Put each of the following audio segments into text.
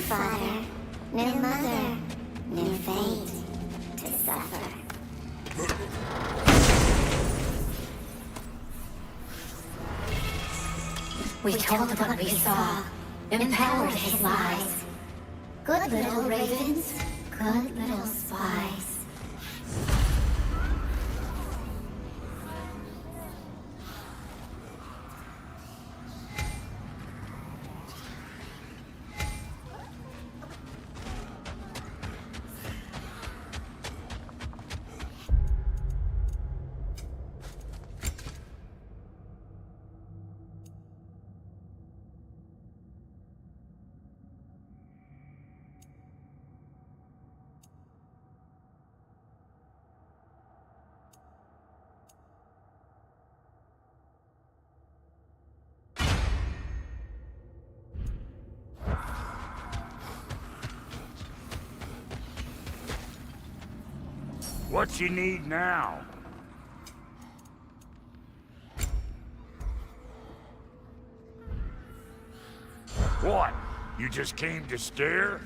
father, no mother, no fate to suffer. We told what we saw, empowered his lies. Good little ravens, good little spies. What you need now? What? You just came to stare?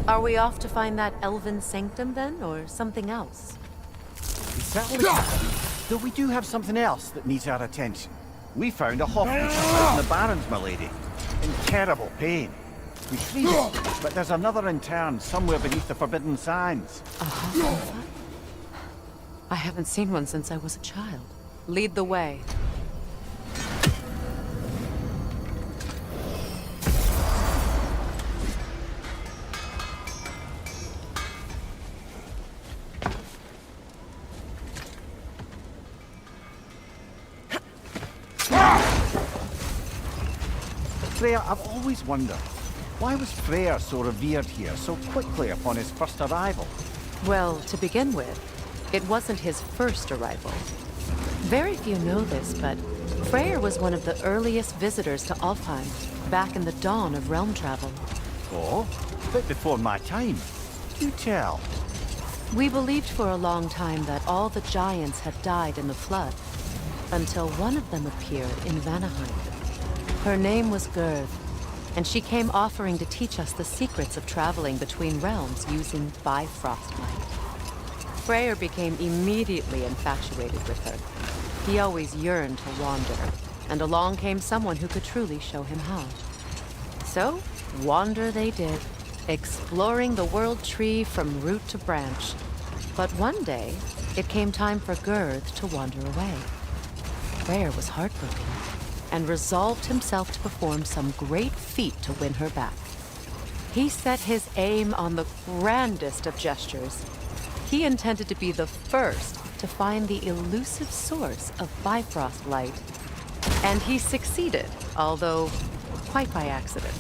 Are we off to find that elven sanctum then, or something else? We certainly are. Though we do have something else that needs our attention. We found a Hoffman in the Barrens, my lady. In terrible pain. We freed it, but there's another intern somewhere beneath the Forbidden Sands. A Hoffman? I haven't seen one since I was a child. Lead the way. Freyr, I've always wondered, why was Freyr so revered here so quickly upon his first arrival? Well, to begin with, it wasn't his first arrival. Very few know this, but Freyr was one of the earliest visitors to Alfheim, back in the dawn of realm travel. Oh, a bit before my time. Do tell. We believed for a long time that all the giants had died in the flood, until one of them appeared in Vanaheim. Her name was Gerd, and she came offering to teach us the secrets of traveling between realms using Bifrost light. Freyr became immediately infatuated with her. He always yearned to wander, and along came someone who could truly show him how. So, wander they did, exploring the world tree from root to branch. But one day, it came time for Gerd to wander away. Freyr was heartbroken, and resolved himself to perform some great feat to win her back. He set his aim on the grandest of gestures. He intended to be the first to find the elusive source of Bifrost light. And he succeeded, although quite by accident.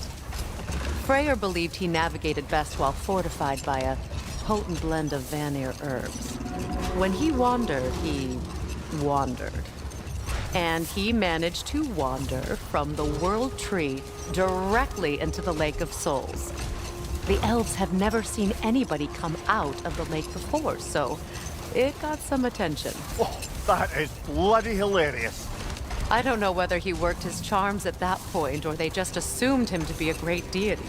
Freyr believed he navigated best while fortified by a potent blend of Vanir herbs. When he wandered, he wandered. And he managed to wander from the World Tree directly into the Lake of Souls. The elves have never seen anybody come out of the lake before, so it got some attention. Oh, that is bloody hilarious. I don't know whether he worked his charms at that point or they just assumed him to be a great deity.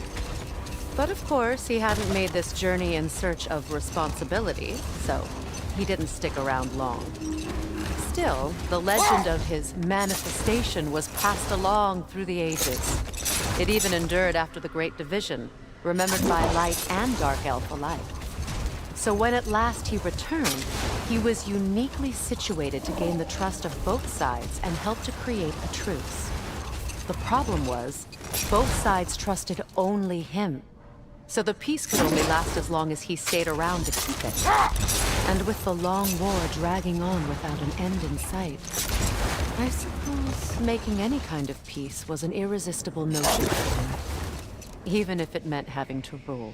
But of course, he hadn't made this journey in search of responsibility, so he didn't stick around long. Still, the legend of his manifestation was passed along through the ages. It even endured after the Great Division, remembered by light and dark elf alike. So when at last he returned, he was uniquely situated to gain the trust of both sides and help to create a truce. The problem was, both sides trusted only him. So the peace could only last as long as he stayed around to keep it. And with the long war dragging on without an end in sight, I suppose making any kind of peace was an irresistible notion for him, even if it meant having to rule.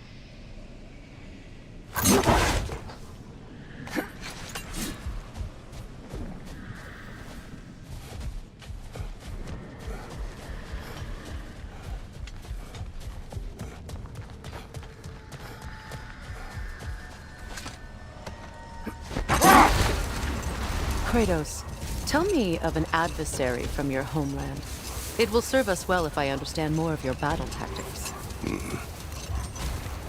Kratos, tell me of an adversary from your homeland. It will serve us well if I understand more of your battle tactics.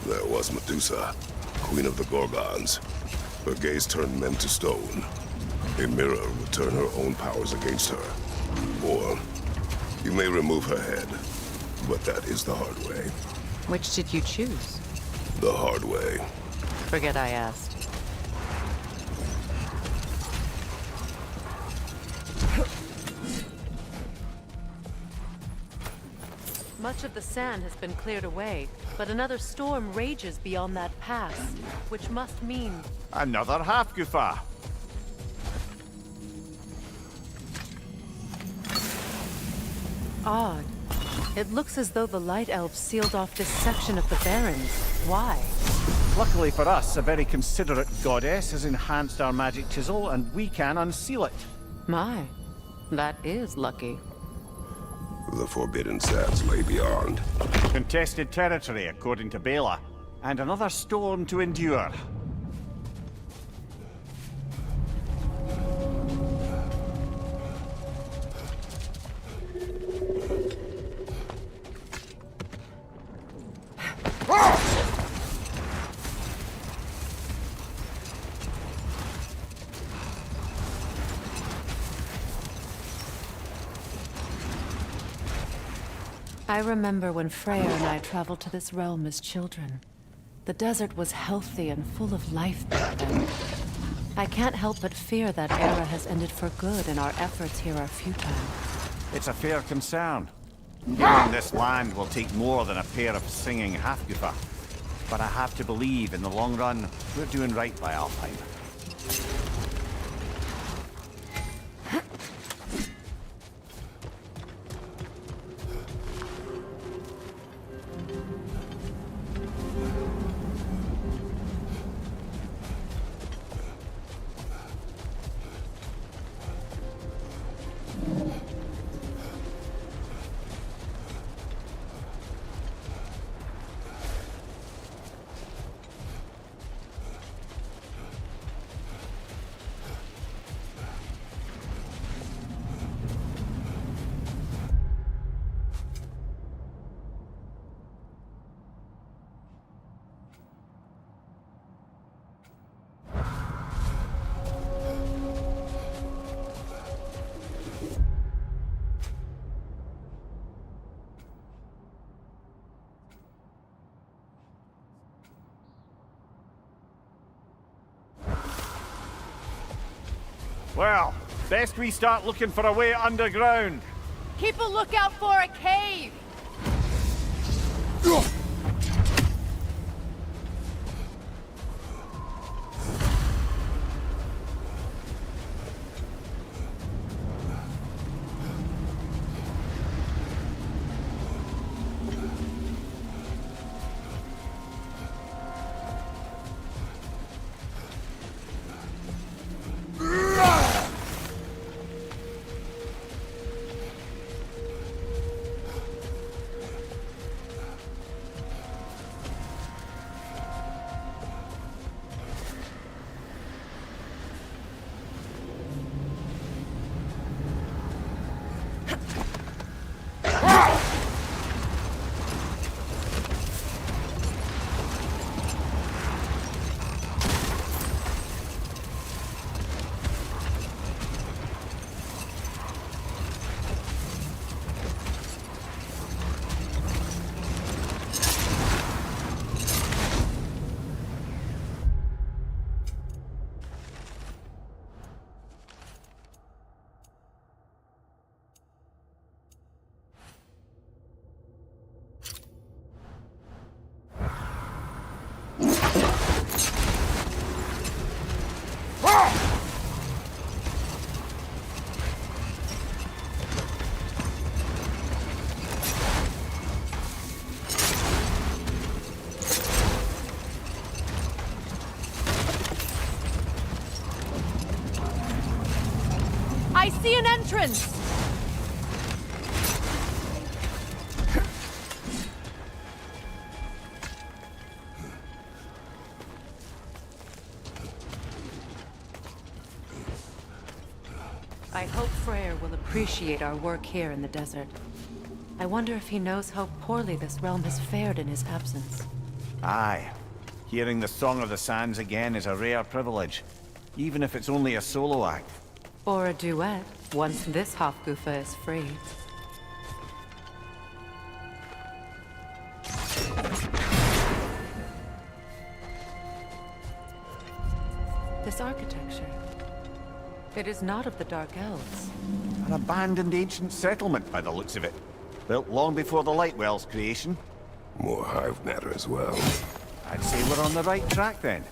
There was Medusa, queen of the Gorgons. Her gaze turned men to stone. A mirror would turn her own powers against her. Or, you may remove her head, but that is the hard way. Which did you choose? The hard way. Forget I asked. Much of the sand has been cleared away, but another storm rages beyond that pass, which must mean... Another half-goofa. Odd. It looks as though the Light Elves sealed off this section of the Barrens. Why? Luckily for us, a very considerate goddess has enhanced our magic chisel, and we can unseal it. My, that is lucky. The forbidden sands lay beyond. Contested territory, according to Bela, and another storm to endure. I remember when Freya and I traveled to this realm as children. The desert was healthy and full of life back then. I can't help but fear that era has ended for good and our efforts here are futile. It's a fair concern. Getting this land will take more than a pair of singing half-goofa. But I have to believe, in the long run, we're doing right by Alfheim. Well, best we start looking for a way underground. Keep a lookout for a cave! I see an entrance! I hope Freyr will appreciate our work here in the desert. I wonder if he knows how poorly this realm has fared in his absence. Aye. Hearing the Song of the Sands again is a rare privilege, even if it's only a solo act. Or a duet, once this Hofgufa is free. This architecture. It is not of the Dark Elves. An abandoned ancient settlement by the looks of it. Built long before the Lightwell's creation. More hive matter as well. I'd say we're on the right track then.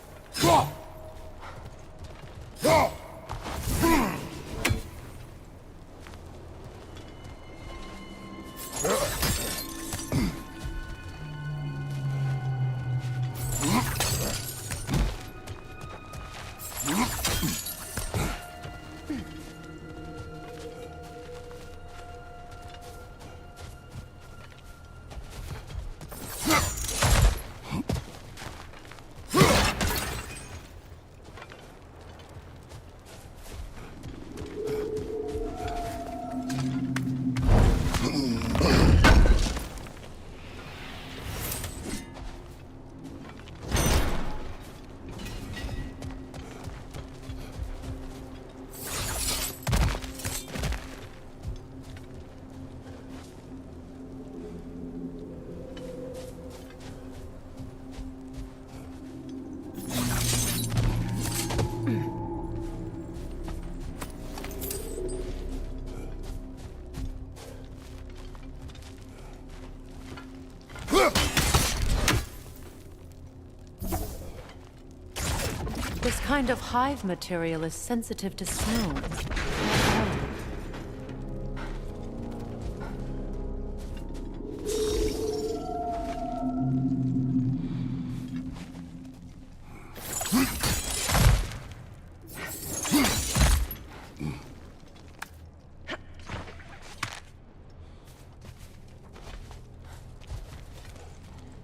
This kind of hive material is sensitive to sound.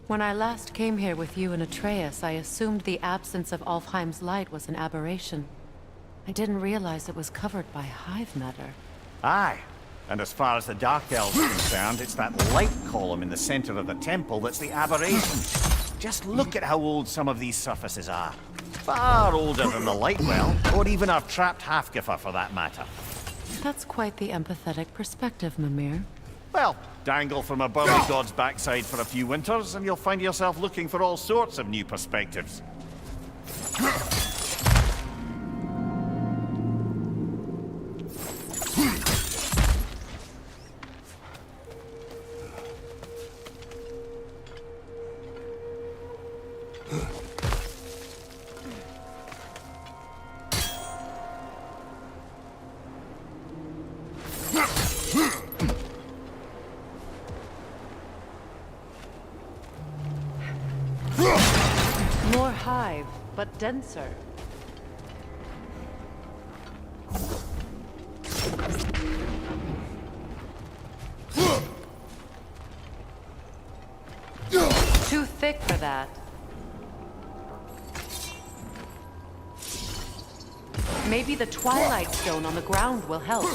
When I last came here with you and Atreus, I assumed the absence of Alfheim's light was an aberration. I didn't realize it was covered by hive matter. Aye. And as far as the Dark Elves are concerned, it's that light column in the center of the temple that's the aberration. Just look at how old some of these surfaces are. Far older than the Lightwell, or even our trapped Hafgifer for that matter. That's quite the empathetic perspective, Mimir. Well, dangle from a burly god's backside for a few winters, and you'll find yourself looking for all sorts of new perspectives. More hive, but denser. Too thick for that. Maybe the Twilight Stone on the ground will help.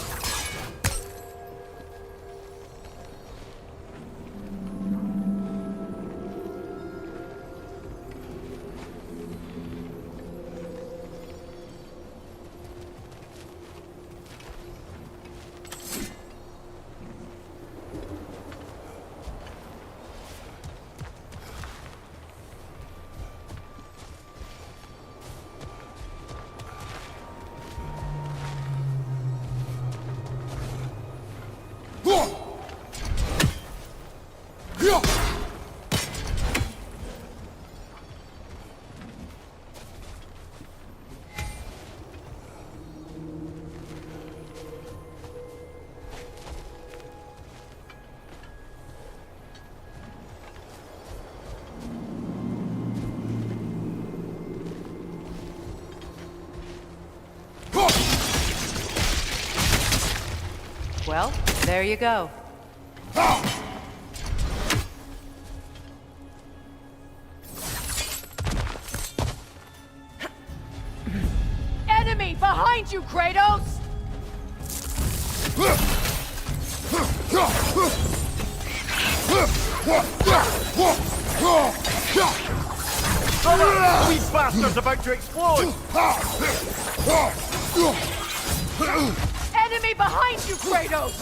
Well, there you go. Enemy behind you, Kratos! Oh, these bastards about to explode! Enemy behind you, Kratos!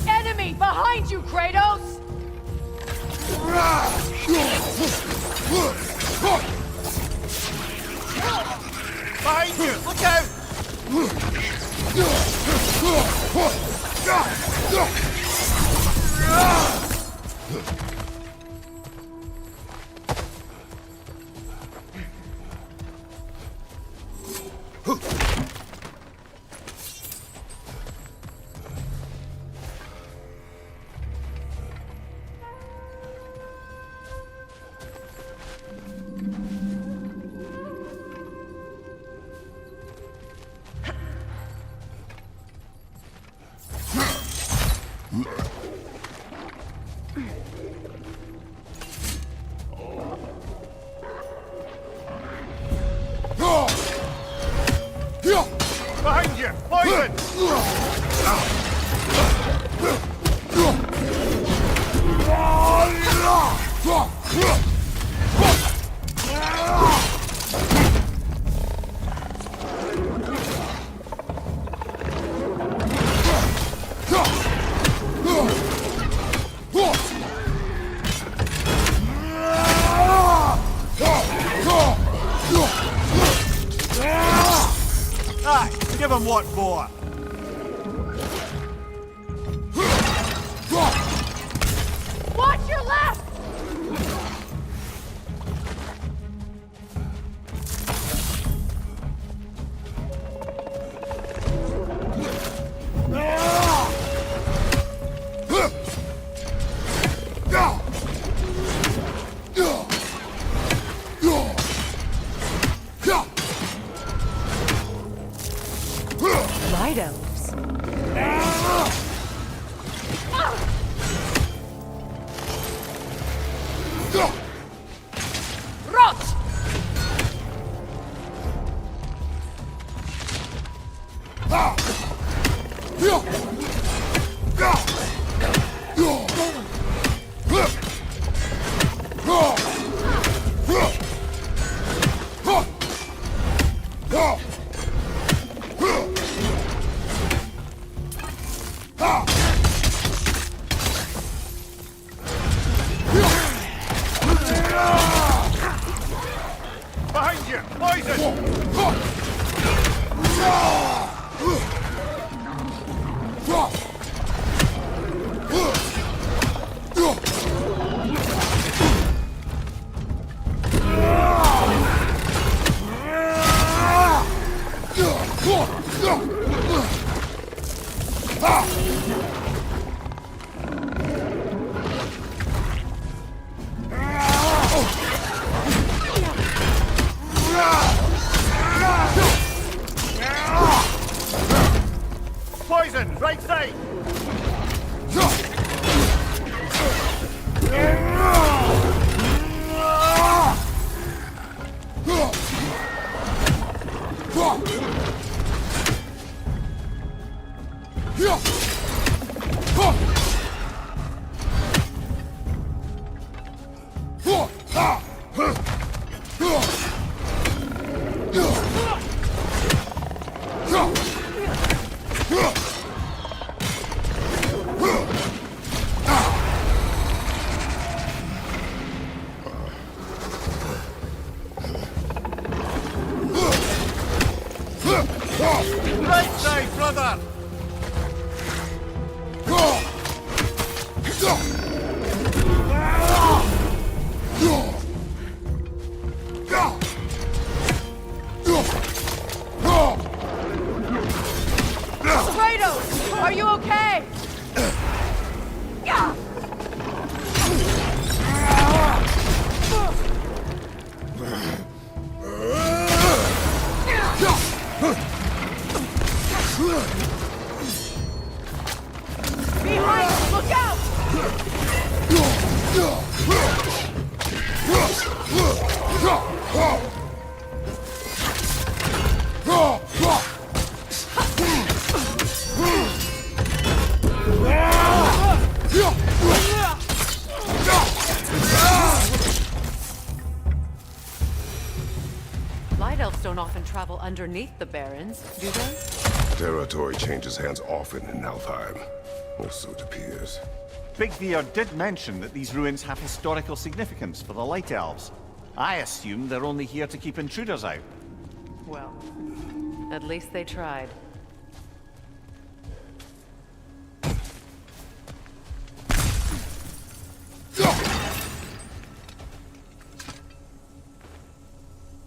Enemy behind you, Kratos! Behind you! Look out! Behind you! Poison! Aye, give him what for. Watch your left! Light elves. Rot! Behind you! Poison! Poison! Right side! Right side, brother! Night elves don't often travel underneath the barrens, do they? Territory changes hands often in Alfheim, or so it appears. Big Veer did mention that these ruins have historical significance for the Light Elves. I assume they're only here to keep intruders out. Well, at least they tried.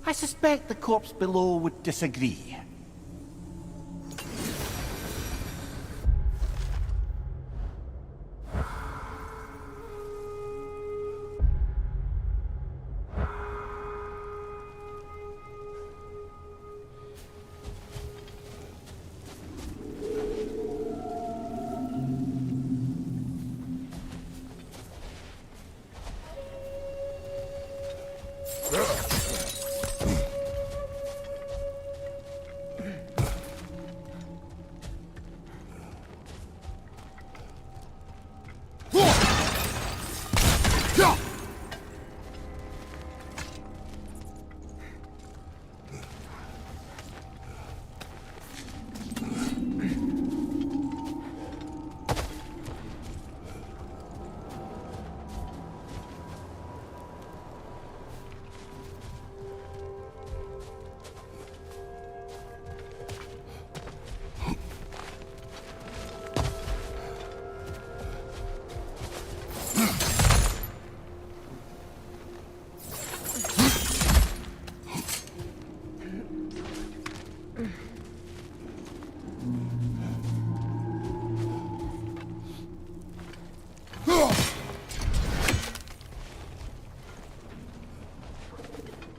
I suspect the corpse below would disagree.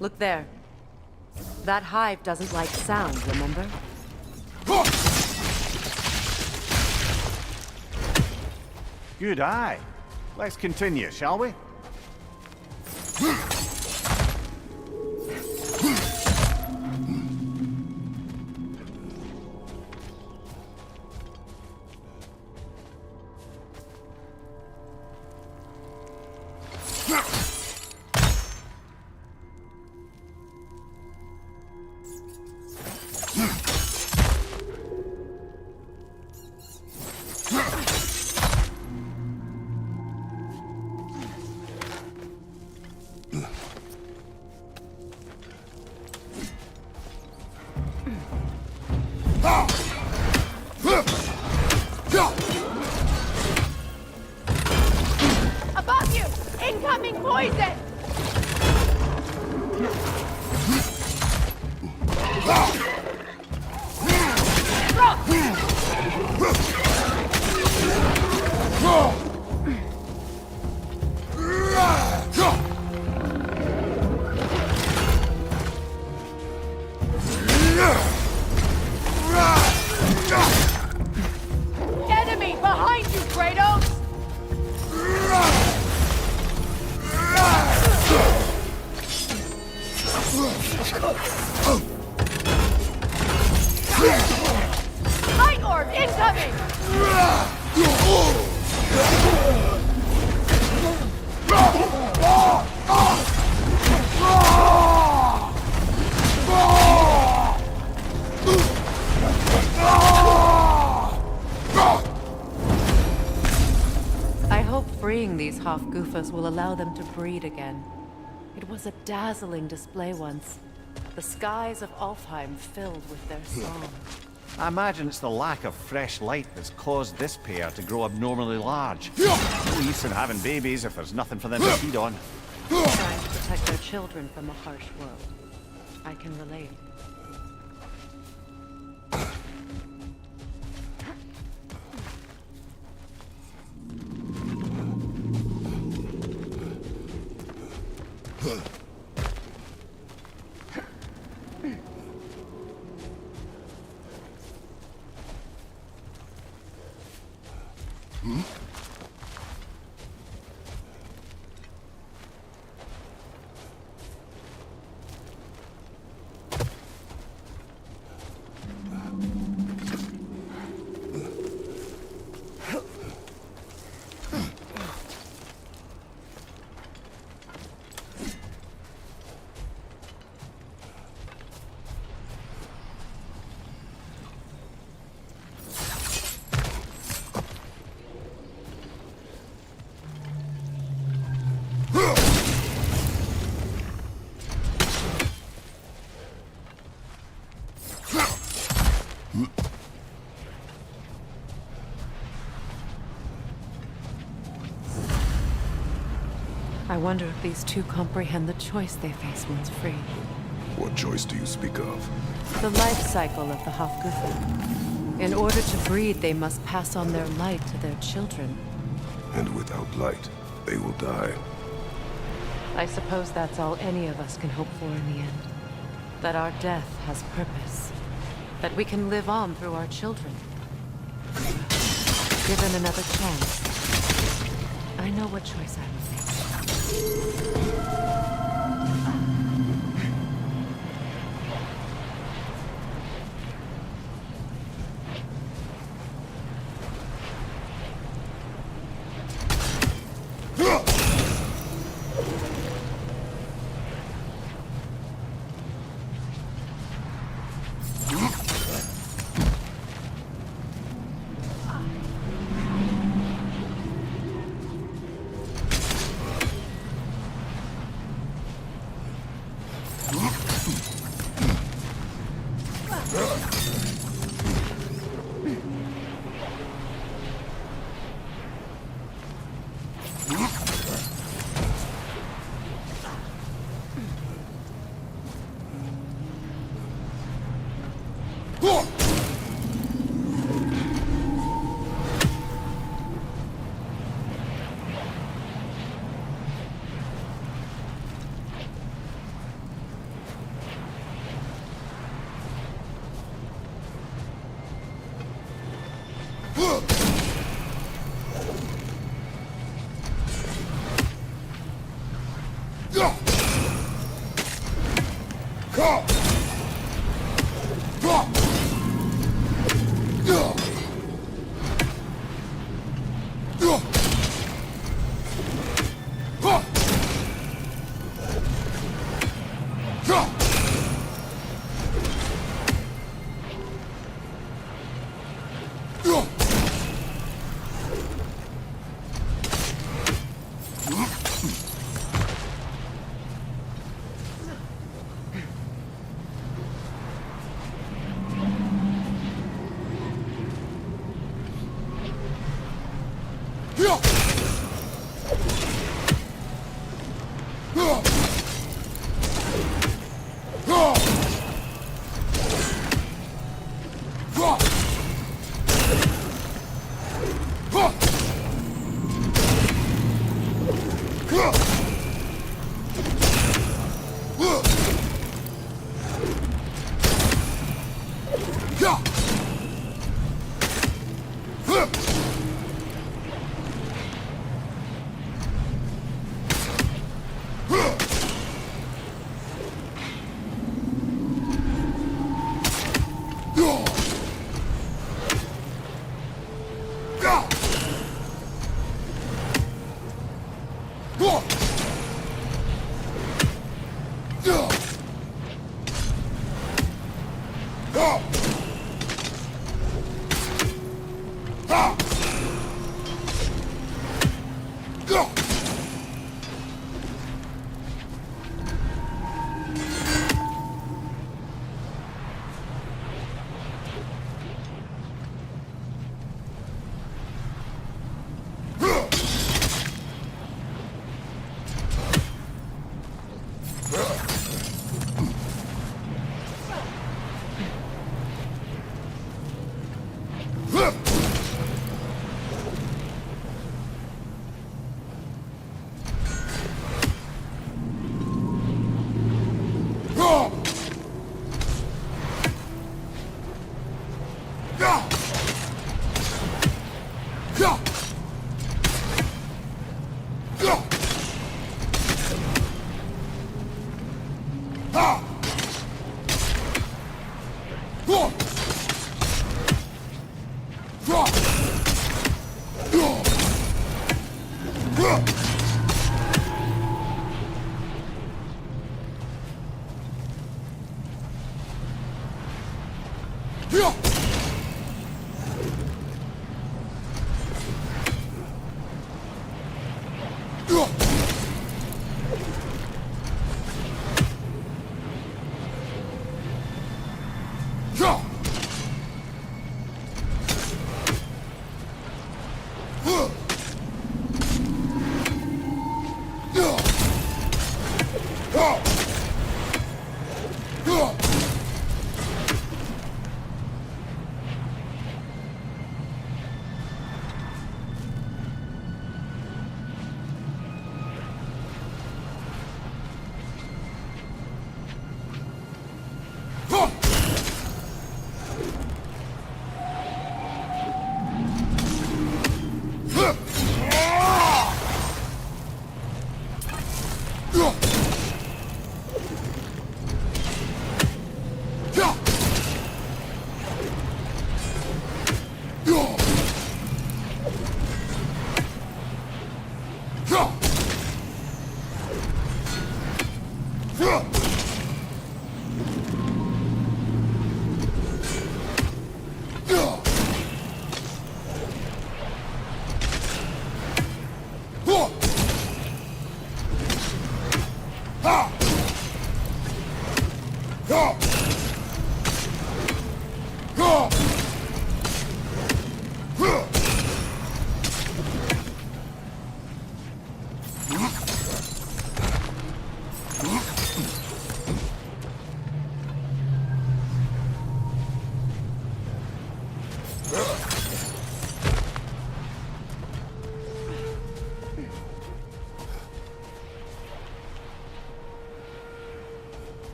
Look there. That hive doesn't like sound, remember? Good eye. Let's continue, shall we? Above you! Incoming poison! Enemy behind you, Kratos! Light orb incoming! I hope freeing these Hofgufas will allow them to breed again. It was a dazzling display once. The skies of Alfheim filled with their song. I imagine it's the lack of fresh light that's caused this pair to grow abnormally large. No use in having babies if there's nothing for them to feed on. Trying to protect their children from a harsh world. I can relate. wonder if these two comprehend the choice they face once free. What choice do you speak of? The life cycle of the Hofguthel. In order to breed, they must pass on their light to their children. And without light, they will die. I suppose that's all any of us can hope for in the end. That our death has purpose. That we can live on through our children. Given another chance, I know what choice I would make. Ugh!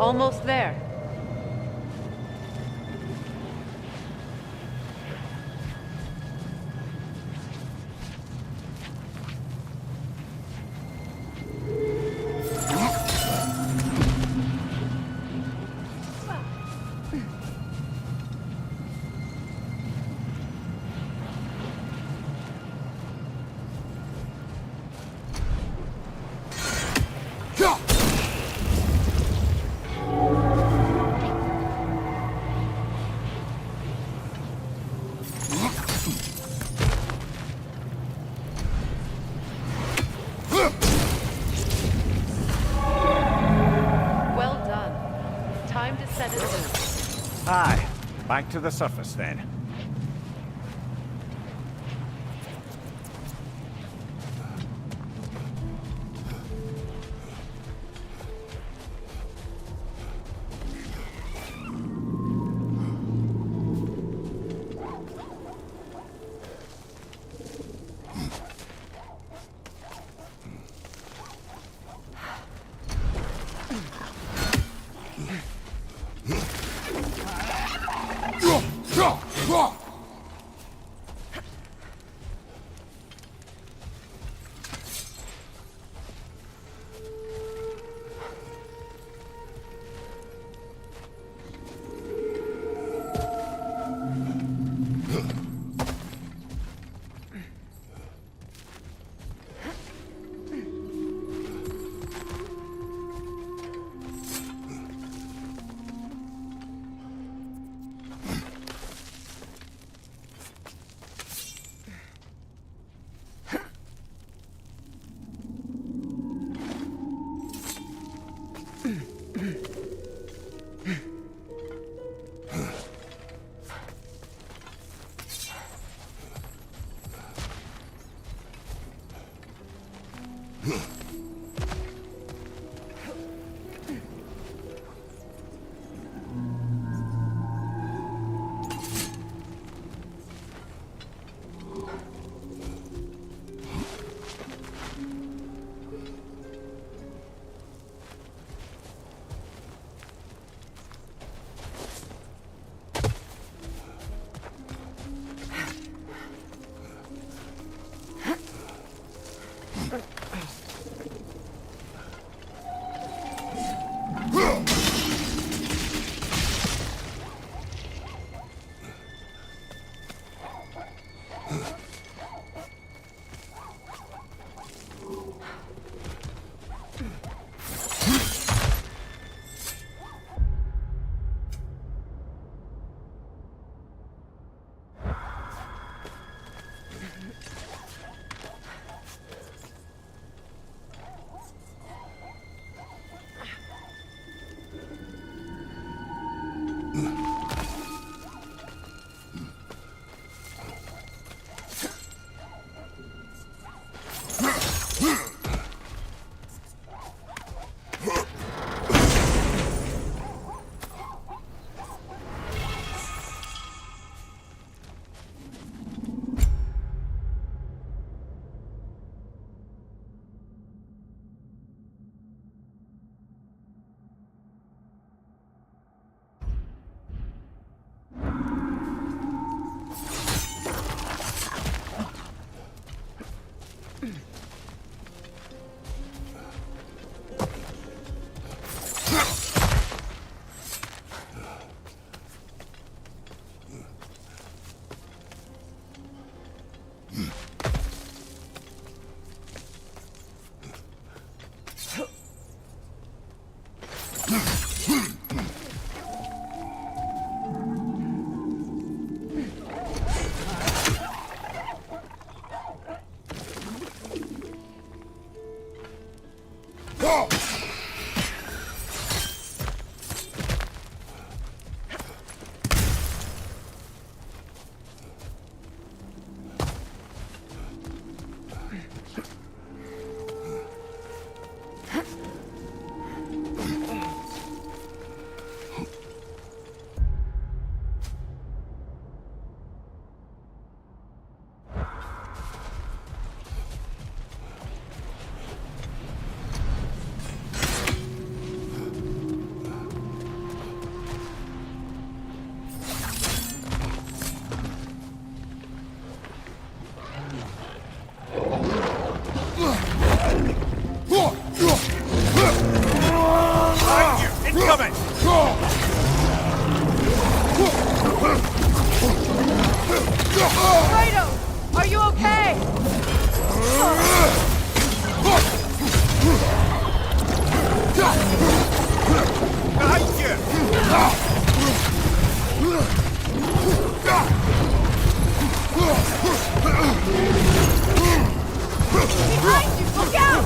Almost there. Aye. Back to the surface then. Behind you! Look out!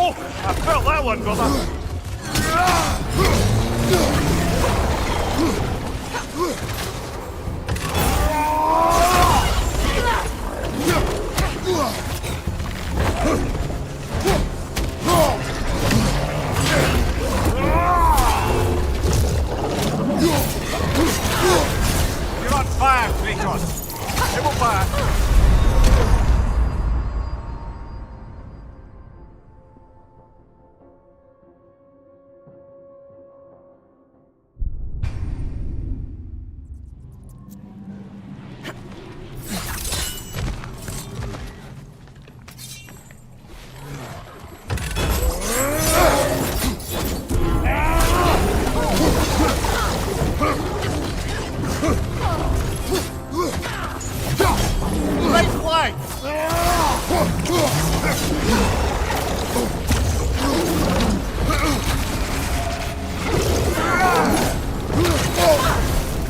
Oh, I felt that one, brother. You're on fire, Kratos. Give him back.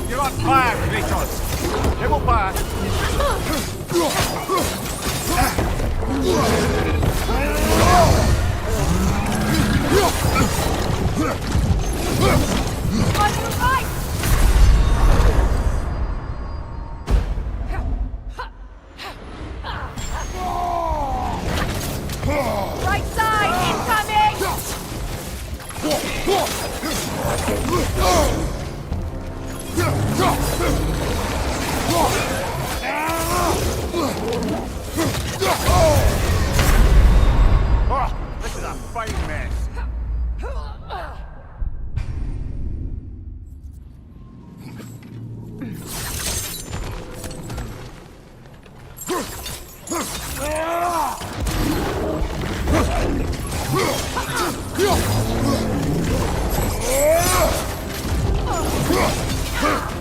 You're on fire, Kratos. Give him back. On your right! Right side, incoming! Oh, this is a fine mess.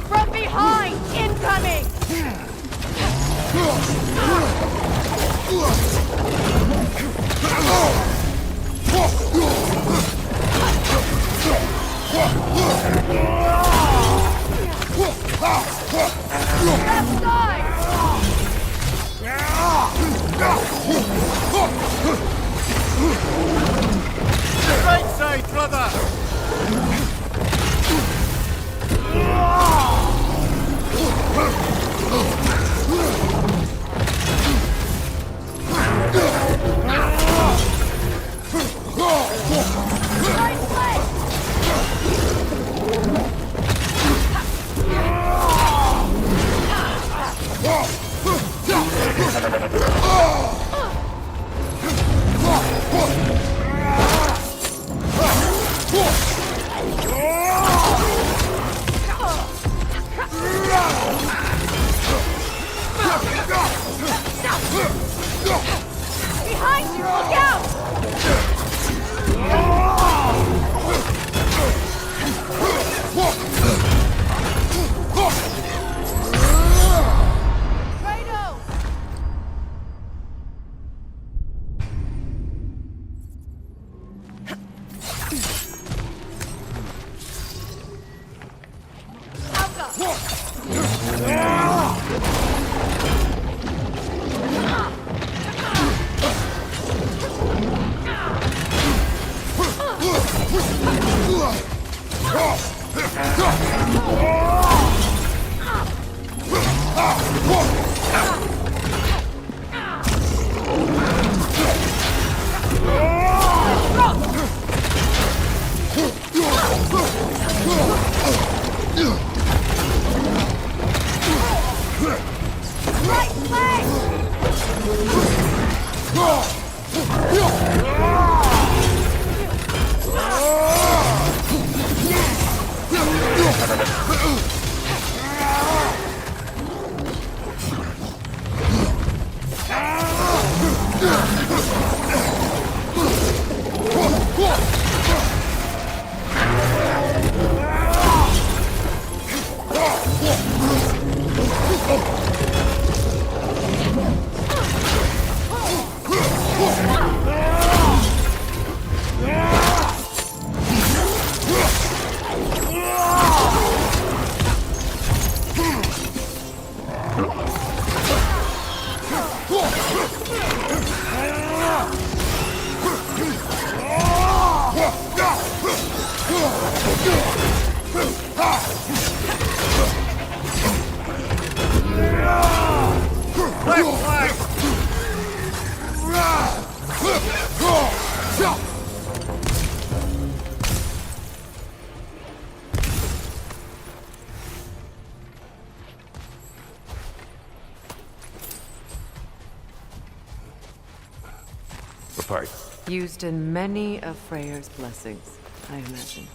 From behind, incoming! Left side! Right side, brother. Right leg! A pipe. Used in many of Freyr's blessings, I imagine.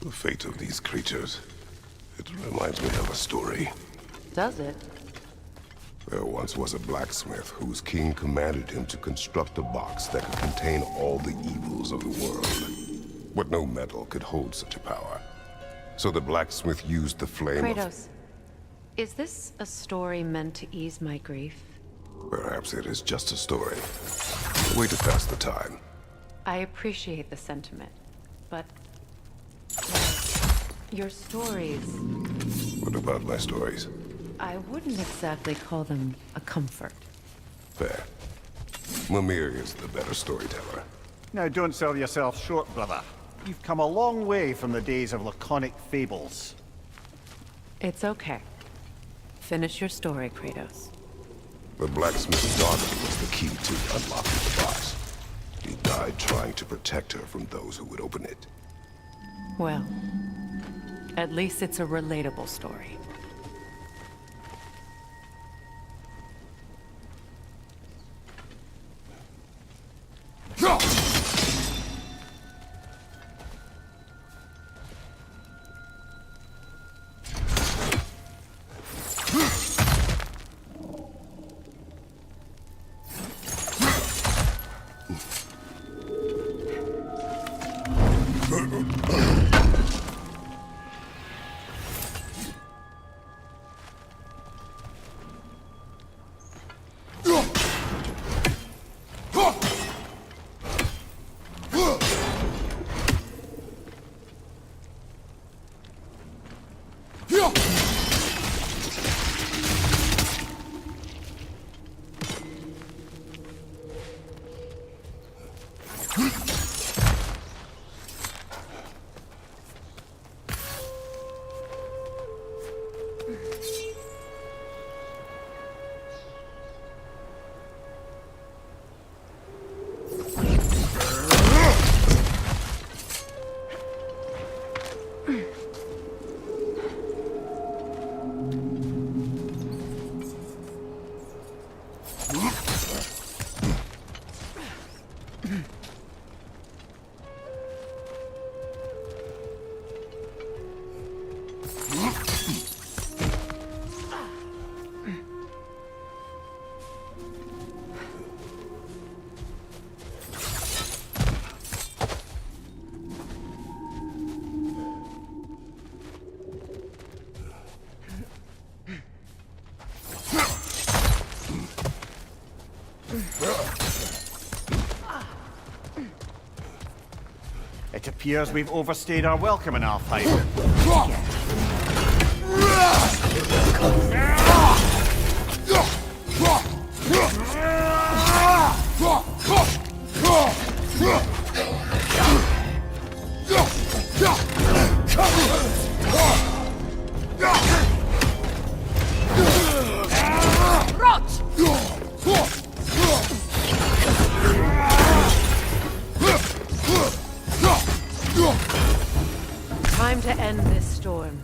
The fate of these creatures, it reminds me of a story. Does it? There once was a blacksmith whose king commanded him to construct a box that could contain all the evils of the world. But no metal could hold such a power. So the blacksmith used the flame Kratos, is this a story meant to ease my grief? Perhaps it is just a story. A way to pass the time. I appreciate the sentiment, but... your stories... What about my stories? I wouldn't exactly call them a comfort. Fair. Mimir is the better storyteller. Now don't sell yourself short, brother. You've come a long way from the days of laconic fables. It's okay. Finish your story, Kratos. The blacksmith's daughter was the key to unlocking the box. He died trying to protect her from those who would open it. Well, at least it's a relatable story. It appears we've overstayed our welcome in Alfheim. Time to end this storm.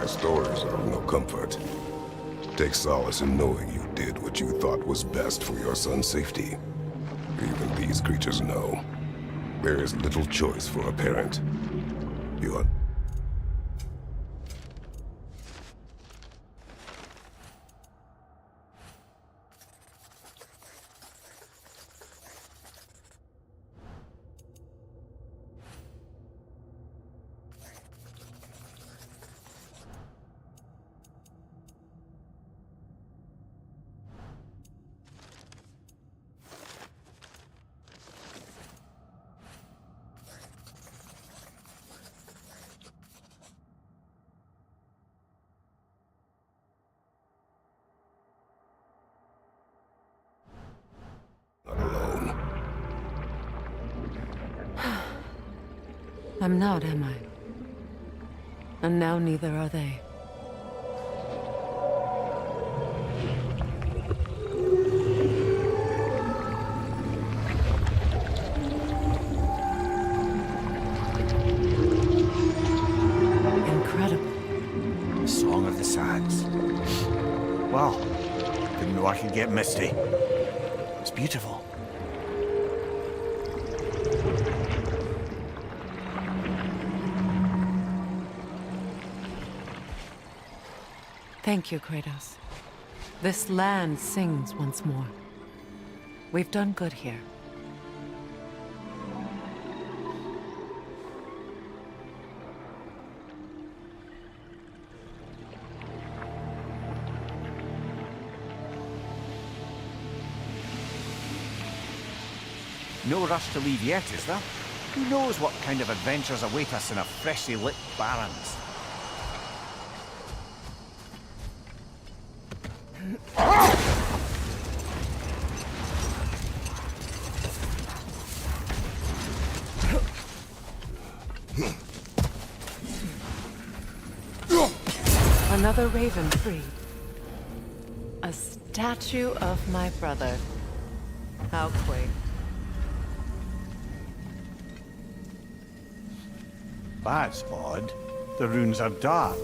Stories are of no comfort. Take solace in knowing you did what you thought was best for your son's safety. Even these creatures know. There is little choice for a parent. You I'm not, am I? And now neither are they. Incredible. The Song of the Sands. Well, Didn't know I could get misty. It's beautiful. Thank you, Kratos. This land sings once more. We've done good here. No rush to leave yet, is there? Who knows what kind of adventures await us in a freshly lit Barrens? Another raven freed. A statue of my brother. How quaint. That's odd. The runes are dark.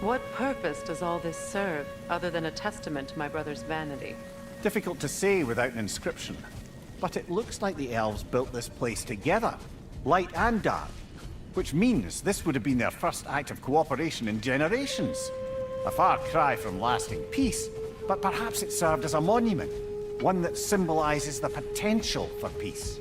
What purpose does all this serve, other than a testament to my brother's vanity? Difficult to say without an inscription. But it looks like the elves built this place together, light and dark. Which means this would have been their first act of cooperation in generations. A far cry from lasting peace, but perhaps it served as a monument, one that symbolizes the potential for peace.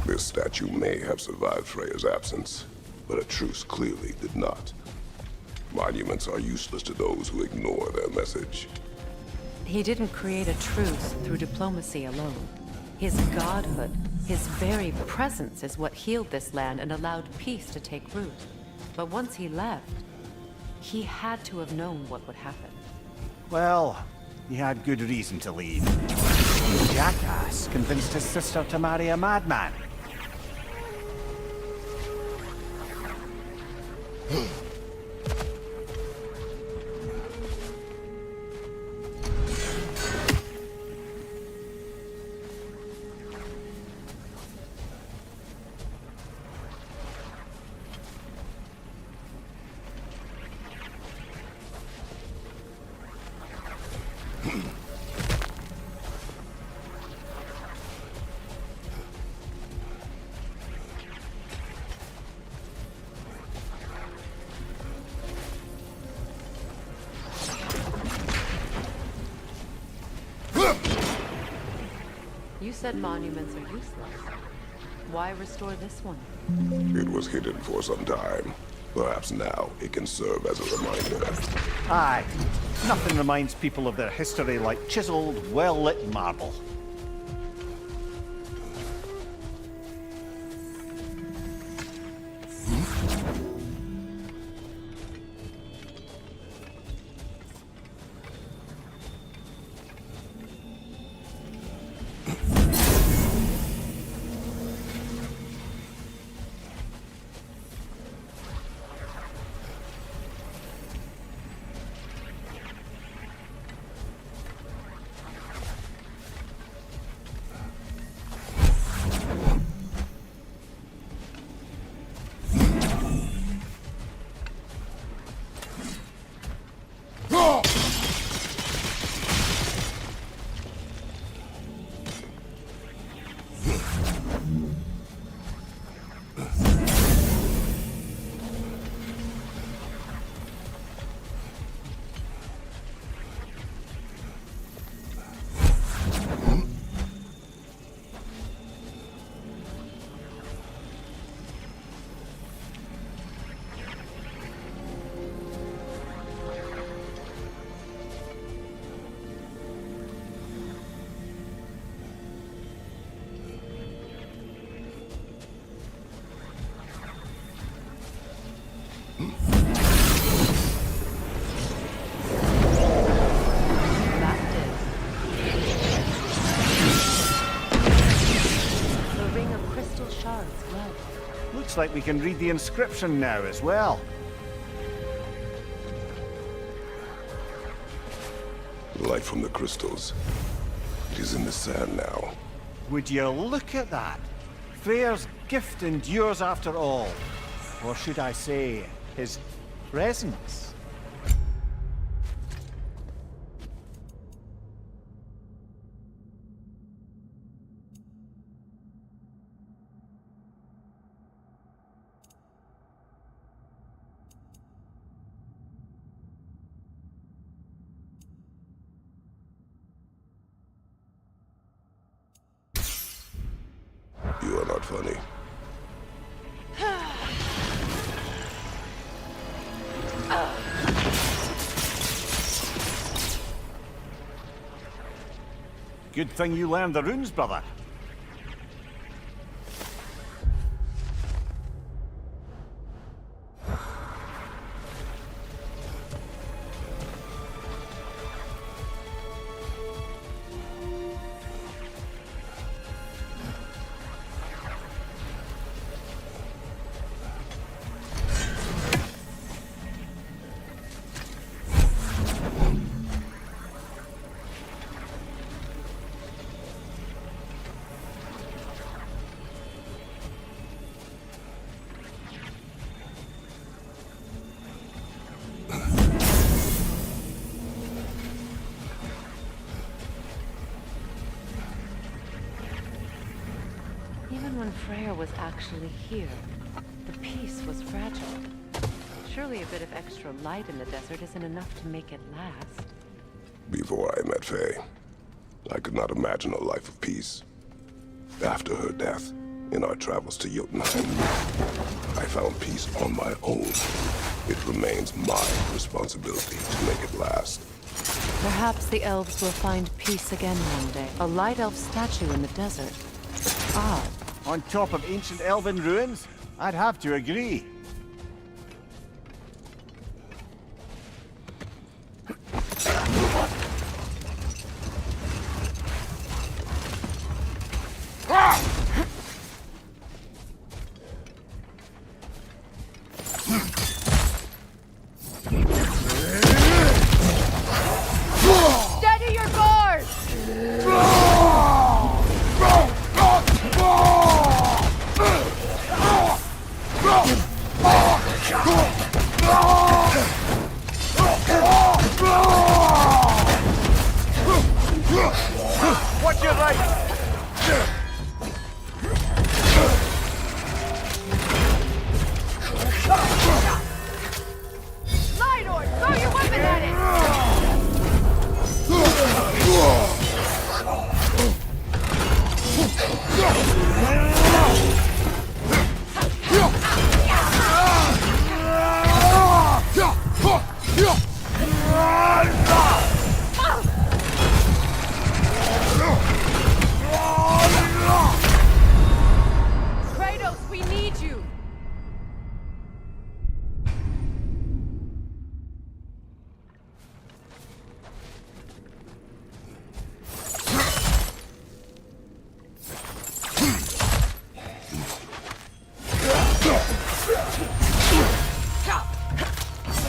This statue may have survived Freya's absence, but a truce clearly did not. Monuments are useless to those who ignore their message. He didn't create a truce through diplomacy alone. His godhood, his very presence is what healed this land and allowed peace to take root. But once he left, he had to have known what would happen. Well, he had good reason to leave. The jackass convinced his sister to marry a madman. You said monuments are useless. Why restore this one? It was hidden for some time. Perhaps now it can serve as a reminder. Aye. Nothing reminds people of their history like chiseled, well-lit marble. Looks like we can read the inscription now as well. Light from the crystals. It is in the sand now. Would you look at that? Freyr's gift endures after all. Or should I say, his presence? You are not funny. Good thing you learned the runes, brother. Even when Freyr was actually here, the peace was fragile. Surely a bit of extra light in the desert isn't enough to make it last. Before I met Faye, I could not imagine a life of peace. After her death, in our travels to Jotunheim, I found peace on my own. It remains my responsibility to make it last. Perhaps the elves will find peace again one day. A light elf statue in the desert. Odd. On top of ancient elven ruins? I'd have to agree. Steady your guard! Watch your right! Lidor, throw your weapon at it!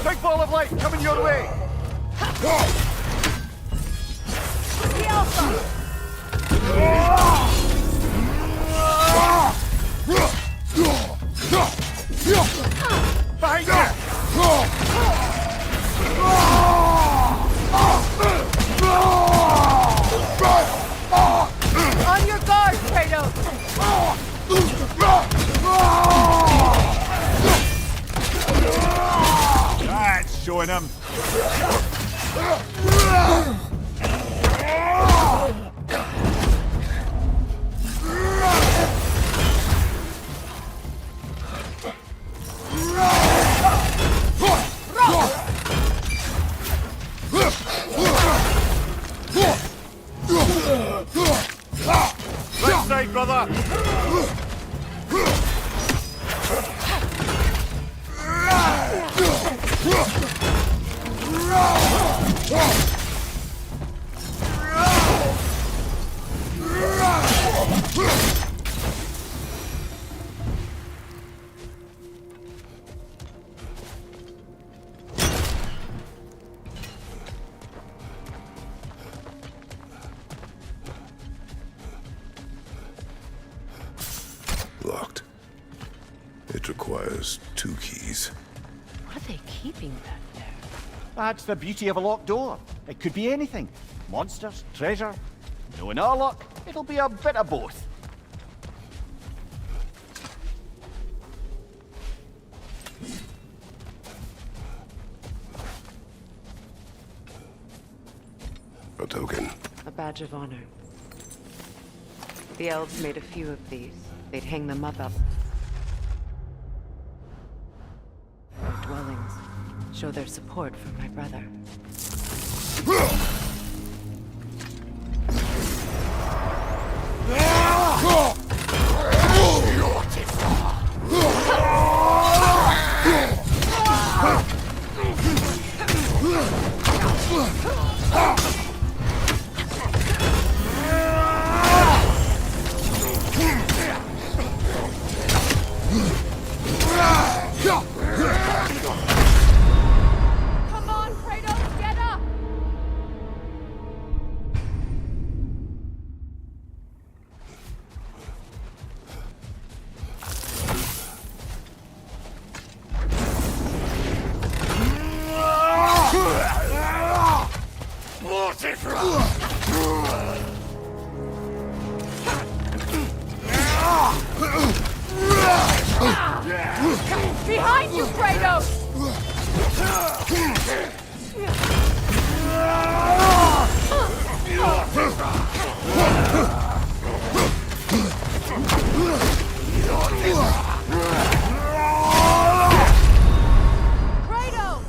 Big ball of light coming your way! The Alpha! Behind you! On your guard, Kratos! That's showing him. Right side, brother. Locked. It requires 2 keys. What are they keeping back there? That's the beauty of a locked door. It could be anything. Monsters, treasure. Knowing our luck, it'll be a bit of both. A token. A badge of honor. The elves made a few of these. They'd hang them up their dwellings. Show their support for my brother. Come on, Kratos, get up! Behind you, Kratos! Kratos!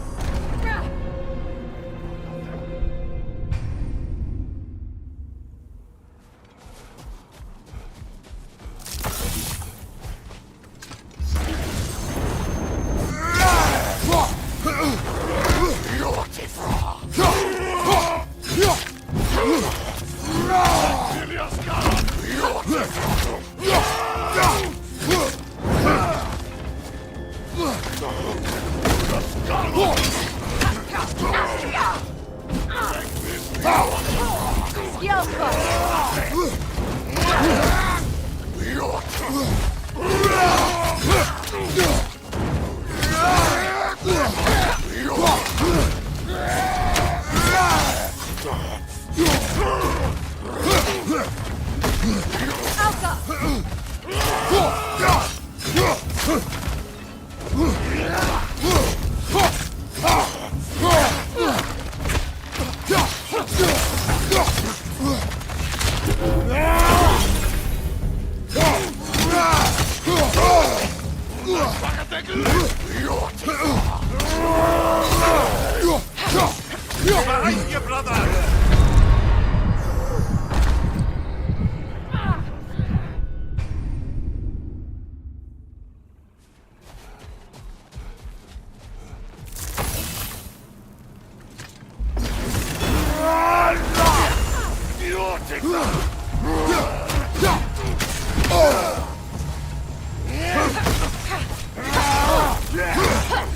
Behind you, brother!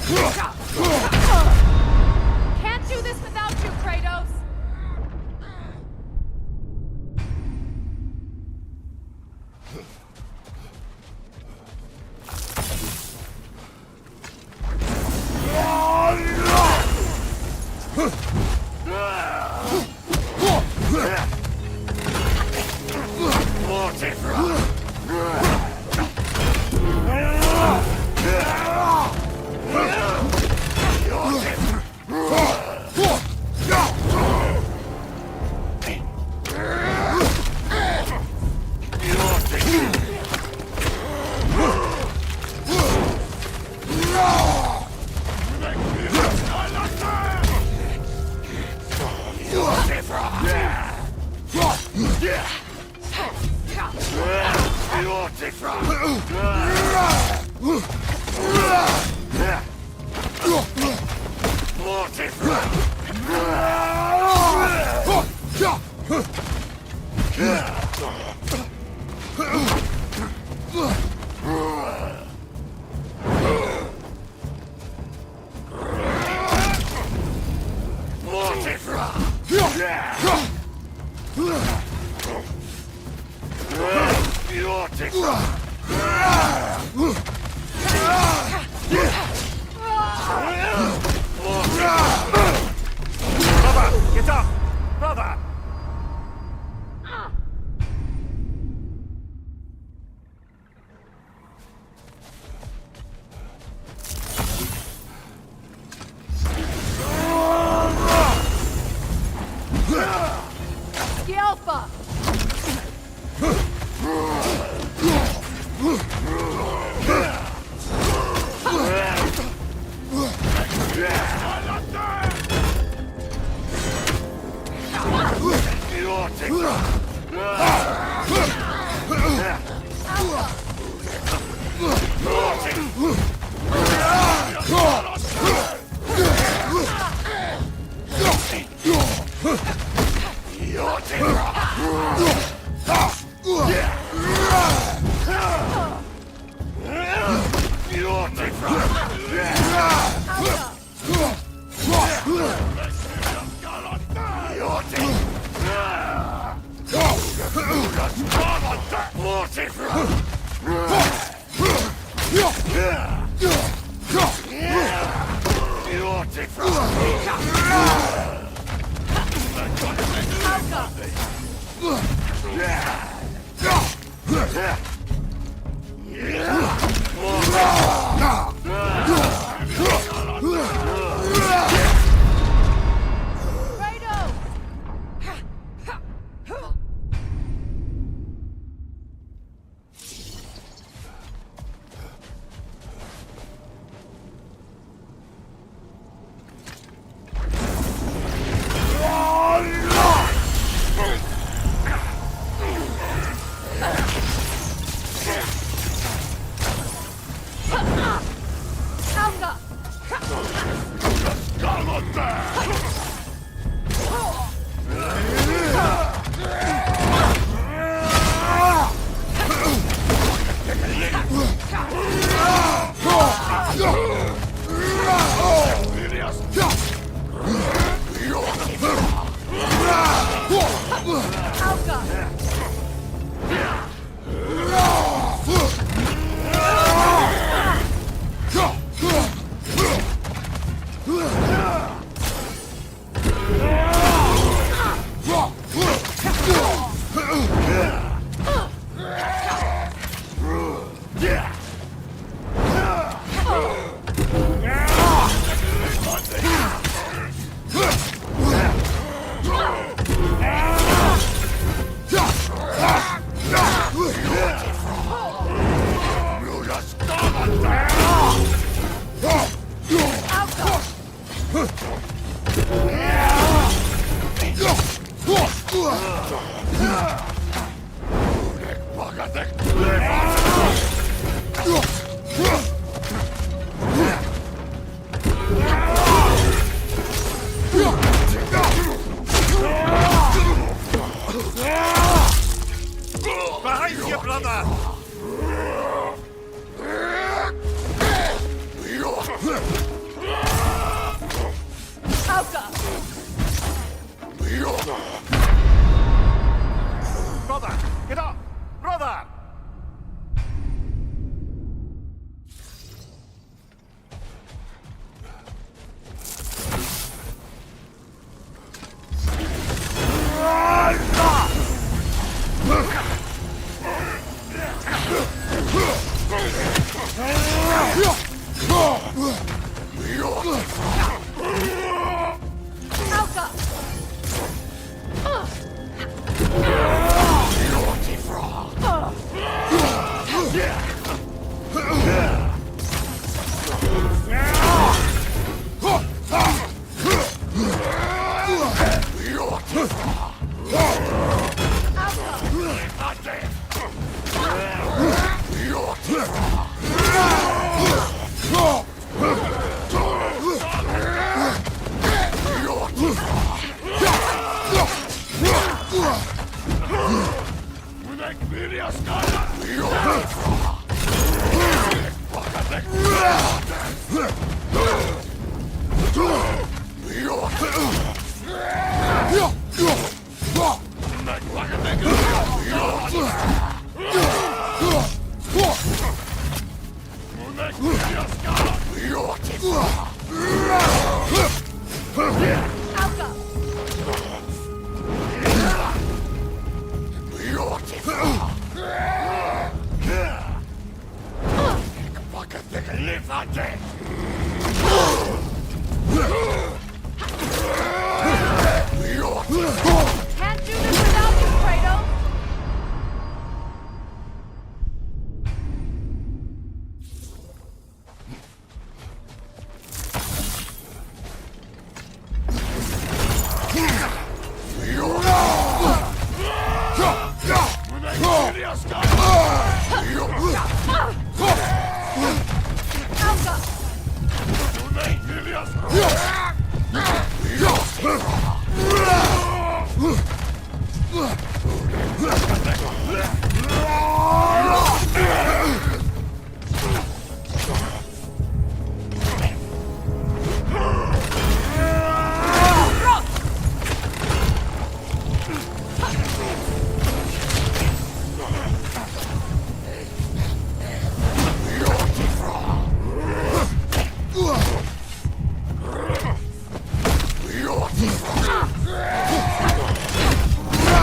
Can't do this without you, Kratos! Get up! Brother! The Alpha! Alka! Can't do this without you,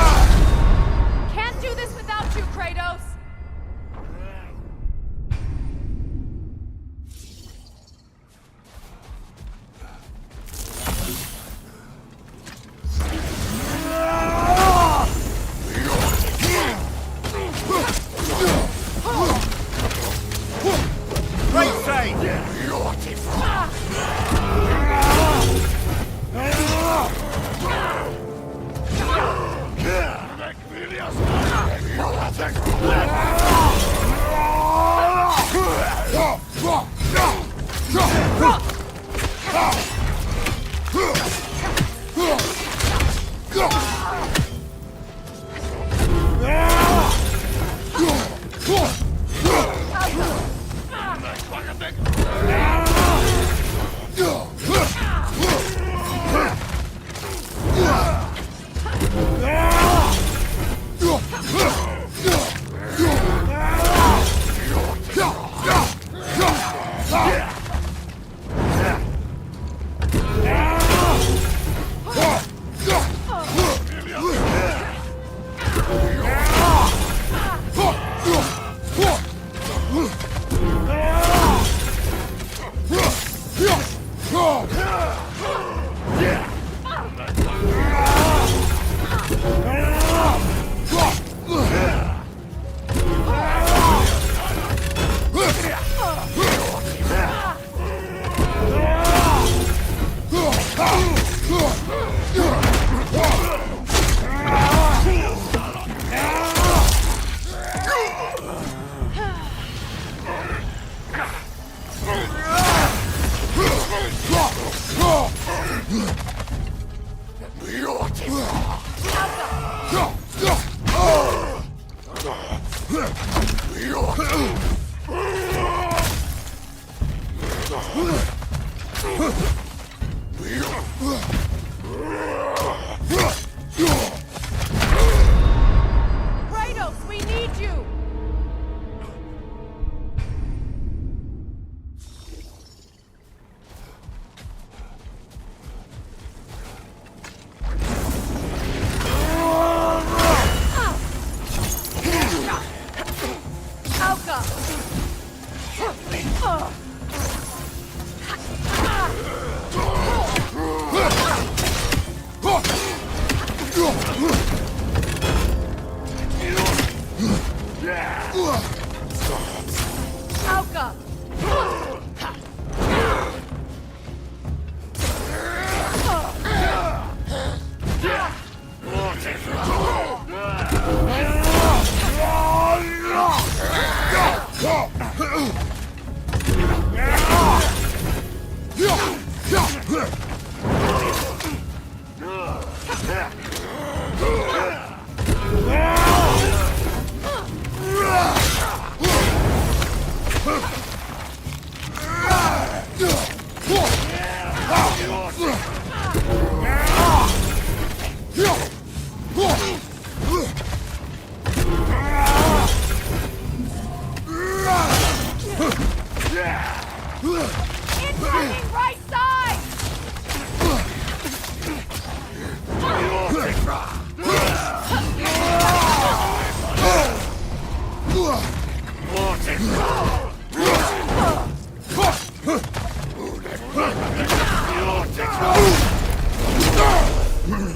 Kratos! Can't do this without you, Kratos! Right side! Kratos, we need you! Alka!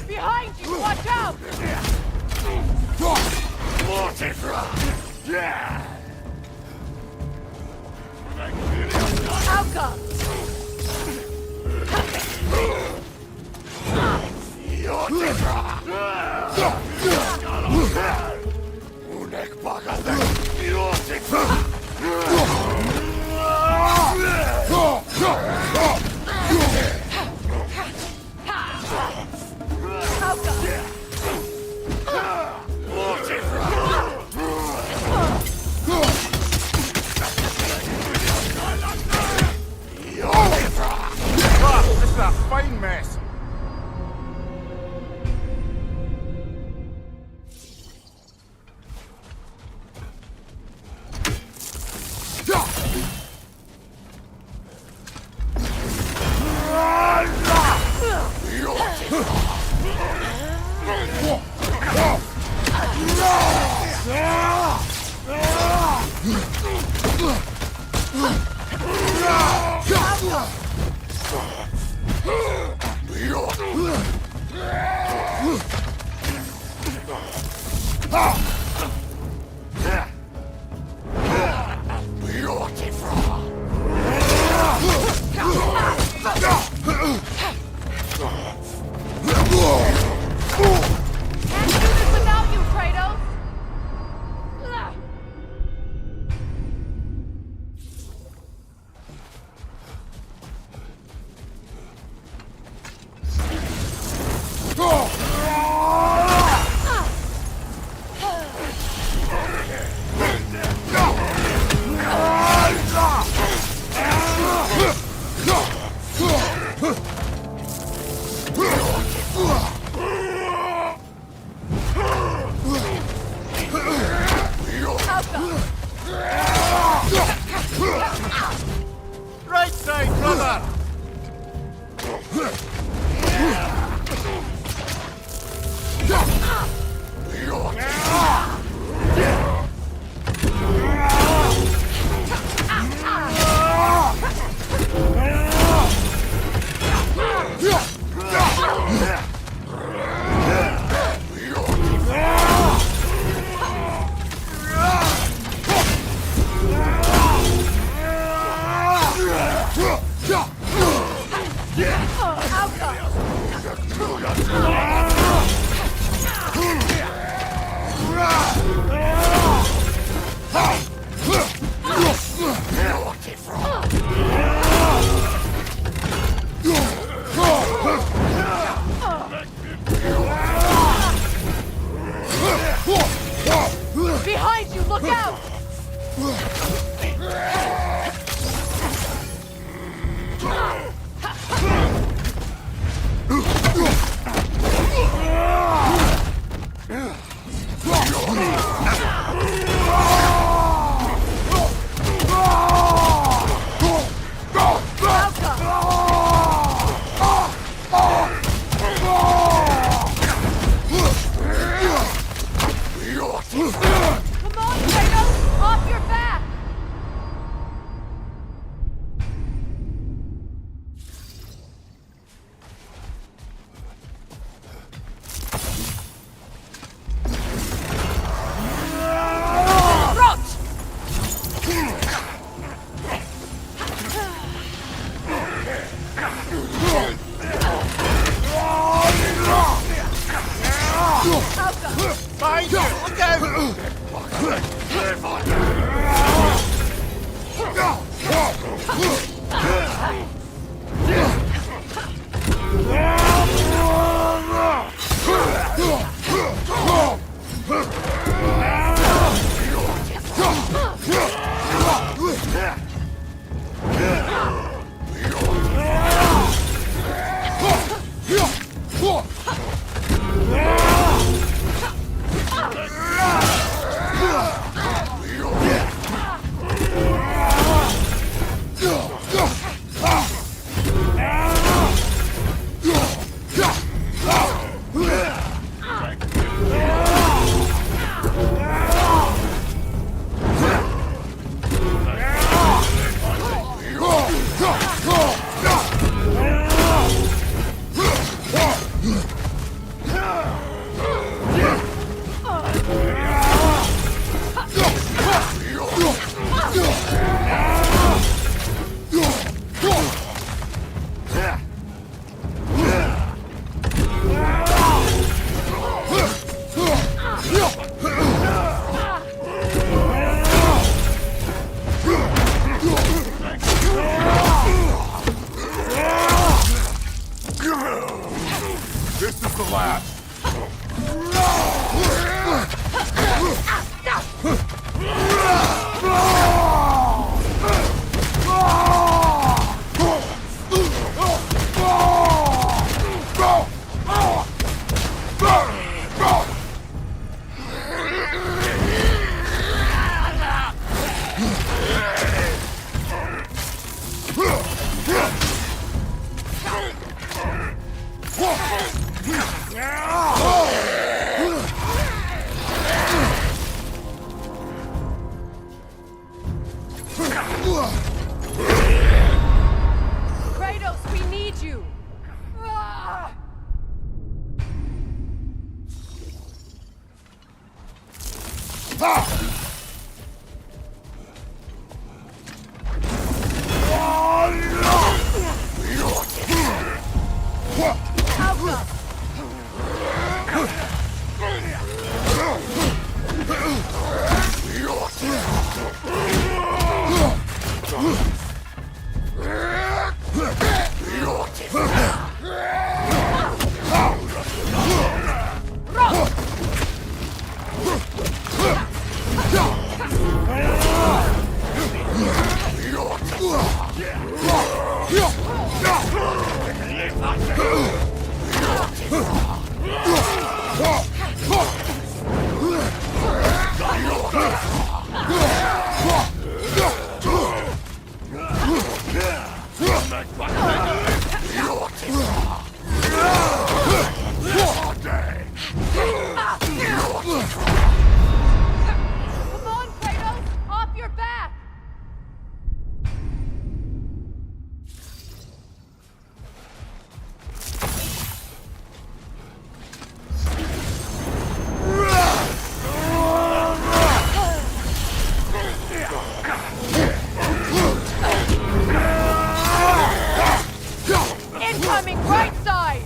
Behind you! Watch out! Outcome! This is a fine mess. Can't do this without you, Kratos! Right side, brother! Behind you! Look out! Come on, Kratos! Off your back! Approach! Behind you! Look out! Kratos, we need you! Ah! Come on, Kratos! Off your back! Incoming right side!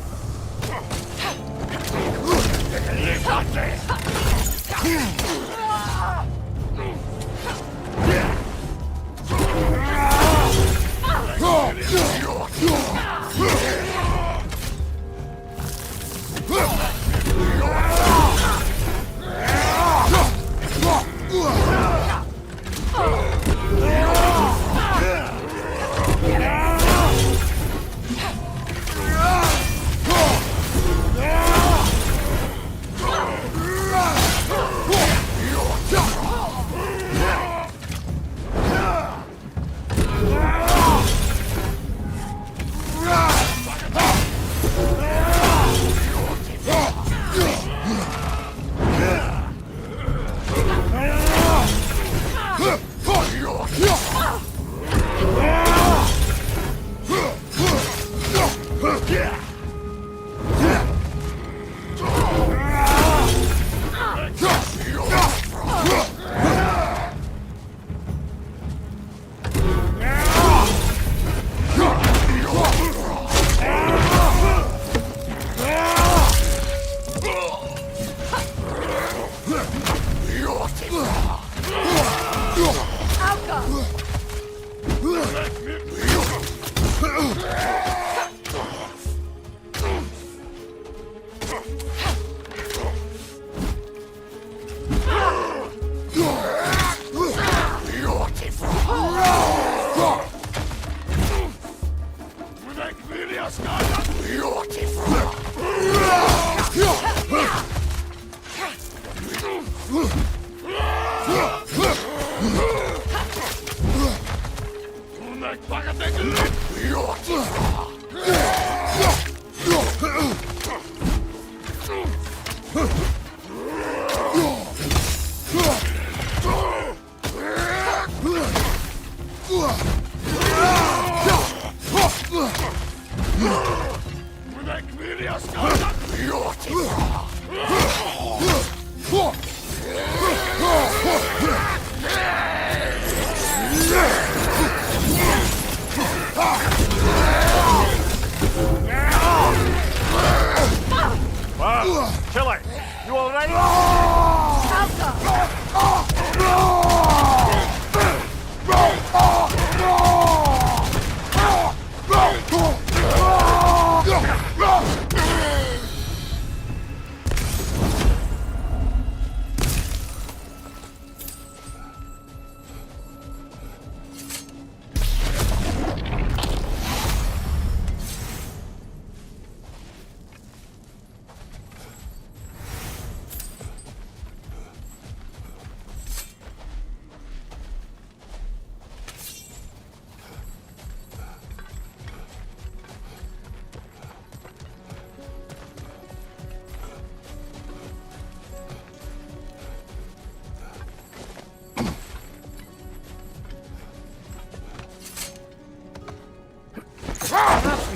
Chile, you all ready?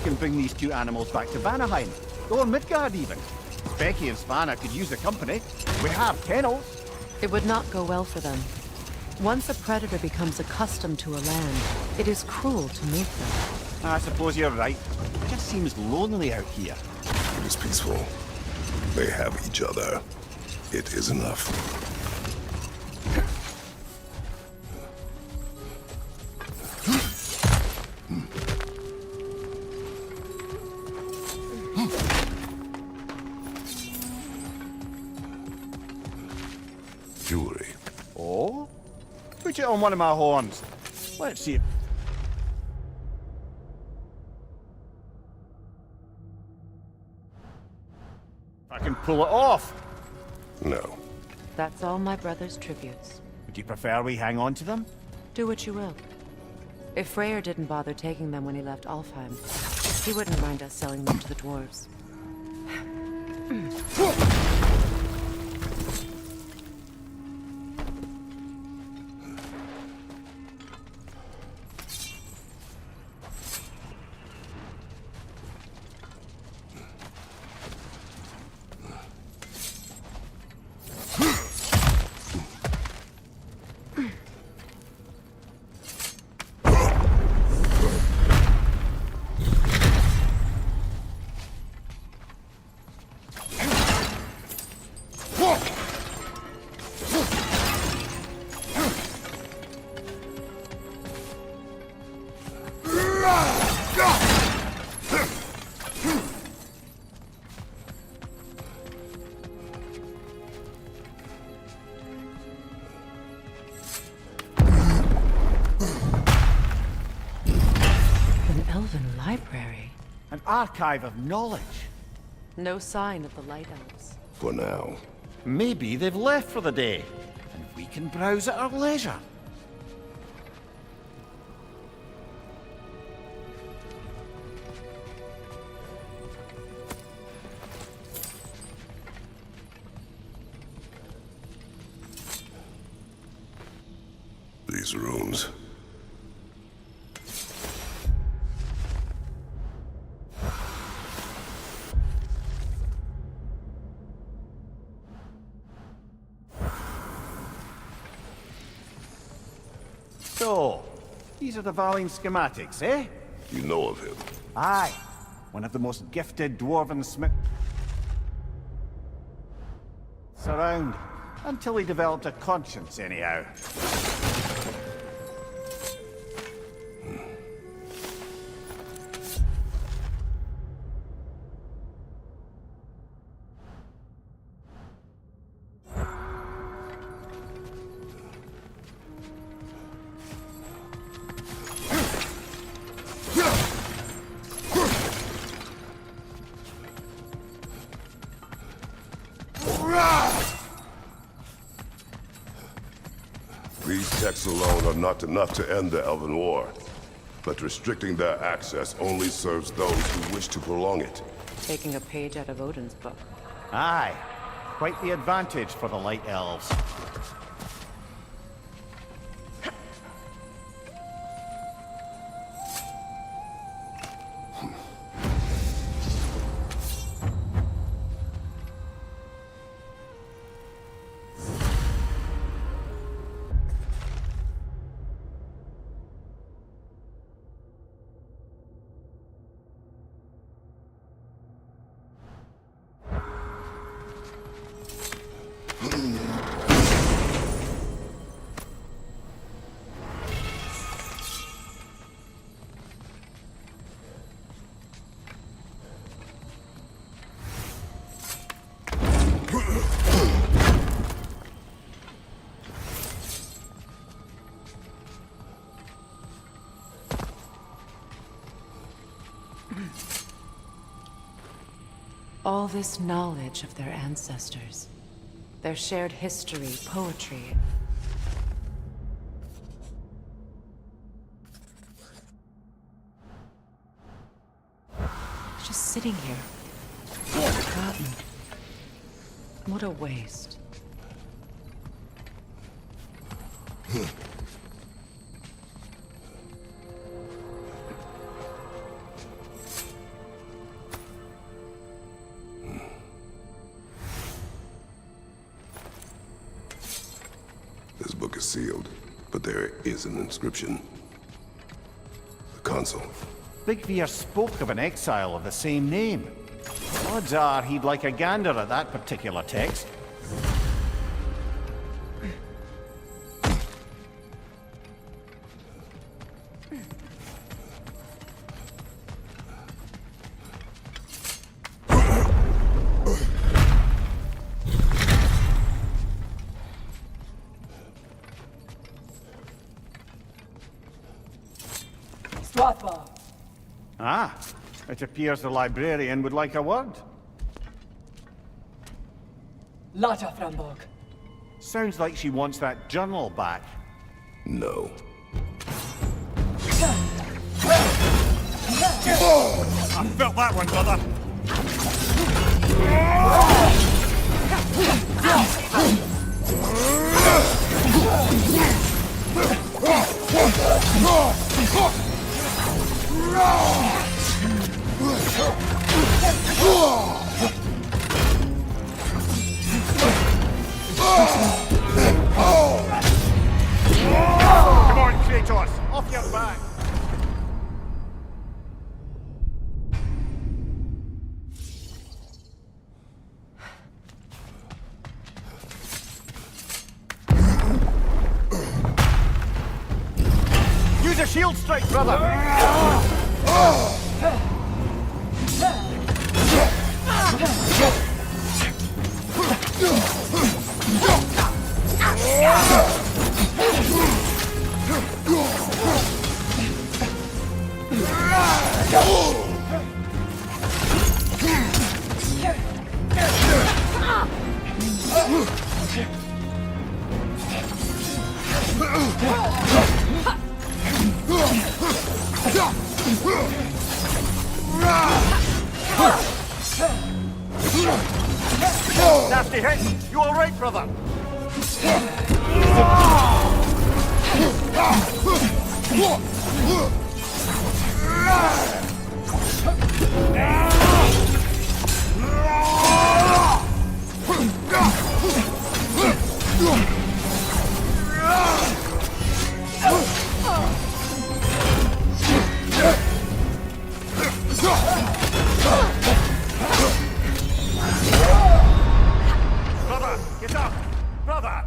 can bring these two animals back to Vanaheim, or Midgard even. Becky and Svanna could use the company. We have kennels. It would not go well for them. Once a predator becomes accustomed to a land, it is cruel to move them. I suppose you're right. It just seems lonely out here. It is peaceful. They have each other. It is enough. Jewelry. Oh? Put it on one of my horns. Let's see. I can pull it off. No. That's all my brother's tributes. Would you prefer we hang on to them? Do what you will. If Freyr didn't bother taking them when he left Alfheim, he wouldn't mind us selling them to the dwarves. An archive of knowledge. No sign of the Light Elves. For now. Maybe they've left for the day, and we can browse at our leisure. These rooms. So, these are the Valine schematics, eh? You know of him? Aye. One of the most gifted dwarven smiths around. Until he developed a conscience, anyhow. These texts alone are not enough to end the Elven War. But restricting their access only serves those who wish to prolong it. Taking a page out of Odin's book. Aye. Quite the advantage for the Light Elves. All this knowledge of their ancestors, their shared history, poetry. Just sitting here, forgotten. What a waste. sealed, but there is an inscription. The console. Big Veer spoke of an exile of the same name. Odds are he'd like a gander at that particular text. Ah, it appears the librarian would like a word. Lata Framborg. Sounds like she wants that journal back. No. I felt that one, brother. Come on, Kratos! Off your back! Use a shield strike, brother! Nasty hit! You all right, brother? Brother, get up! Brother!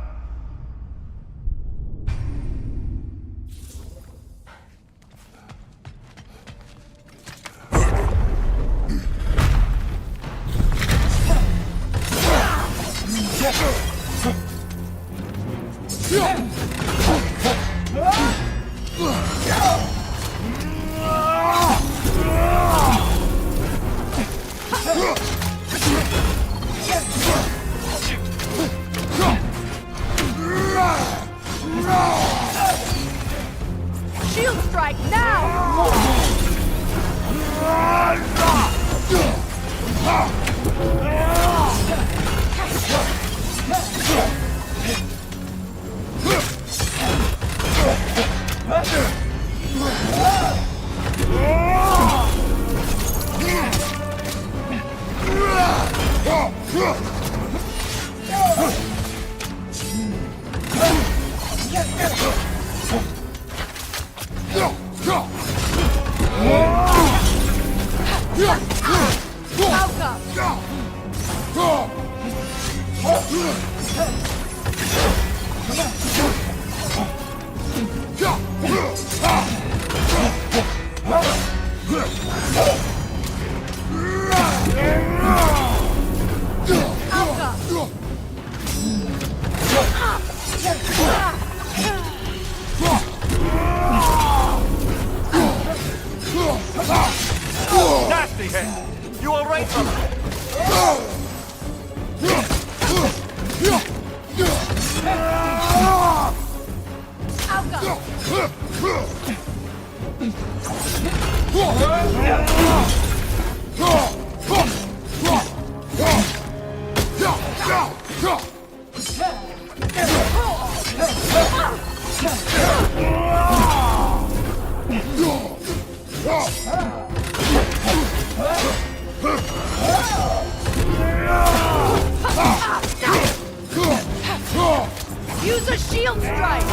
Shield strike now! Nasty hit! You all right, brother? Use a shield! shield strike!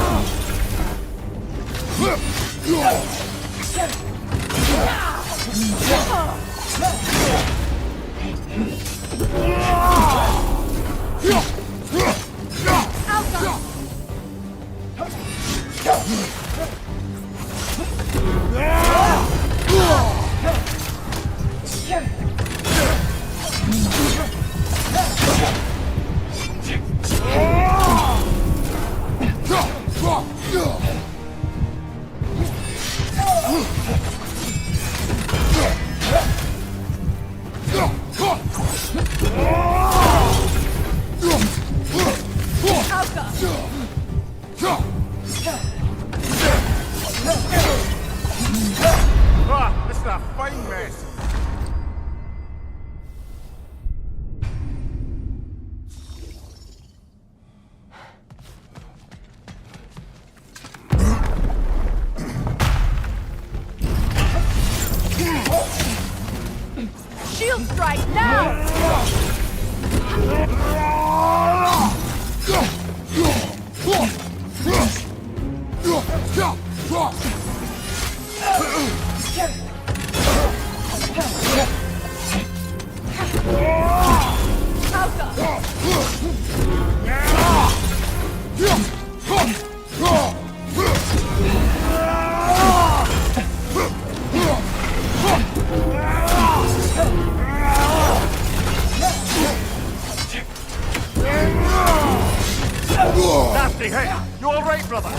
Ah, this is a fine mess. Shield strike now! Nasty hit. You all right, brother?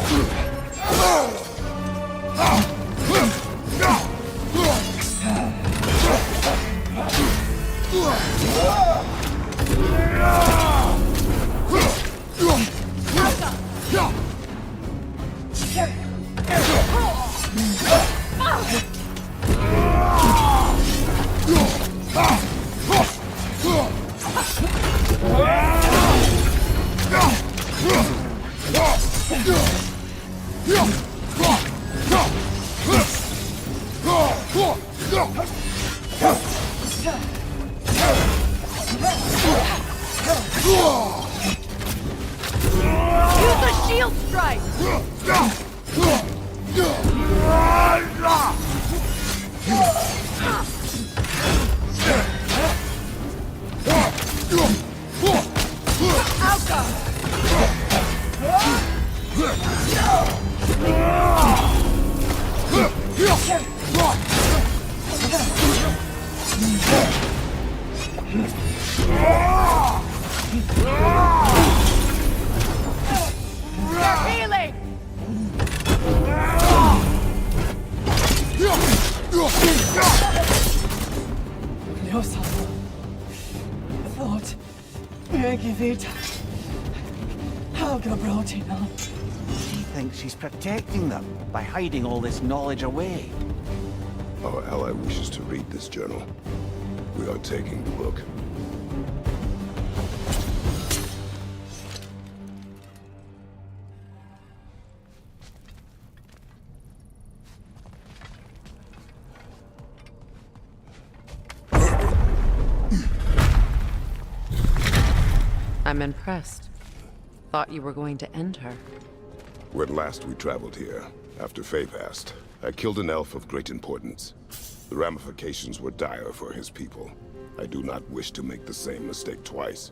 Use the shield strike! Healing! Leosato. I thought we give it. Helga brought it up. She thinks she's protecting them by hiding all this knowledge away. Our ally wishes to read this journal. We are taking the book. I'm impressed. Thought you were going to end her. When last we traveled here, after Faye passed, I killed an elf of great importance. The ramifications were dire for his people. I do not wish to make the same mistake twice.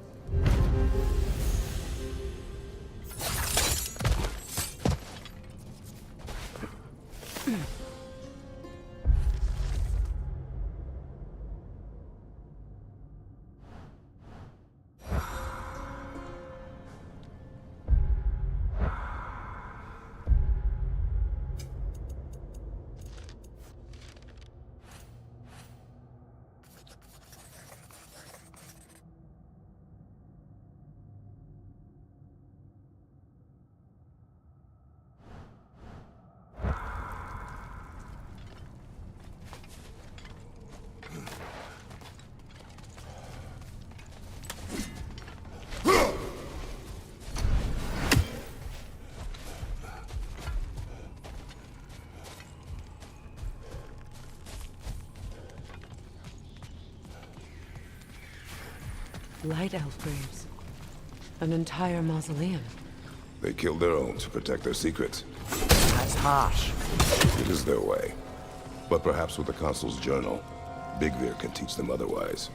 Light elf graves. An entire mausoleum. They killed their own to protect their secrets. That's harsh. It is their way. But perhaps with the Consul's journal, Big Veer can teach them otherwise.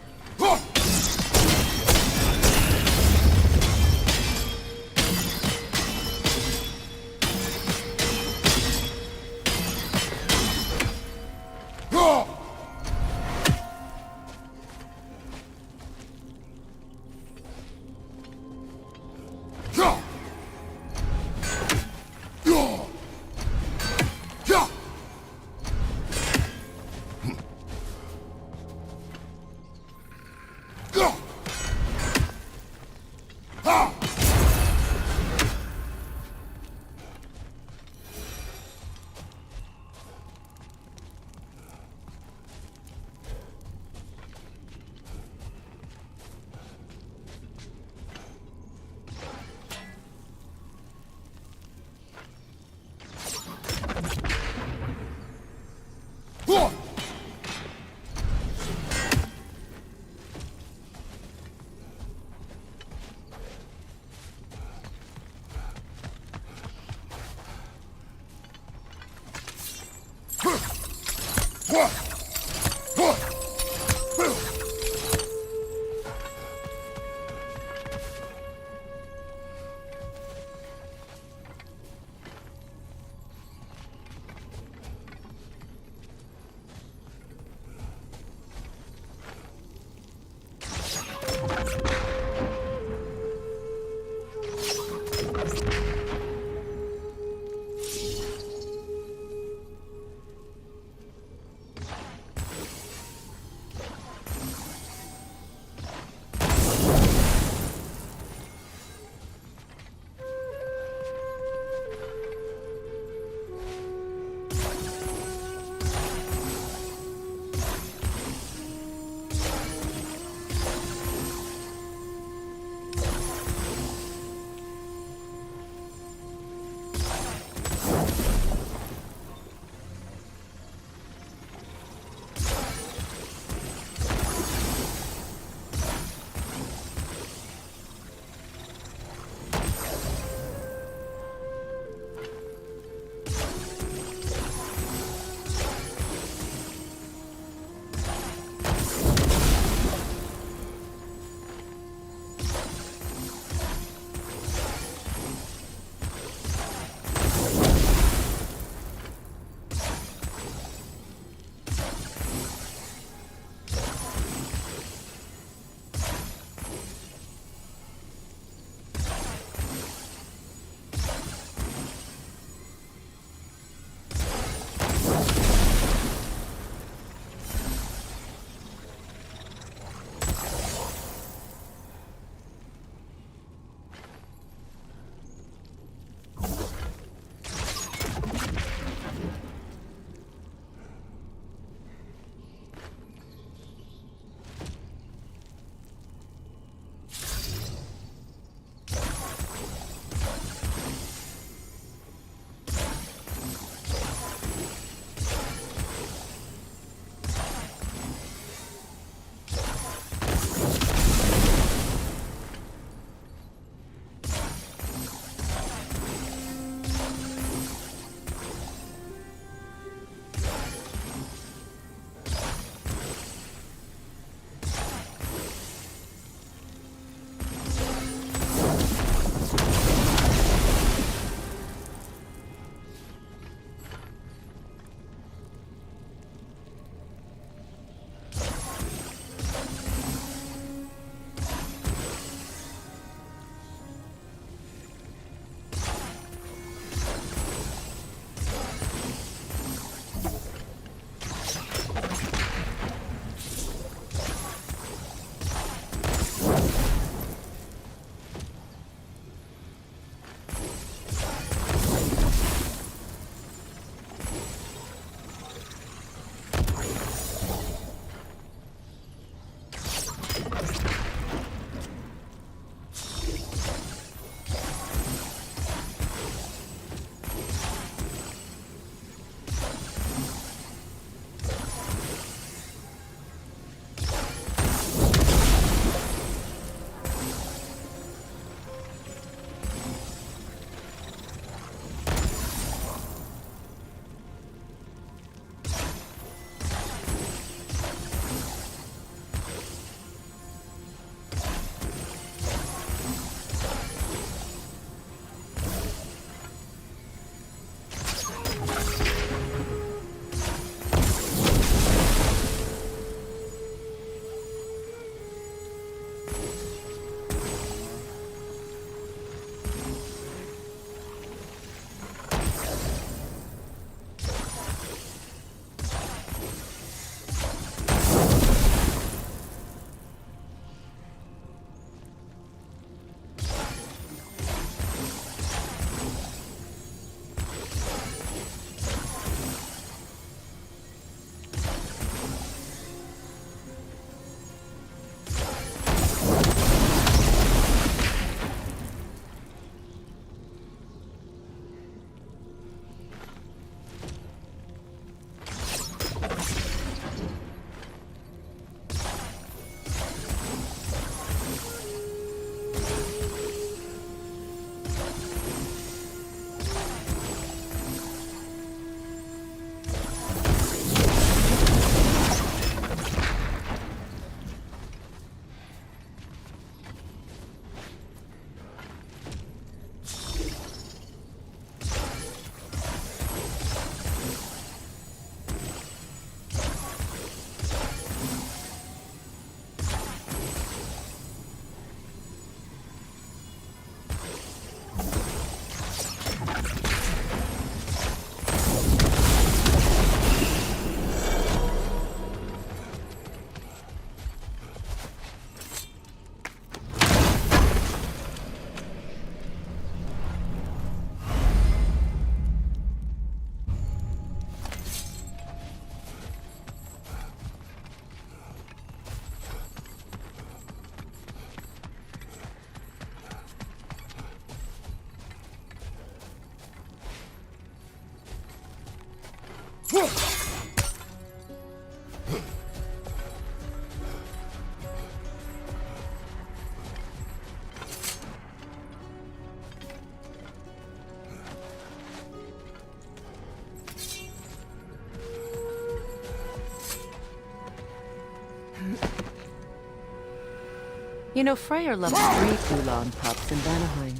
You know, Freyr left 3 Gulan pups in Vanaheim.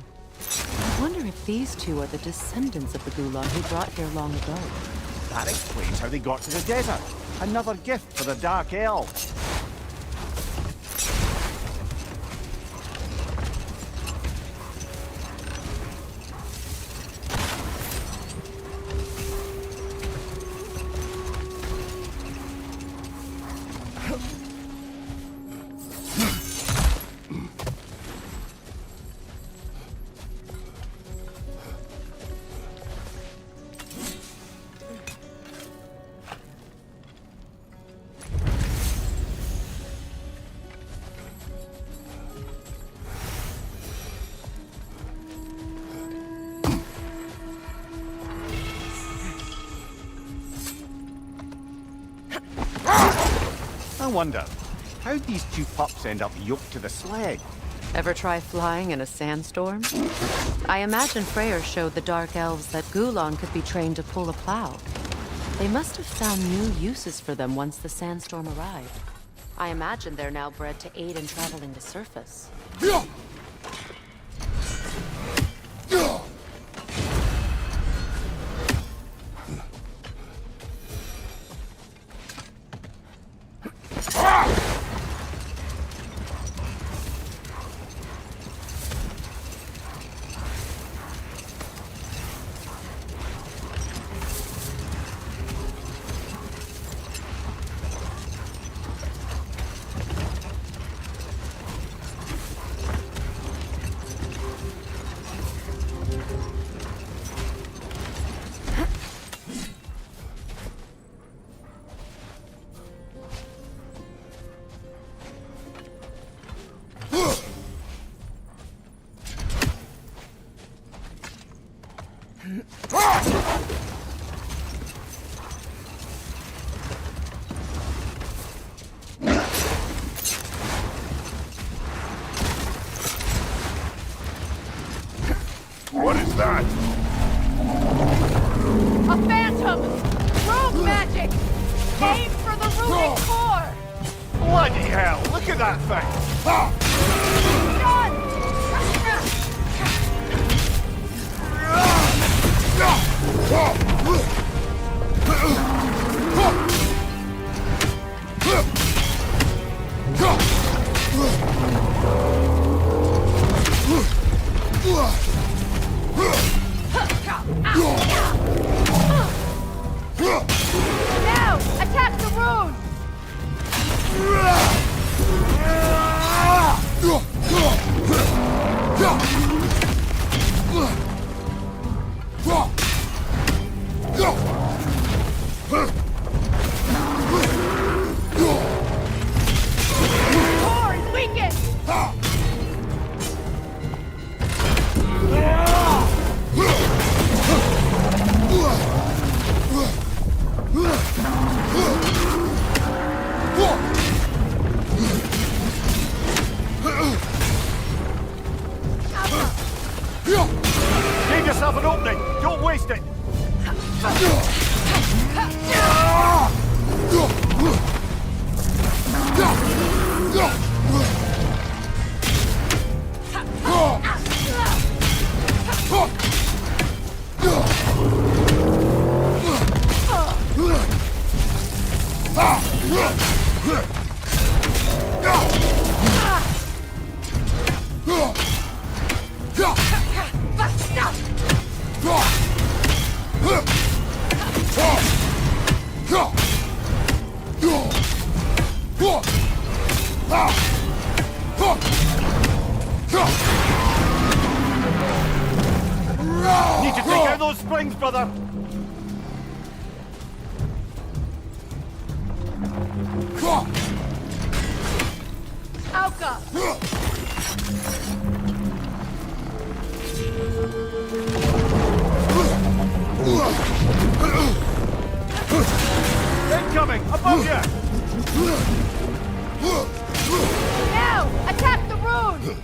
I wonder if these 2 are the descendants of the Gulan he brought here long ago. That explains how they got to the desert. Another gift for the Dark Elves. I wonder, how'd these 2 pups end up yoked to the sled? Ever try flying in a sandstorm? I imagine Freyr showed the Dark Elves that Gulan could be trained to pull a plow. They must have found new uses for them once the sandstorm arrived. I imagine they're now bred to aid in traveling the surface. What is that? A phantom! Rogue magic! Aim for the ruling core! Bloody hell, look at that thing! Now! Attack the rune! Core is weakened! Give yourself an opening! Don't waste it! Need to take out those springs, brother! Alka! Incoming! Above you! Now, attack the rune!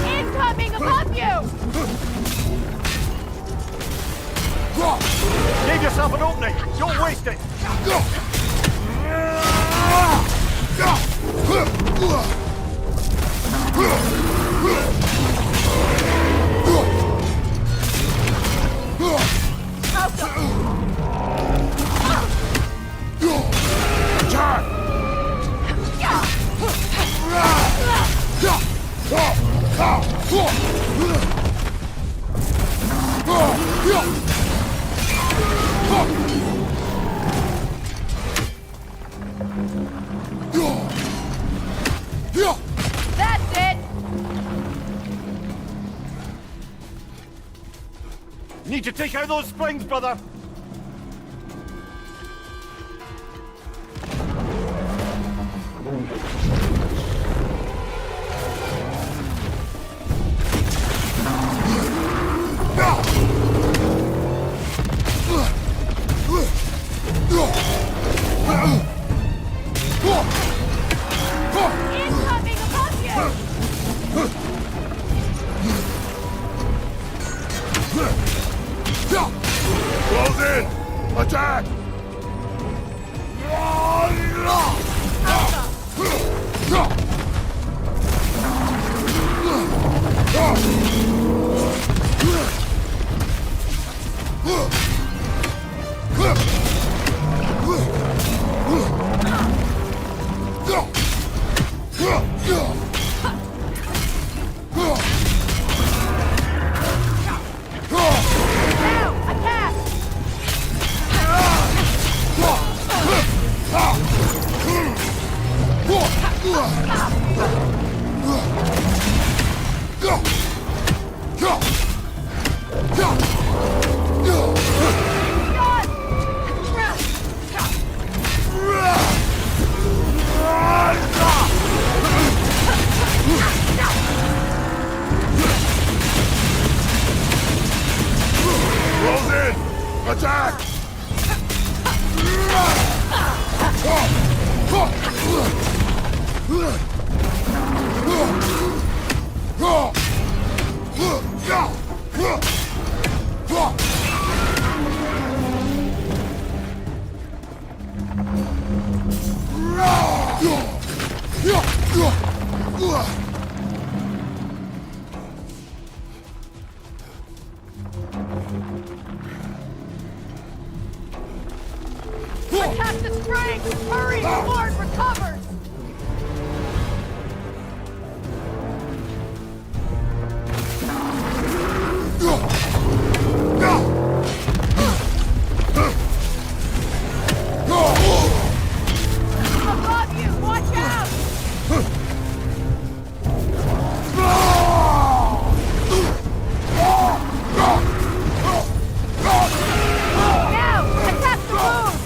Incoming above you! Give yourself an opening! Don't waste it! That's it! Need to take out those springs, brother! Incoming above you! Close in! Attack! Now, attack! Close in! Attack! Attack the spring! Hurry! The Lord recovers! Above you! Watch out! Now! Attack the rune!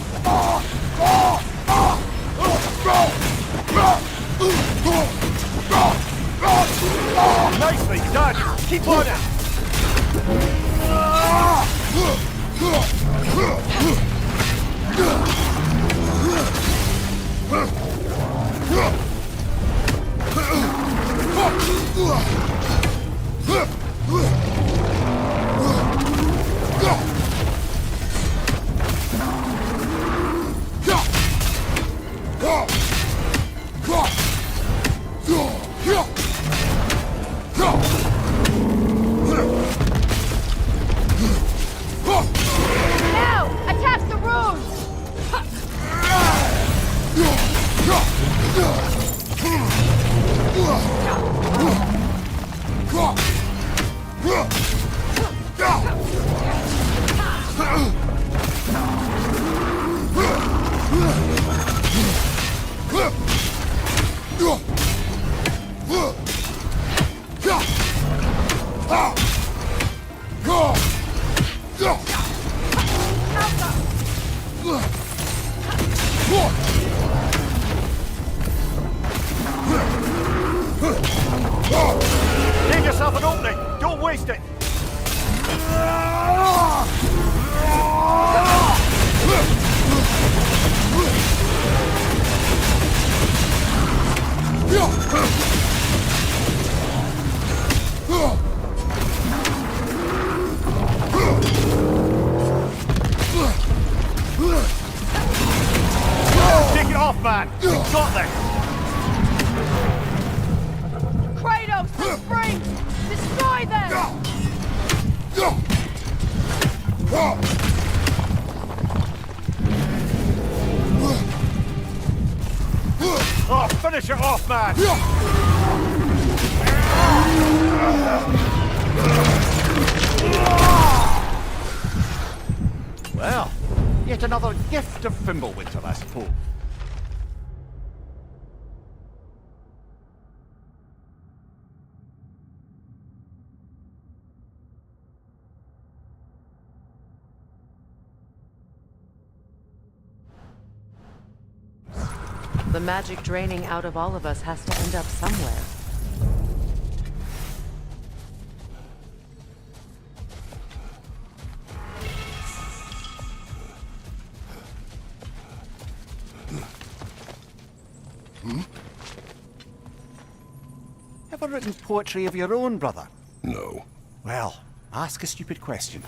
Nicely done! Keep on it! Now! Attack the man! We've got this! Kratos, the springs! Destroy them! Oh, finish it off, man! Well, yet another gift of Fimbulwinter, I suppose. The magic draining out of all of us has to end up somewhere. Ever written poetry of your own, brother? No. Well, ask a stupid question.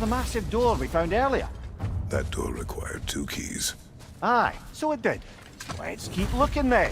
The massive door we found earlier. That door required 2 keys. Aye, so it did. Let's keep looking then.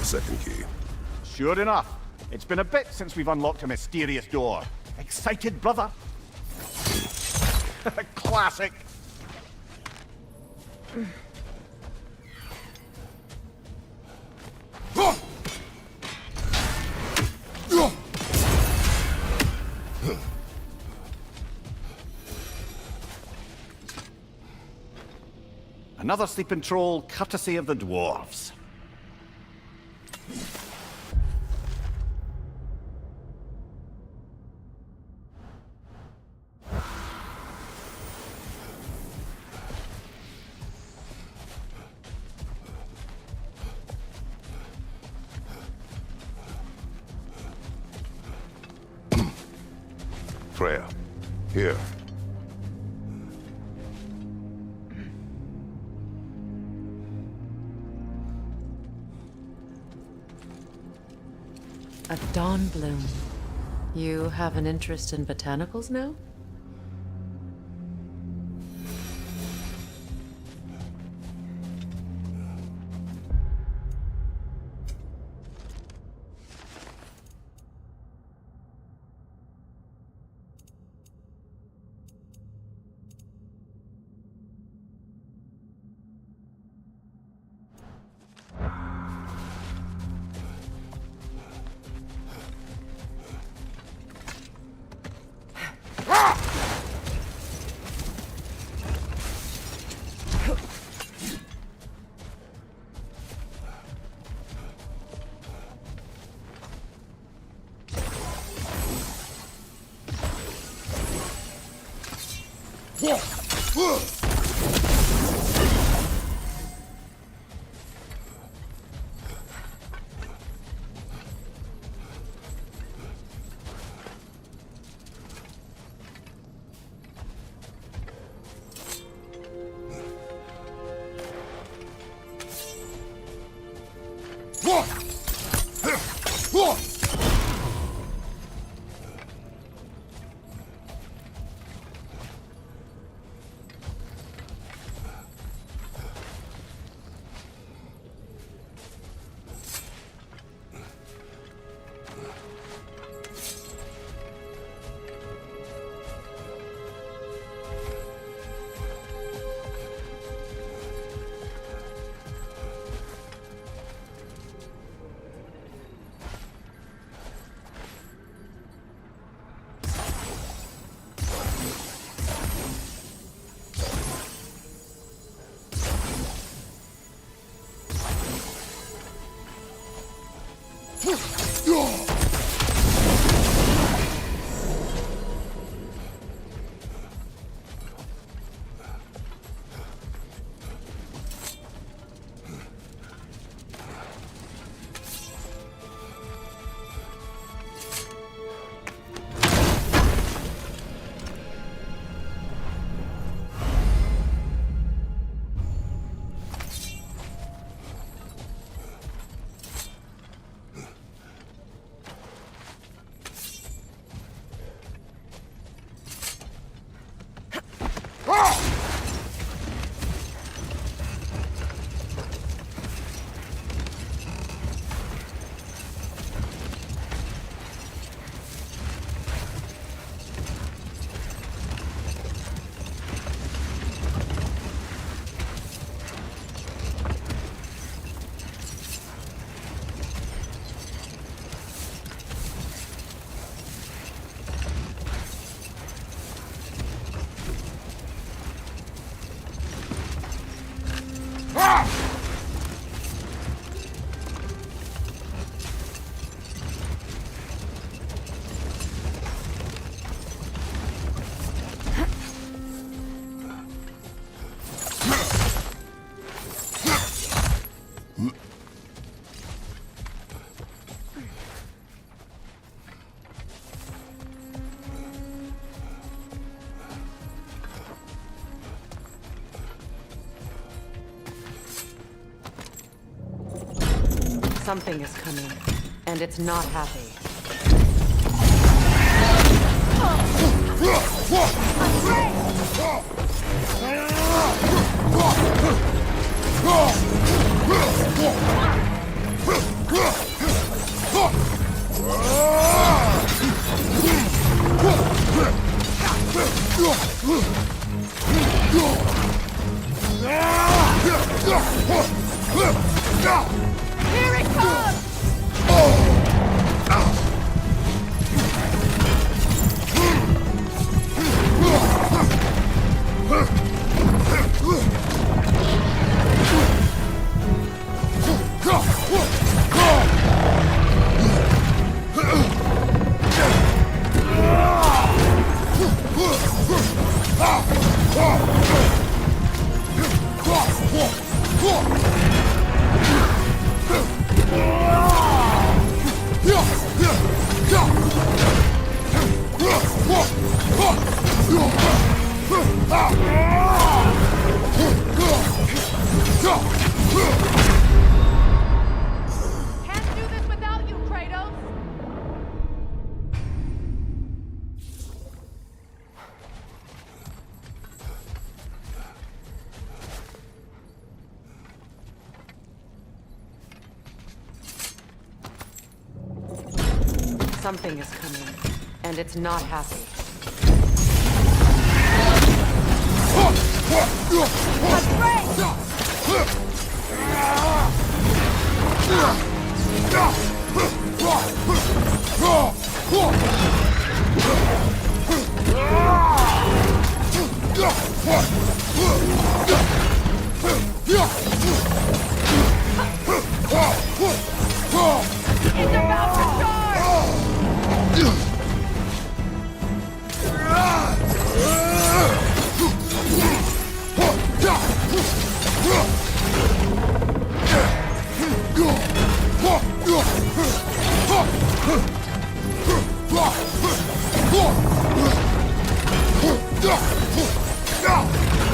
second key. Sure enough. It's been a bit since we've unlocked a mysterious door. Excited, brother? Classic. Another sleeping troll, courtesy of the dwarves. Freya, here. A dawn bloom. You have an interest in botanicals now? Something is coming, and it's not happy. Here it comes! Can't do this without you, Kratos! Something is coming, and it's not happy. It's about to charge!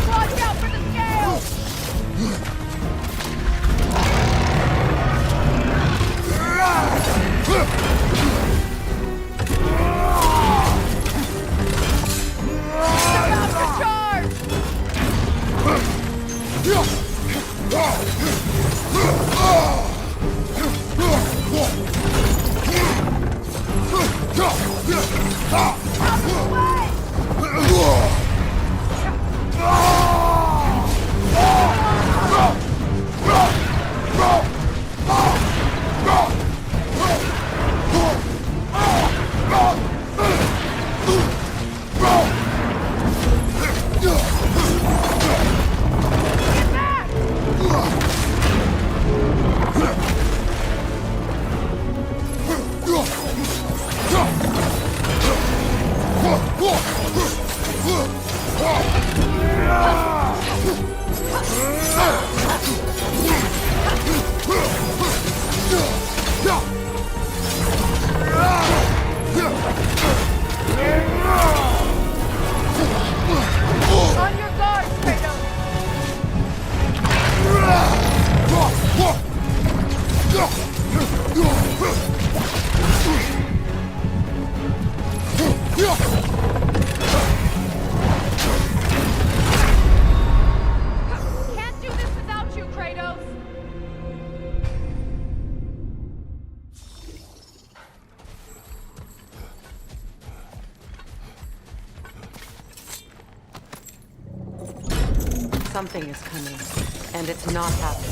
Watch out for the scales! About to charge! Out of the way! On your guard, Kratos! Can't do this without you, Kratos! Something is coming, and it's not happy.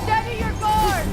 Steady your guard!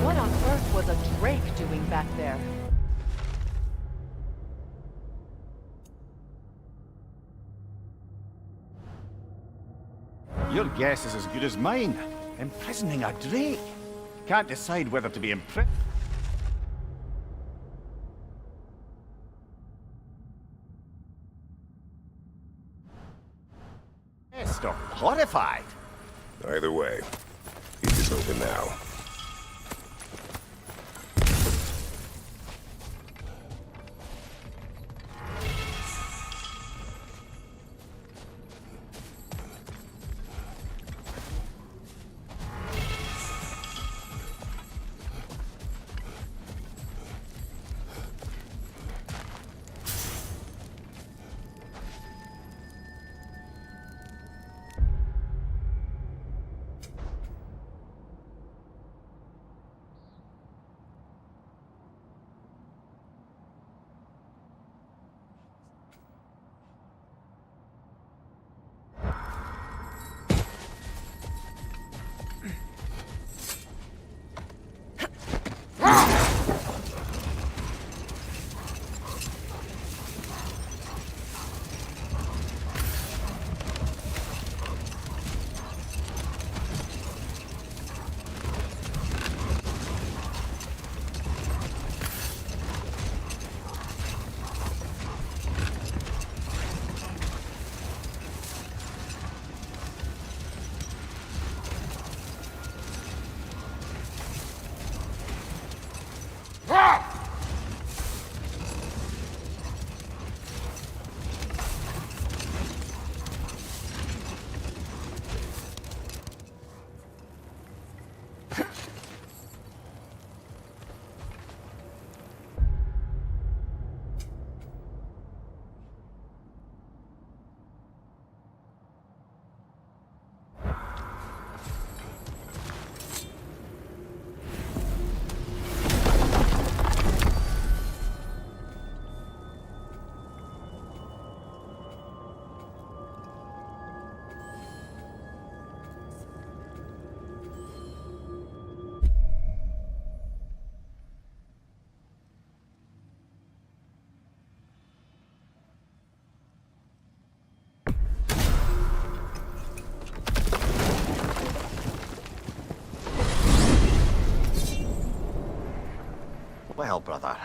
What on earth was a drake doing back there? Your guess is as good as mine. Imprisoning a drake. Can't decide whether to be impressed or horrified. Either way, it is open now. Well, brother,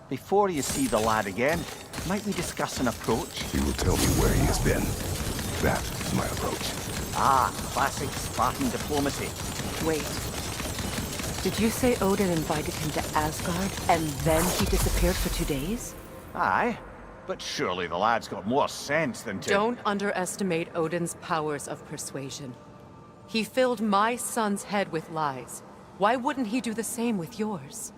before you see the lad again, might we discuss an approach? He will tell me where he has been. That is my approach. Ah, classic Spartan diplomacy. Wait. Did you say Odin invited him to Asgard, and then he disappeared for 2 days? Aye, but surely the lad's got more sense than to... Don't underestimate Odin's powers of persuasion. He filled my son's head with lies. Why wouldn't he do the same with yours?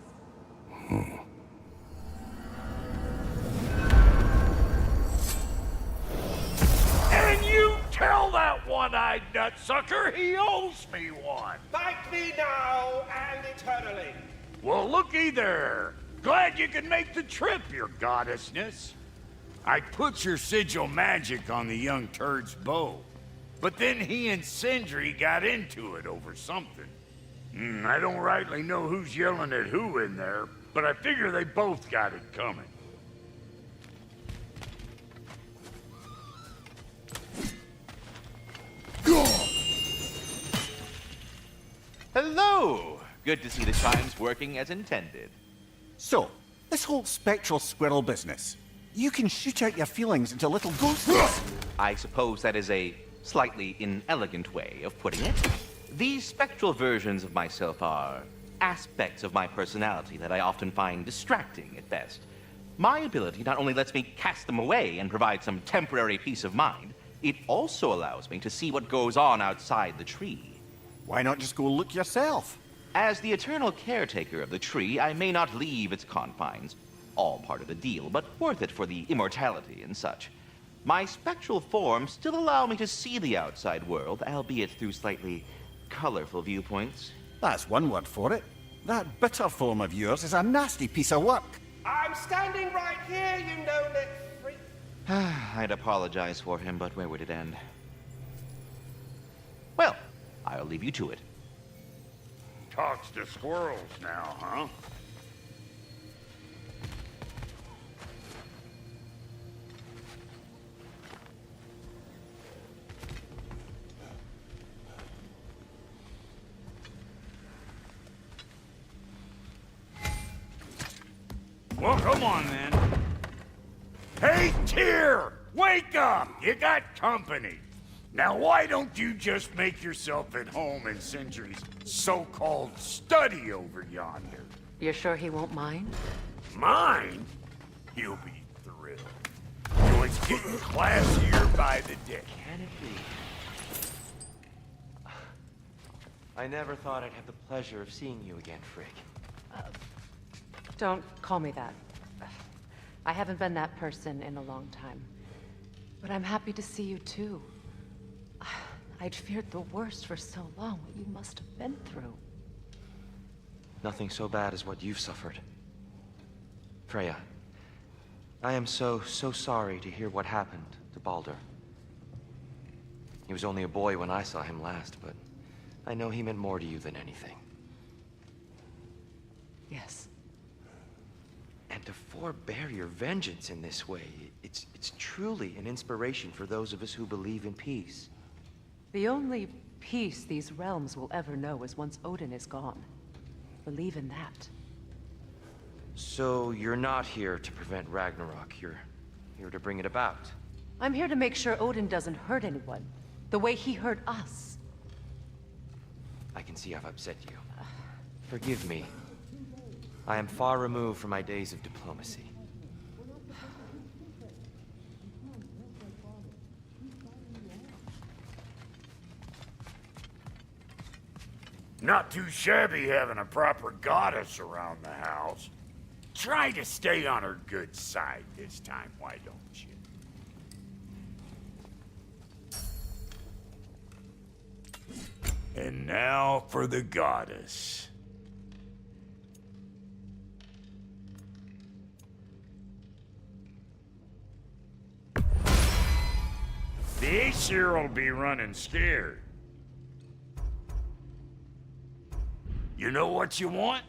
And you tell that one-eyed nutsucker. He owes me one. Thank me now and eternally. Well, looky there. Glad you can make the trip, your goddessness. I put your sigil magic on the young turd's bow, but then he and Sindri got into it over something. I don't rightly know who's yelling at who in there, but I figure they both got it coming. Hello! Good to see the chimes working as intended. So, this whole spectral squirrel business. You can shoot out your feelings into little ghosts. I suppose that is a slightly inelegant way of putting it. These spectral versions of myself are aspects of my personality that I often find distracting at best. My ability not only lets me cast them away and provide some temporary peace of mind, it also allows me to see what goes on outside the tree. Why not just go look yourself? As the eternal caretaker of the tree, I may not leave its confines. All part of the deal, but worth it for the immortality and such. My spectral forms still allow me to see the outside world, albeit through slightly colorful viewpoints. That's one word for it. That bitter form of yours is a nasty piece of work. I'm standing right here, you no-neck freak. I'd apologize for him, but where would it end? Well, I'll leave you to it. Talks to squirrels now, huh? Well, come on, then. Hey, Tyr! Wake up! You got company. Now, why don't you just make yourself at home in Sindri's so-called study over yonder? You're sure he won't mind? Mine? He'll be thrilled. Oh, it's getting classier by the day. Can it be? I never thought I'd have the pleasure of seeing you again, Frigg. Don't call me that. I haven't been that person in a long time. But I'm happy to see you too. I'd feared the worst for so long, what you must have been through. Nothing so bad as what you've suffered. Freya, I am so sorry to hear what happened to Baldur. He was only a boy when I saw him last, but I know he meant more to you than anything. Yes. And to forbear your vengeance in this way, it's truly an inspiration for those of us who believe in peace. The only peace these realms will ever know is once Odin is gone. Believe in that. So you're not here to prevent Ragnarok, you're here to bring it about. I'm here to make sure Odin doesn't hurt anyone, the way he hurt us. I can see I've upset you. Forgive me. I am far removed from my days of diplomacy. Not too shabby having a proper goddess around the house. Try to stay on her good side this time, why don't you? And now for the goddess. The Aesir'll be running scared. You know what you want?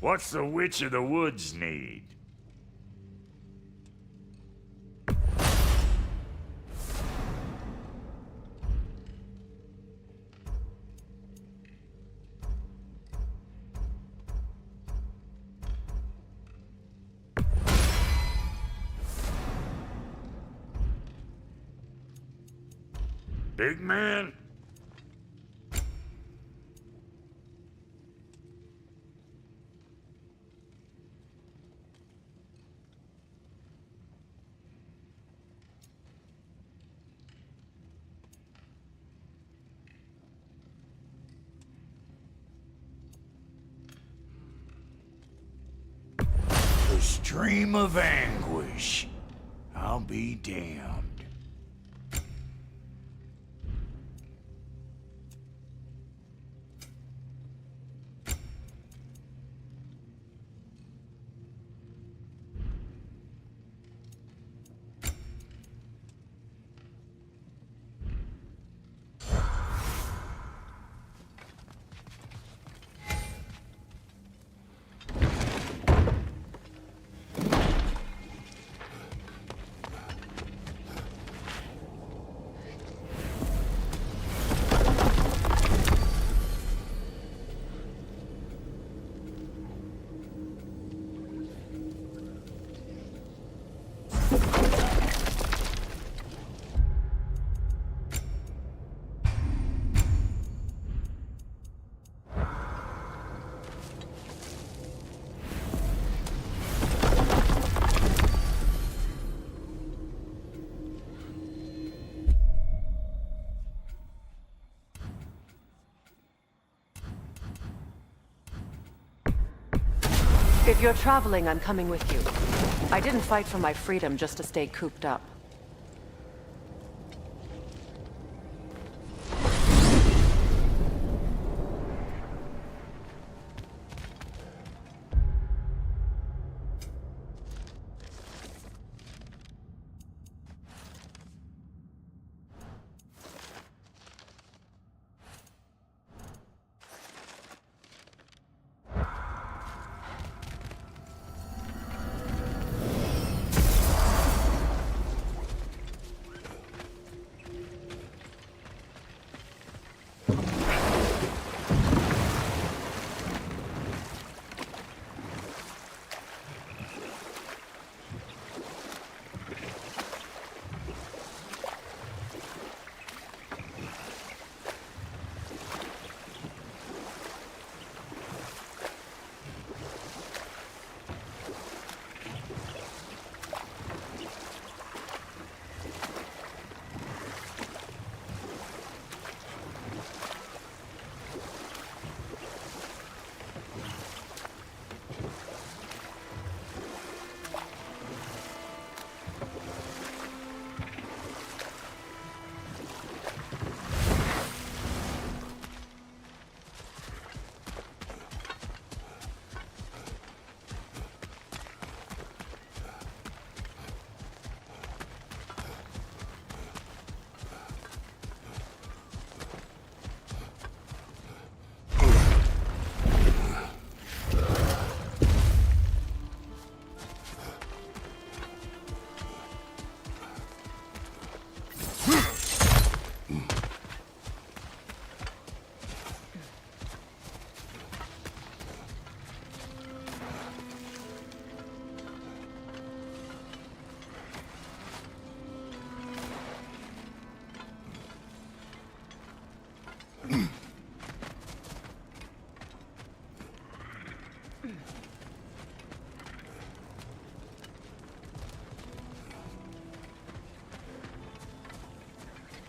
What's the Witch of the Woods need? Big man? The stream of anguish. I'll be damned. If you're traveling, I'm coming with you. I didn't fight for my freedom just to stay cooped up.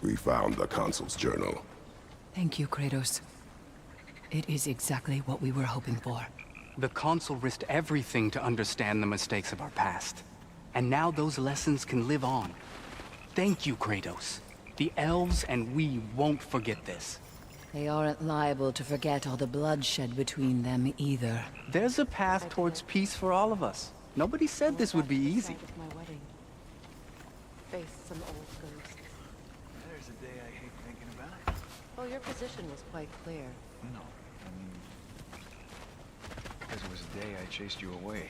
We found the Consul's journal. Thank you, Kratos. It is exactly what we were hoping for. The Consul risked everything to understand the mistakes of our past. And now those lessons can live on. Thank you, Kratos. The elves and we won't forget this. They aren't liable to forget all the bloodshed between them either. There's a path towards peace for all of us. Nobody said this would be easy. Face some old ghosts. There's a day I hate thinking about. Well, your position was quite clear. No, I mean... There's it was the day I chased you away.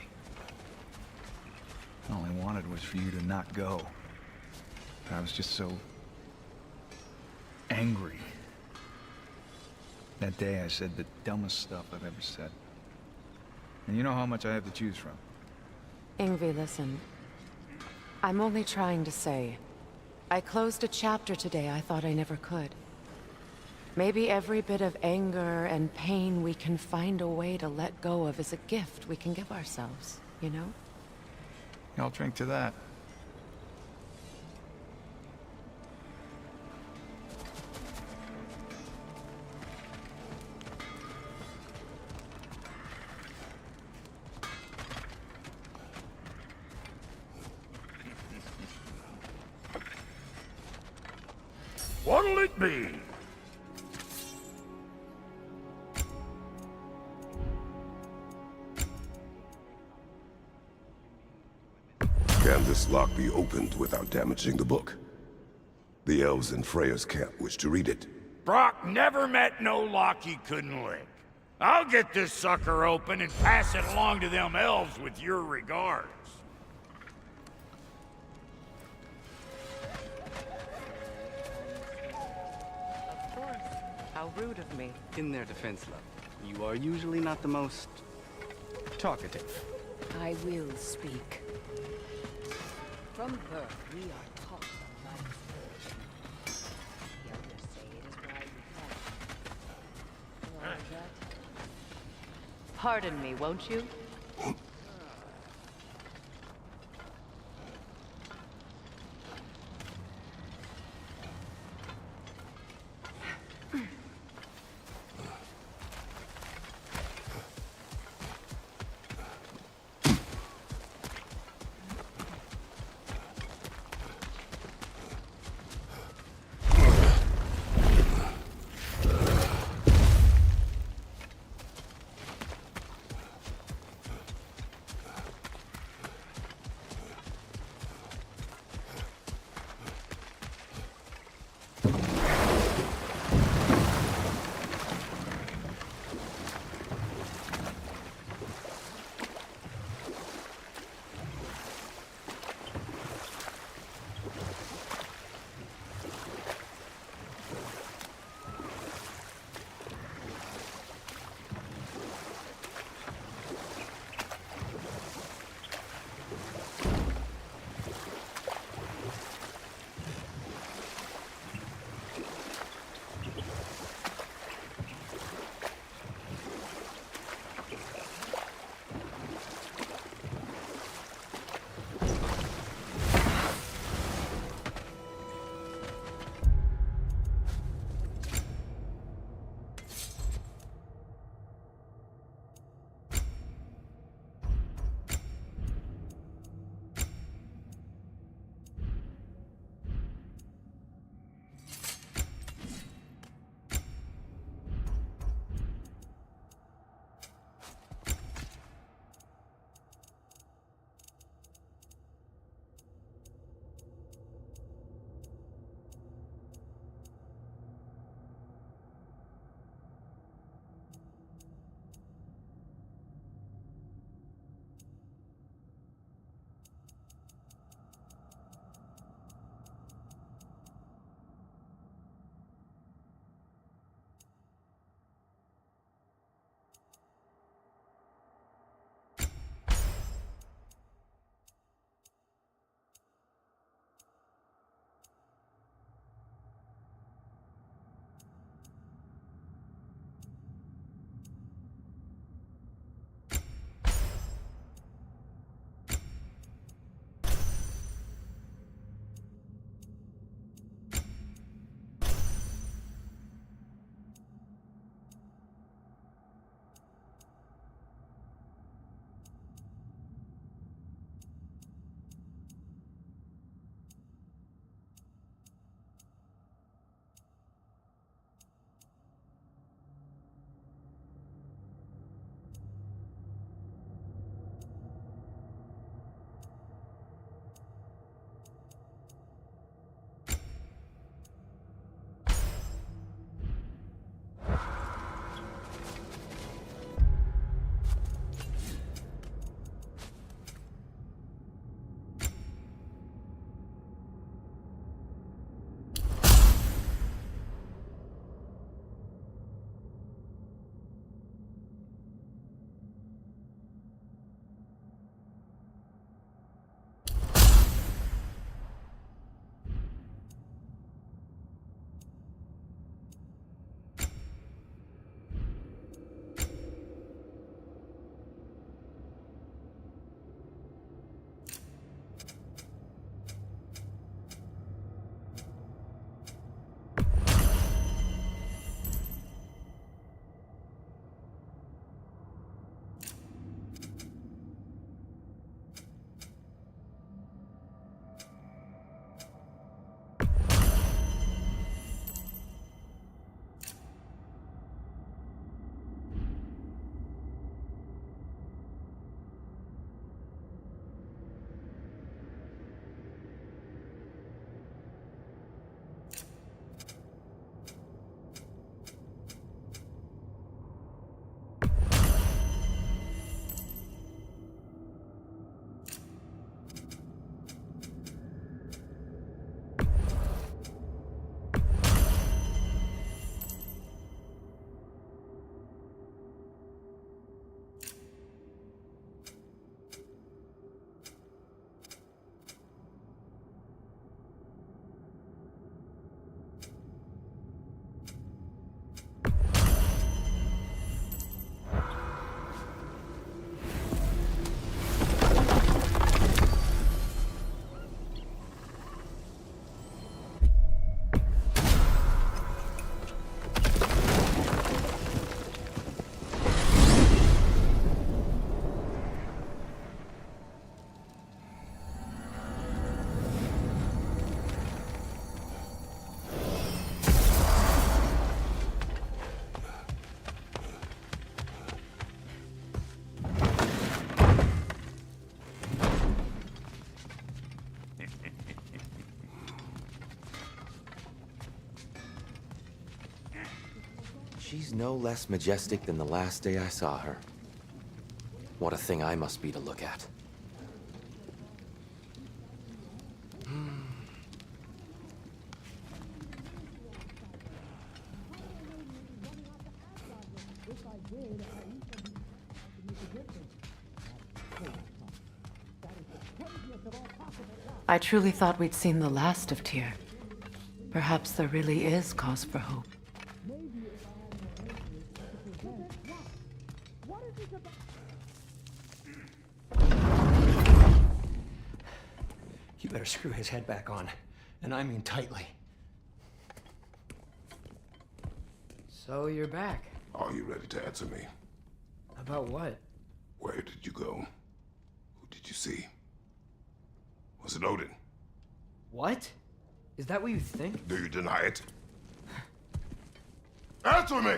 All I wanted was for you to not go. I was just so angry. That day I said the dumbest stuff I've ever said. And you know how much I have to choose from. Ingvi, listen. I'm only trying to say, I closed a chapter today I thought I never could. Maybe every bit of anger and pain we can find a way to let go of is a gift we can give ourselves, you know? I'll drink to that. What'll it be? Can this lock be opened without damaging the book? The elves in Freya's camp wish to read it. Brock never met no lock he couldn't lick. I'll get this sucker open and pass it along to them elves with your regards. Of course. How rude of me. In their defense, love, you are usually not the most talkative. I will speak. From birth, we are taught the life virtue. The elders say it is why we have. Pardon me, won't you? She's no less majestic than the last day I saw her. What a thing I must be to look at. I truly thought we'd seen the last of Tyr. Perhaps there really is cause for hope. You better screw his head back on, and I mean tightly. So you're back. Are you ready to answer me? About what? Where did you go? Who did you see? Was it Odin? What? Is that what you think? Do you deny it? Answer me!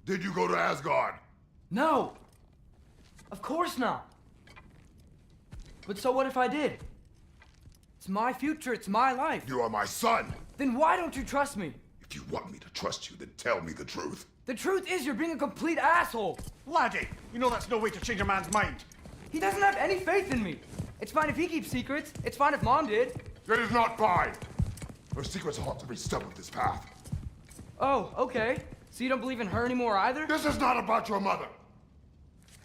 Did you go to Asgard? No! Of course not! But so what if I did? It's my future, it's my life. You are my son! Then why don't you trust me? If you want me to trust you, then tell me the truth. The truth is you're being a complete asshole! Laddie, you know that's no way to change a man's mind. He doesn't have any faith in me. It's fine if he keeps secrets. It's fine if Mom did. That is not fine! Her secrets haunt every step of this path. Oh, okay. So you don't believe in her anymore either? This is not about your mother!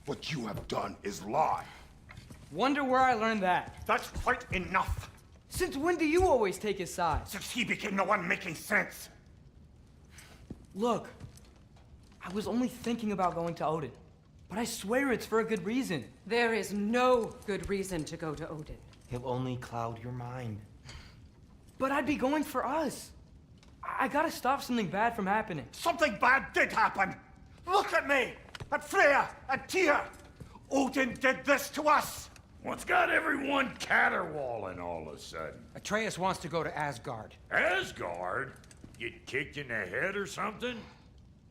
What you have done is lie. Wonder where I learned that. That's quite enough. Since when do you always take his side? Since he became the one making sense. Look, I was only thinking about going to Odin. But I swear it's for a good reason. There is no good reason to go to Odin. He'll only cloud your mind. But I'd be going for us. I gotta stop something bad from happening. Something bad did happen. Look at me, at Freya, at Tyr. Odin did this to us. What's got everyone caterwauling all of a sudden? Atreus wants to go to Asgard. Asgard? Get kicked in the head or something?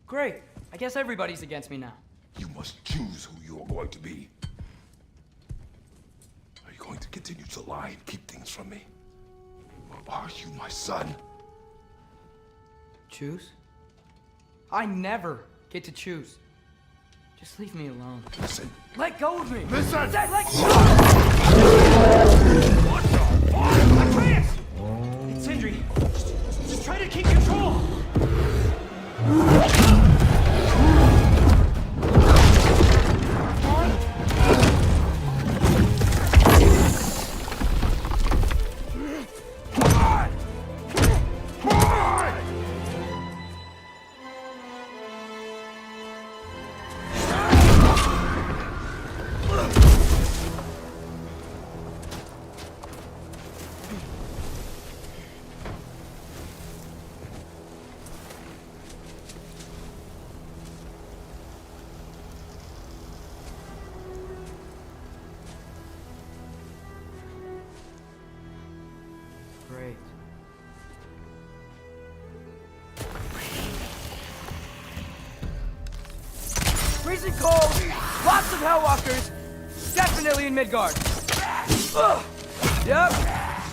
Great. I guess everybody's against me now. You must choose who you are going to be. Are you going to continue to lie and keep things from me? Or are you my son? Choose? I never get to choose. Just leave me alone. Listen. Let go of me! Listen! Dad, let go! What the fuck? Atreus! It's Sindri. Just try to keep control! Great. Freezing cold, lots of Hellwalkers, definitely in Midgard. Yep,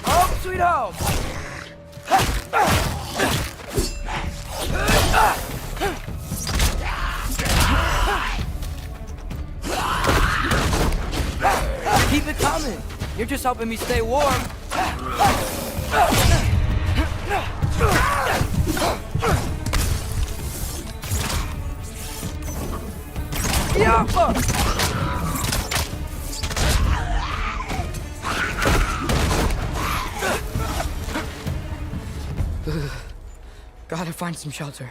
home sweet home. Keep it coming. You're just helping me stay warm. Gotta find some shelter.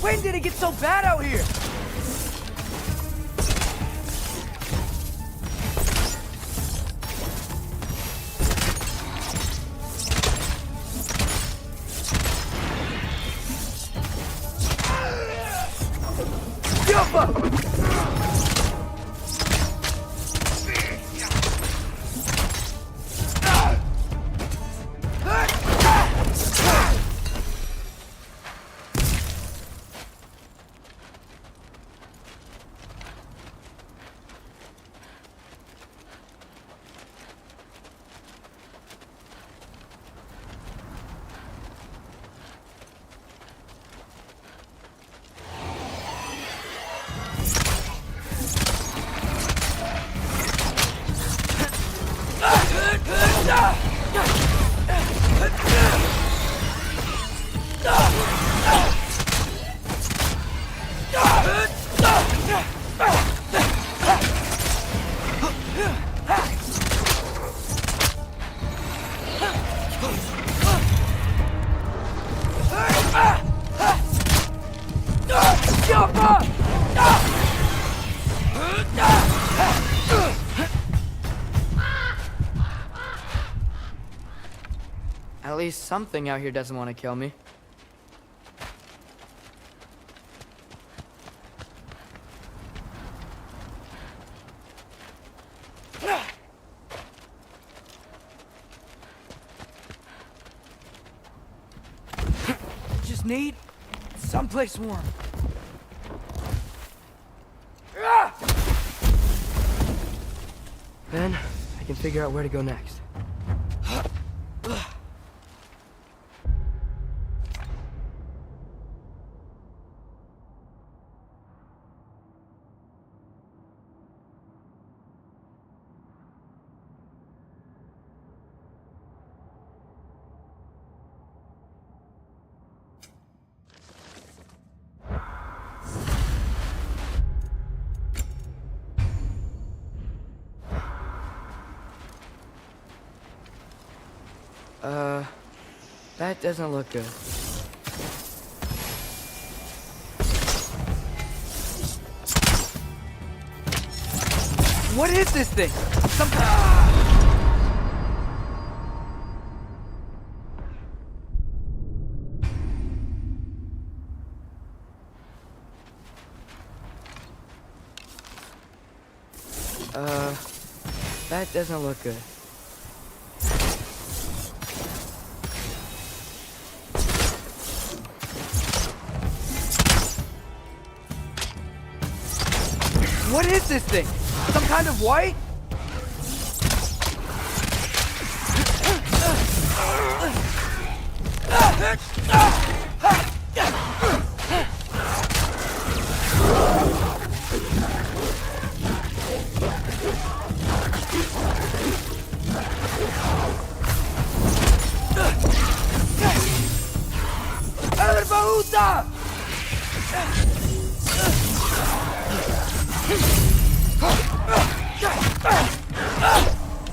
When did it get so bad out here? At least something out here doesn't want to kill me. Just need someplace warm. Then I can figure out where to go next. That doesn't look good. What is this thing? Some... That doesn't look good. What is this thing? Some kind of white?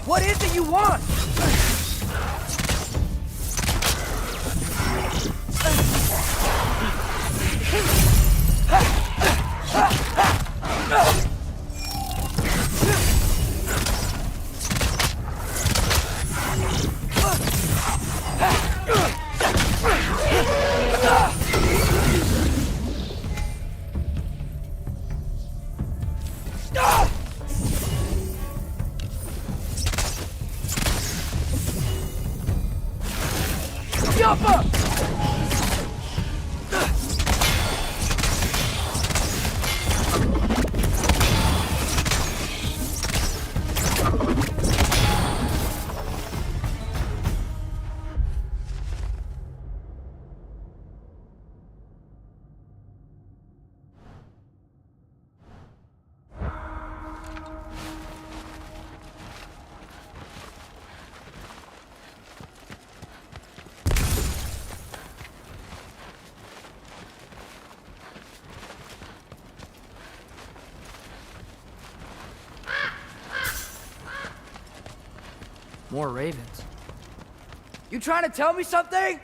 What is it you want? More ravens. You trying to tell me something?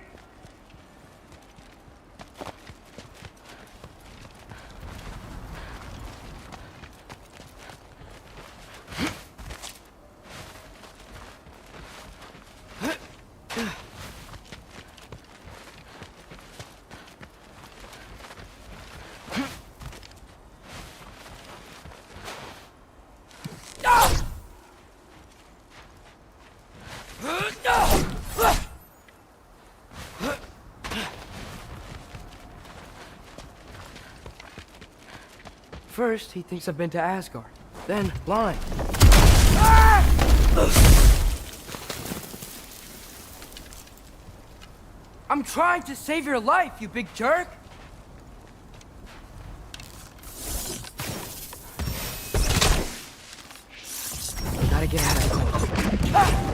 First, he thinks I've been to Asgard. Then, lying. I'm trying to save your life, you big jerk! Gotta get out of here.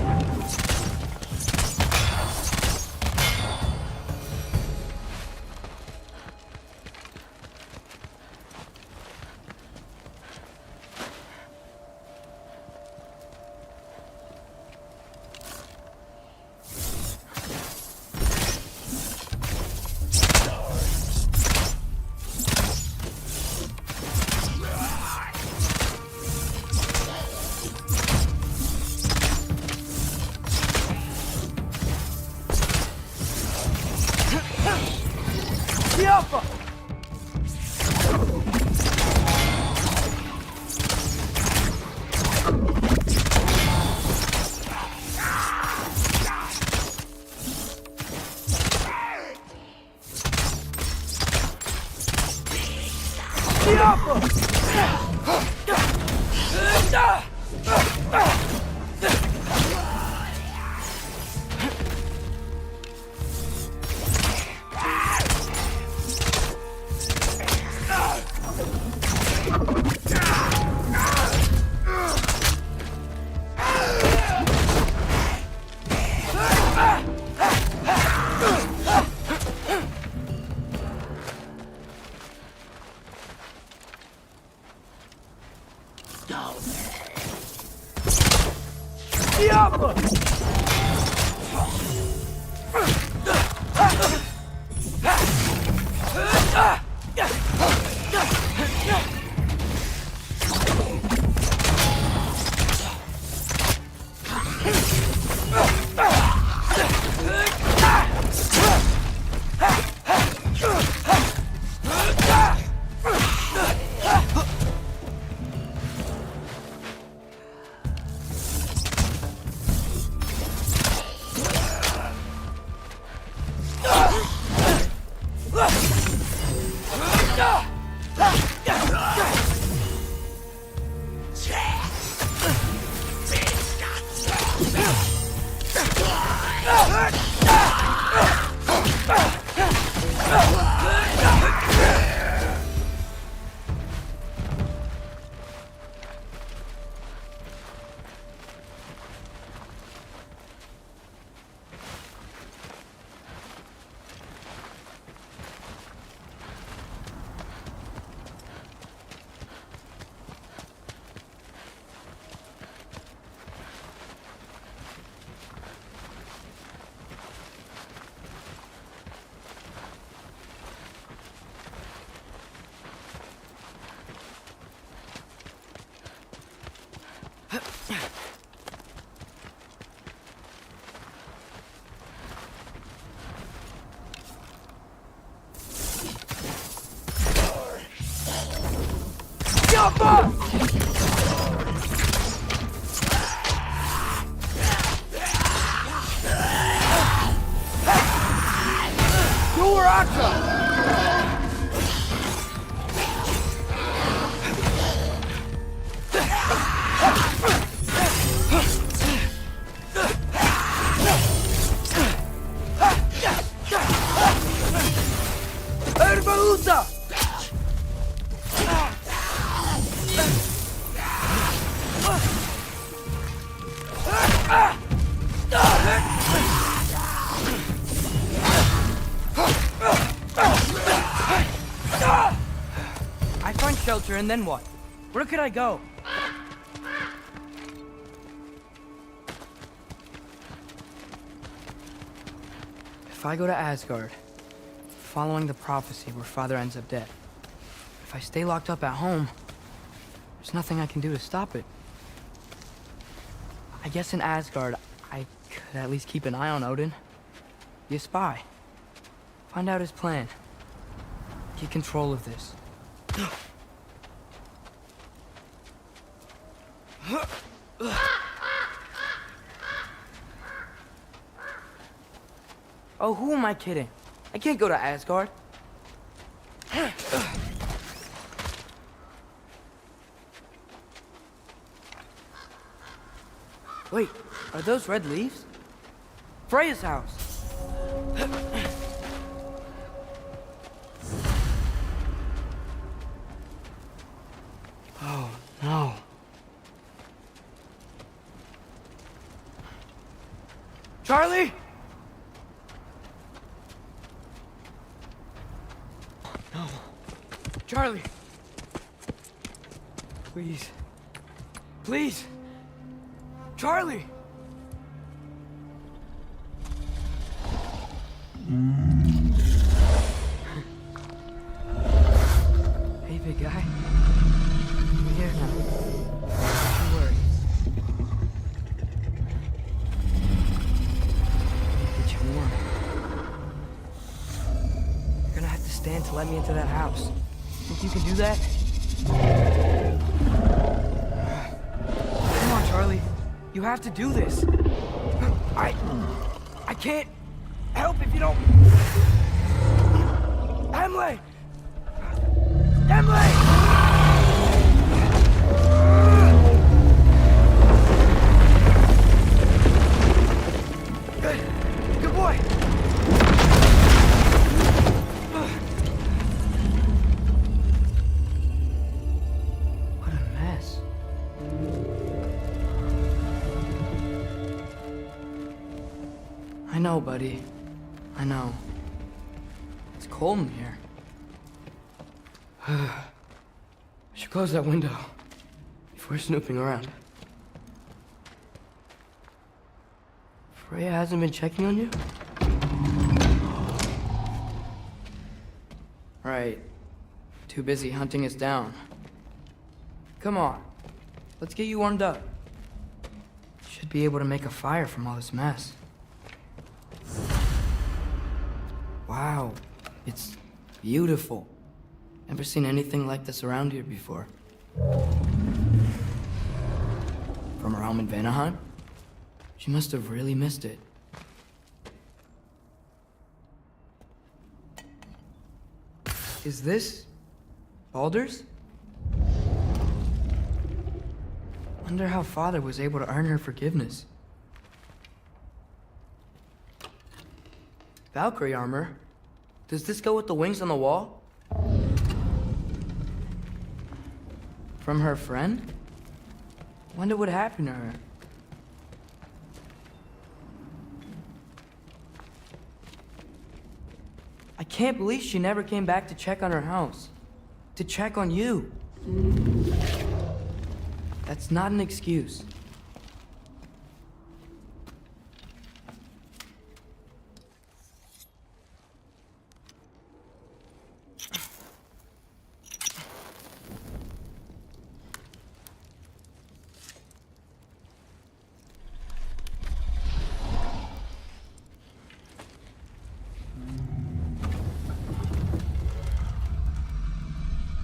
I find shelter and then what? Where could I go? If I go to Asgard, following the prophecy where Father ends up dead, if I stay locked up at home, there's nothing I can do to stop it. I guess in Asgard, I could at least keep an eye on Odin. Be a spy. Find out his plan. Get control of this. Oh, who am I kidding? I can't go to Asgard. Wait, are those red leaves? Freya's house! Oh, no. Charlie! No. Charlie! Please. Please! Charlie! Hey, big guy. I'm here now. Don't worry. Get you warm. You're gonna have to stand to let me into that house. Think you can do that? Come on, Charlie. You have to do this. I can't help if you don't. Emily! Emily! Good boy! What a mess. I know, buddy. I know. It's cold in here. I should close that window before snooping around. Freya hasn't been checking on you? Right. Too busy hunting us down. Come on. Let's get you warmed up. Should be able to make a fire from all this mess. Wow. It's beautiful. Never seen anything like this around here before. From her home in Vanaheim? She must have really missed it. Is this Baldur's? Wonder how Father was able to earn her forgiveness. Valkyrie armor? Does this go with the wings on the wall? From her friend? Wonder what happened to her. I can't believe she never came back to check on her house. To check on you. That's not an excuse.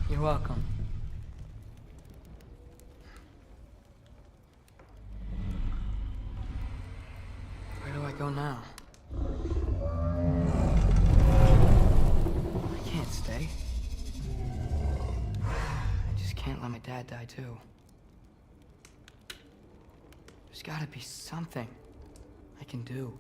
You're welcome. Where do I go now? I can't stay. I just can't let my dad die too. There's gotta be something I can do.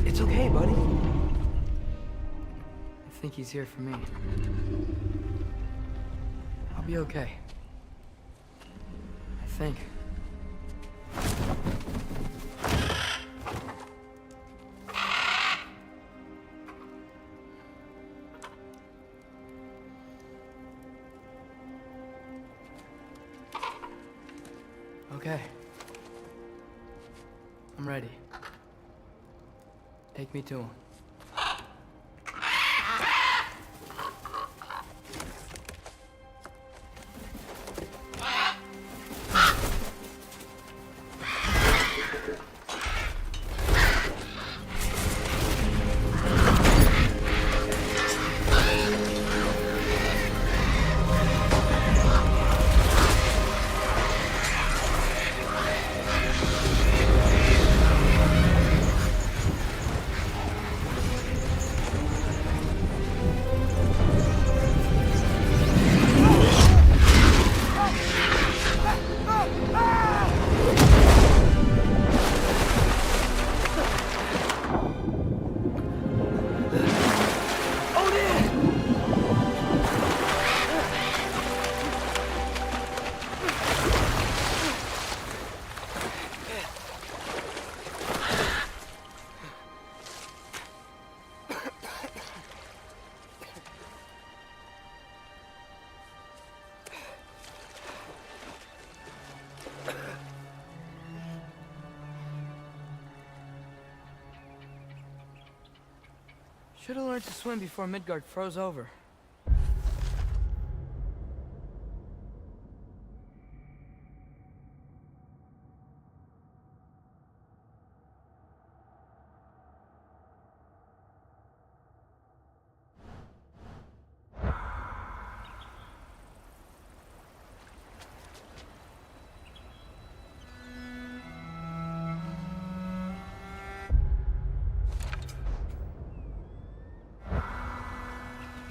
It's okay, buddy. I think he's here for me. I'll be okay. I think. Okay. I'm ready. Take me to him. Should have learned to swim before Midgard froze over.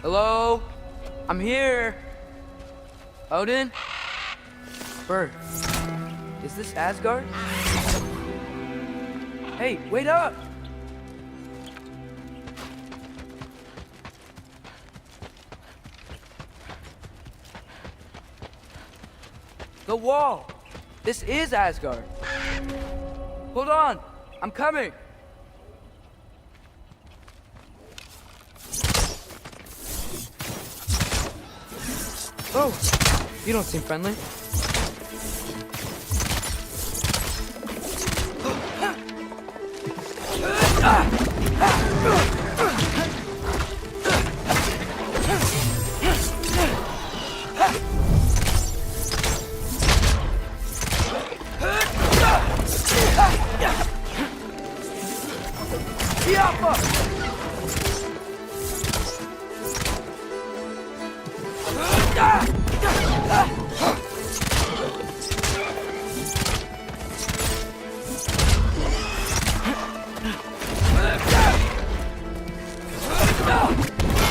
Hello? I'm here. Odin? Bird. Is this Asgard? Hey, wait up! The wall! This is Asgard. Hold on! I'm coming! Oh, you don't seem friendly.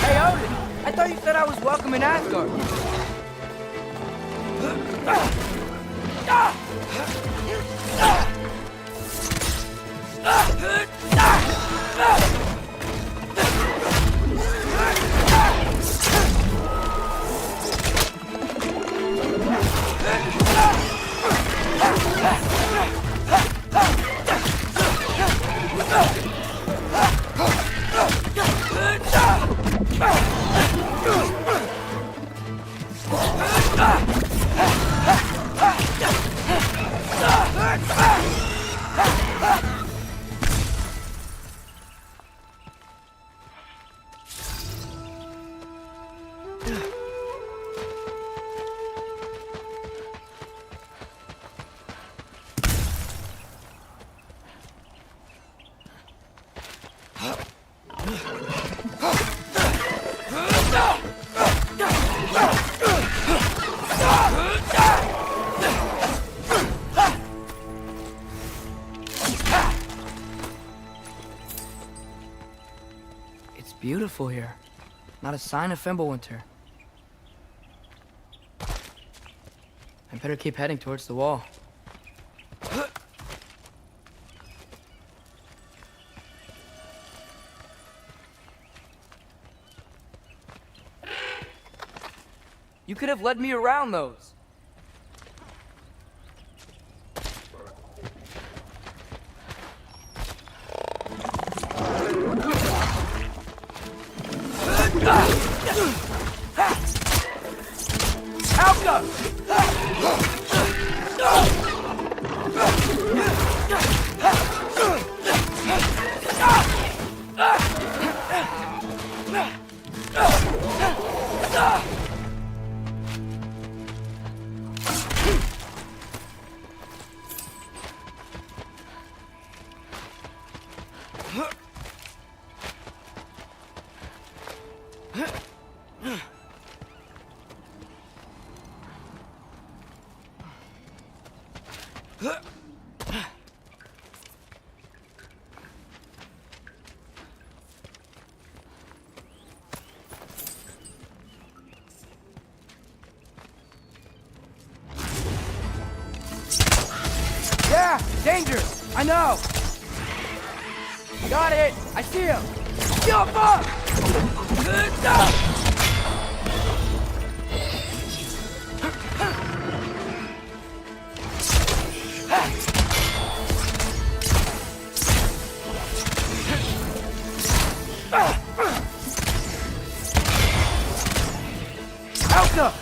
Hey, Odin! I thought you said I was welcome in Asgard. It's beautiful here. Not a sign of Fimbulwinter. I better keep heading towards the wall. You could have led me around those. Alka! Yeah, danger! I know! Got it! I see him! Jump up! Alka!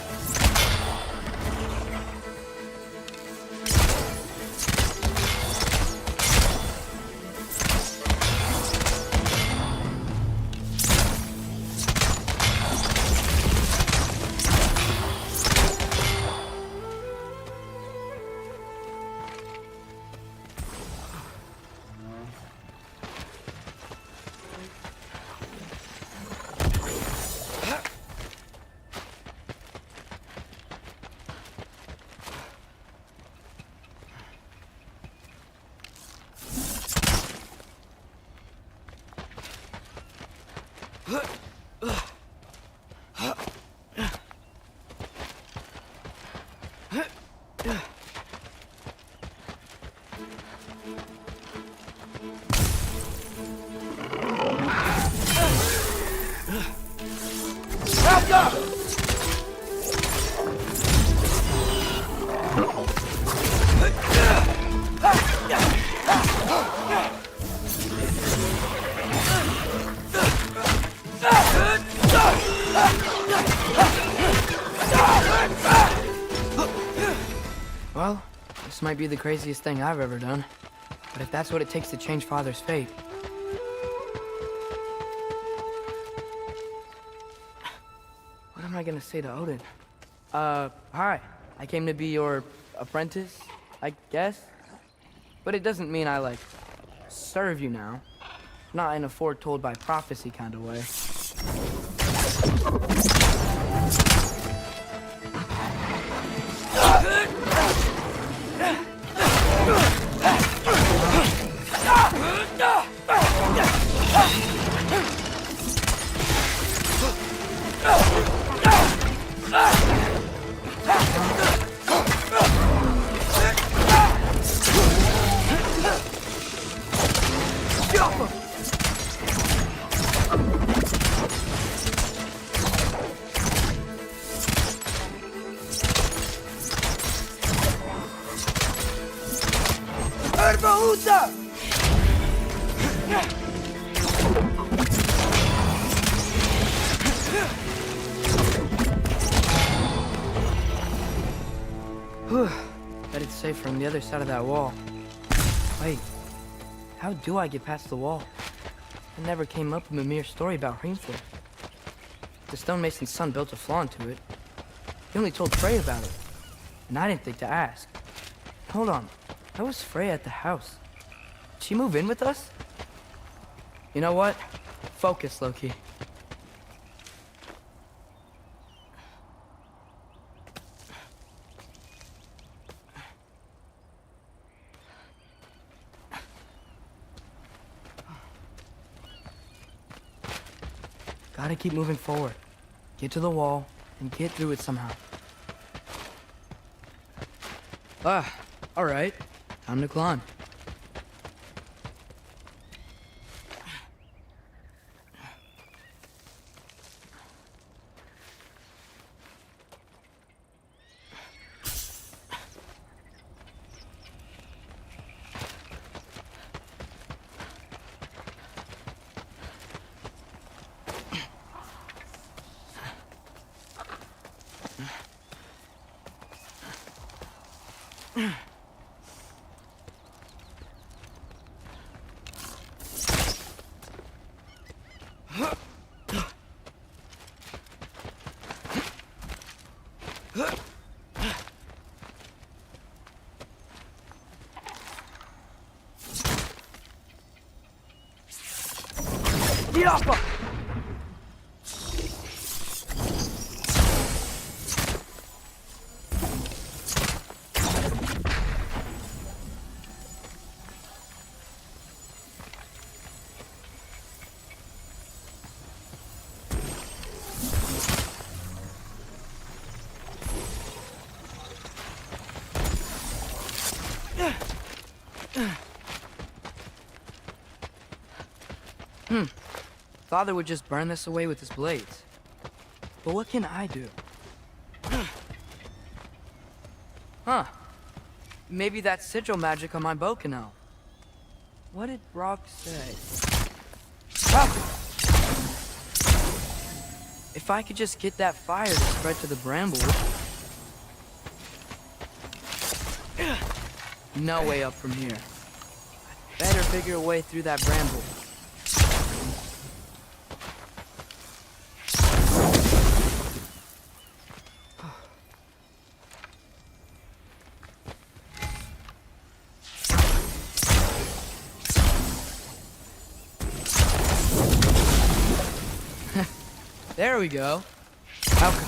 Well, this might be the craziest thing I've ever done. But if that's what it takes to change Father's fate... What am I gonna say to Odin? Hi. I came to be your apprentice, I guess? But it doesn't mean I, like, serve you now. Not in a foretold by prophecy kind of way. Whew. Bet it's safe from the other side of that wall. Wait, how do I get past the wall? I never came up with a mere story about Hrimthor. The stonemason's son built a flaw into it. He only told Frey about it, and I didn't think to ask. Hold on, how was Frey at the house? Did she move in with us? You know what? Focus, Loki. Gotta keep moving forward. Get to the wall, and get through it somehow. Alright. Time to climb. Get off! Father would just burn this away with his blades. But what can I do? Huh. Maybe that sigil magic on my bow can help. What did Brock say? If I could just get that fire to spread to the bramble. No way up from here. Better figure a way through that bramble. There we go. Okay.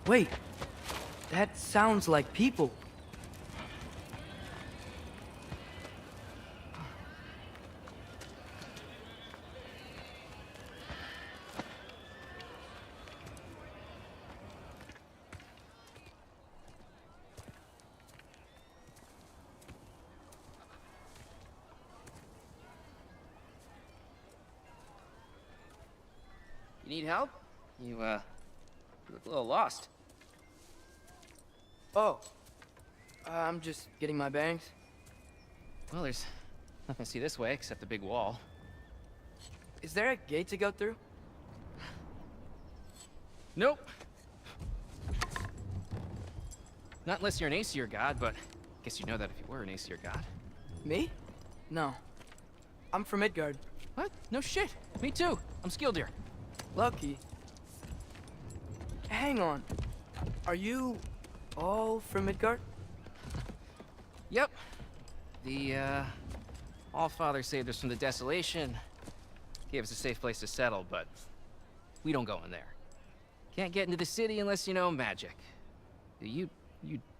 Wait, that sounds like people. You need help? You look a little lost. Oh, I'm just getting my bearings. Well, there's nothing to see this way except the big wall. Is there a gate to go through? Nope. Not unless you're an Aesir god, but I guess you'd know that if you were an Aesir god. Me? No. I'm from Midgard. What? No shit. Me too. I'm Skildir. Lucky. Hang on. Are you all from Midgard? Yep. The, Allfather saved us from the desolation. Gave us a safe place to settle, but we don't go in there. Can't get into the city unless you know magic. You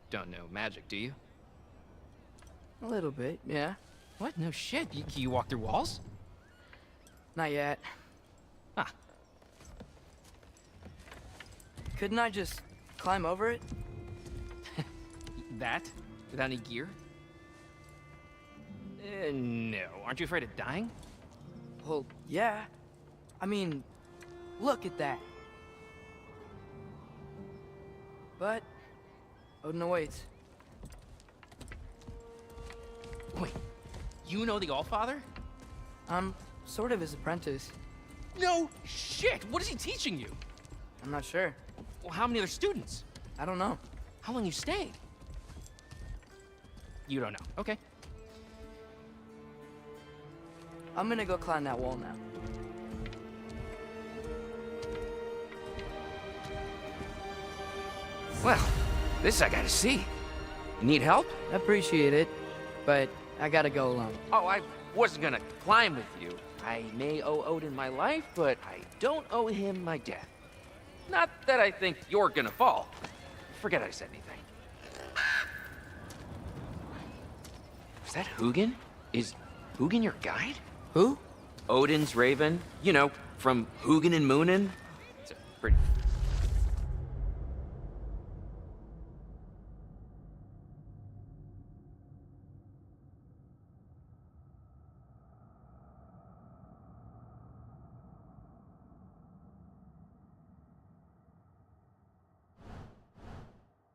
don't know magic, do you? A little bit, yeah. What? No shit. Can you walk through walls? Not yet. Ah. Couldn't I just climb over it? That? Without any gear? No. Aren't you afraid of dying? Well, yeah. I mean, look at that. But Odin awaits. Wait, you know the Allfather? I'm sort of his apprentice. No shit! What is he teaching you? I'm not sure. Well, how many other students? I don't know. How long you stayed? You don't know. Okay. I'm gonna go climb that wall now. Well, this I gotta see. You need help? Appreciate it, but I gotta go alone. Oh, I wasn't gonna climb with you. I may owe Odin my life, but I don't owe him my death. Not that I think you're gonna fall. Forget I said anything. Is that Hugin? Is Hugin your guide? Who? Odin's raven. You know, from Hugin and Moonin. It's a pretty...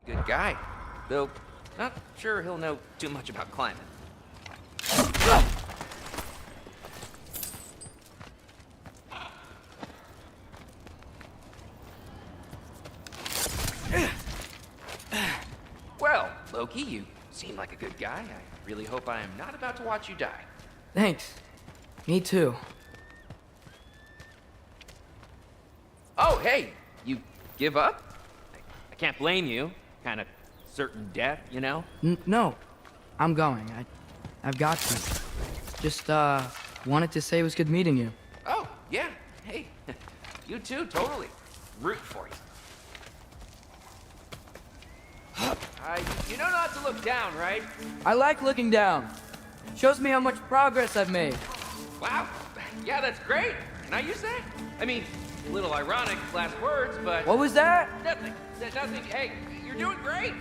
good guy. Though, not sure he'll know too much about climbing. Well, Loki, you seem like a good guy. I really hope I am not about to watch you die. Thanks. Me too. Oh, hey, you give up? I can't blame you. Kind of certain death, you know? No, I'm going. I've got to. Just, wanted to say it was good meeting you. Oh, yeah. Hey, you too, totally. Root for you. You know not to look down, right? I like looking down. Shows me how much progress I've made. Wow. Yeah, that's great. Can I use that? I mean, a little ironic, last words, but... What was that? Nothing. Nothing. Hey, you're doing great.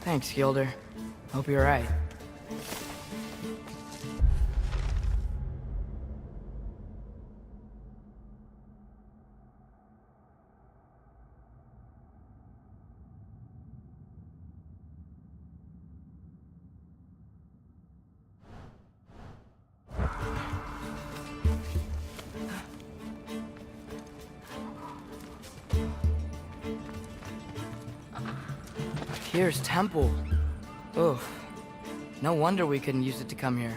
Thanks, Gilder. Hope you're right. Here's Temple. Oh, no wonder we couldn't use it to come here.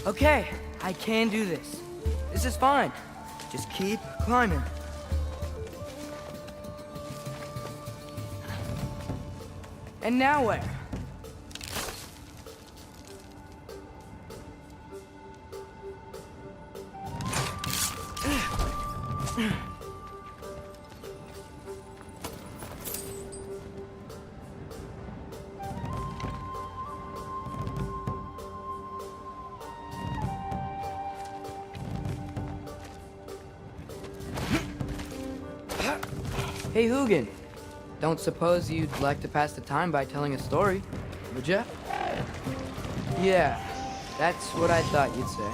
Okay, I can do this. This is fine. Just keep climbing. And now where? Hey, Hugin. Don't suppose you'd like to pass the time by telling a story, would ya? Yeah, that's what I thought you'd say.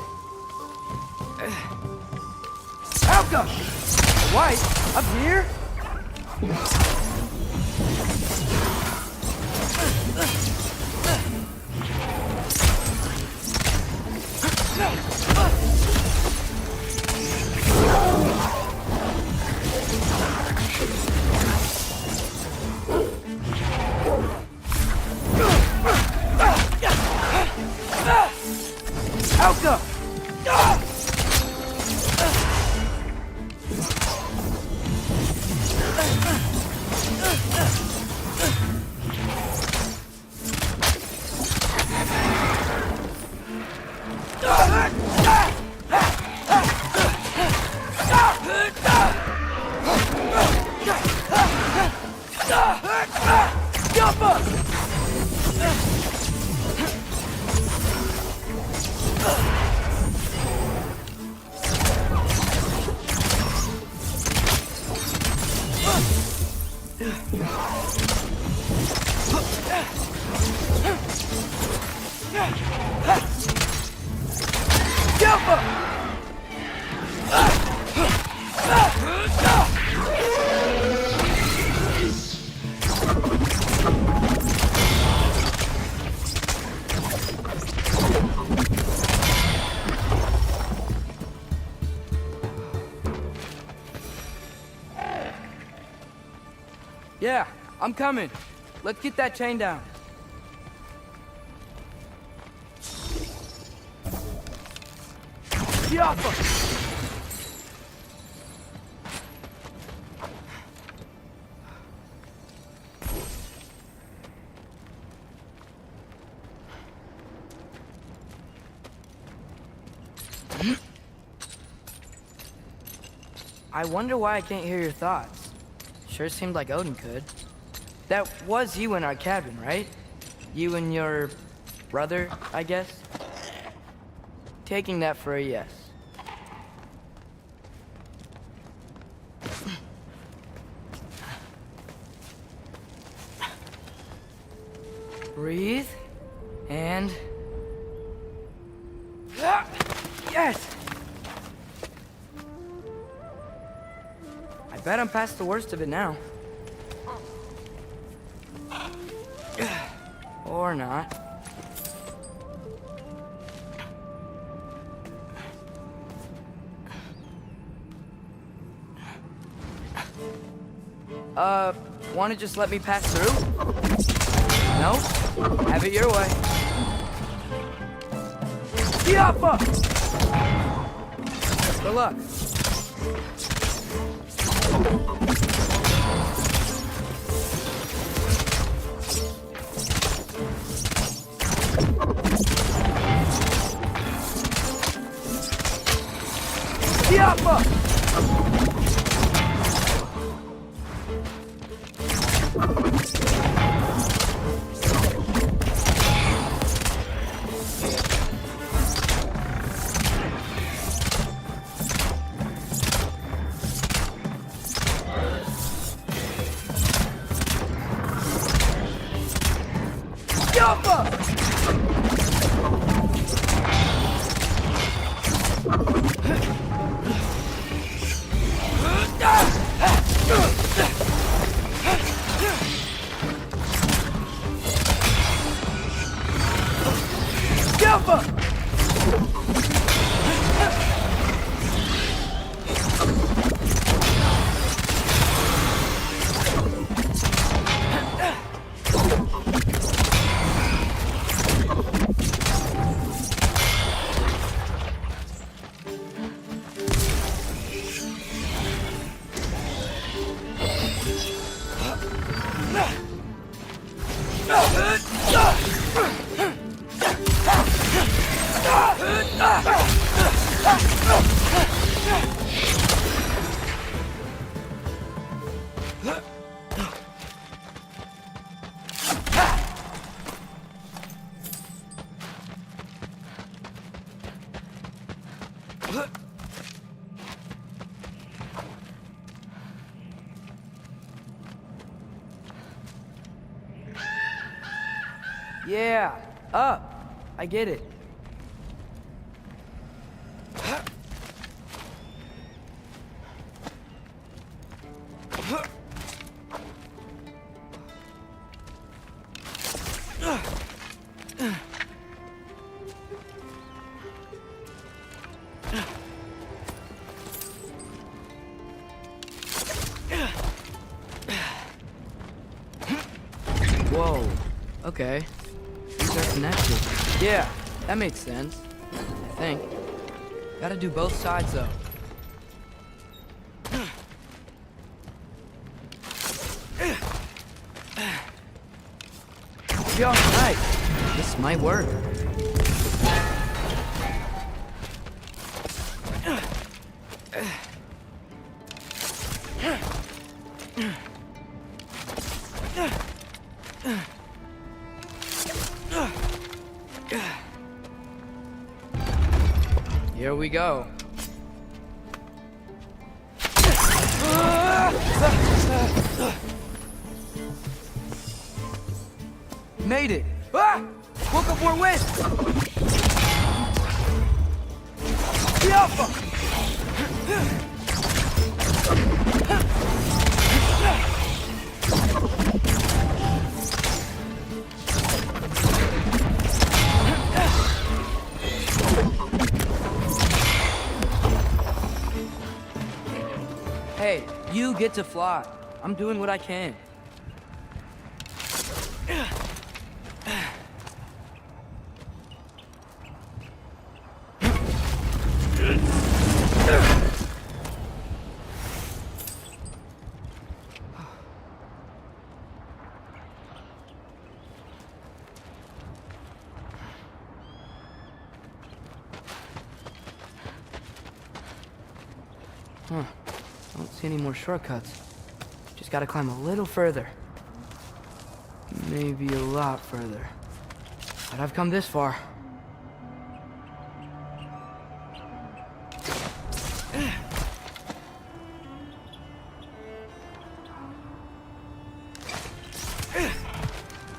Alka! White? Up here? Alka! Yeah, I'm coming. Let's get that chain down. Get off her! I wonder why I can't hear your thoughts. Sure seemed like Odin could. That was you in our cabin, right? You and your brother, I guess? Taking that for a yes. Breathe, and... Yes! I bet I'm past the worst of it now. Or not. Wanna just let me pass through? No? Have it your way. Diapa! Good luck. Yeah, up. I get it. Whoa, okay. These are connected. Yeah, that makes sense. I think. Gotta do both sides, though. Be alright. This might work. Here we go. Made it! Ah! Woke up more wind! The Alpha! Hey, you get to fly. I'm doing what I can. Huh. Don't see any more shortcuts. Just gotta climb a little further. Maybe a lot further. But I've come this far.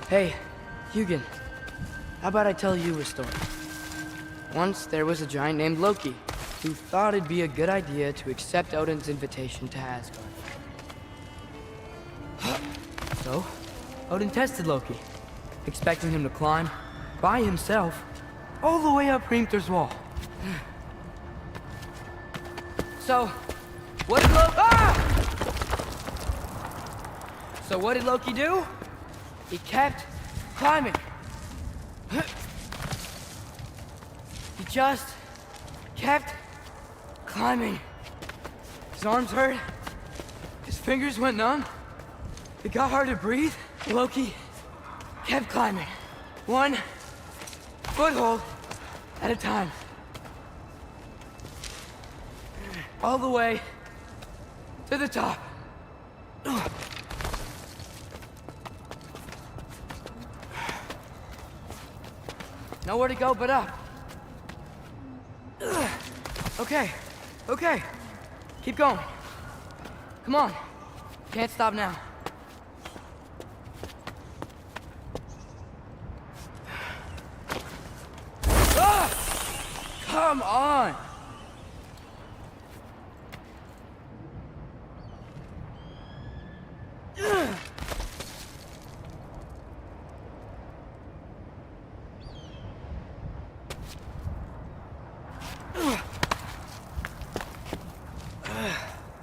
Hey, Hugin. How about I tell you a story? Once there was a giant named Loki who thought it'd be a good idea to accept Odin's invitation to Asgard. So, Odin tested Loki, expecting him to climb, by himself, all the way up Hrimthur's wall. So, what did Loki do? He kept climbing. He just kept climbing. His arms hurt. His fingers went numb. It got hard to breathe. Loki kept climbing. One foothold at a time. All the way to the top. Nowhere to go but up. Okay, okay. Keep going. Come on. Can't stop now. Ah! Come on!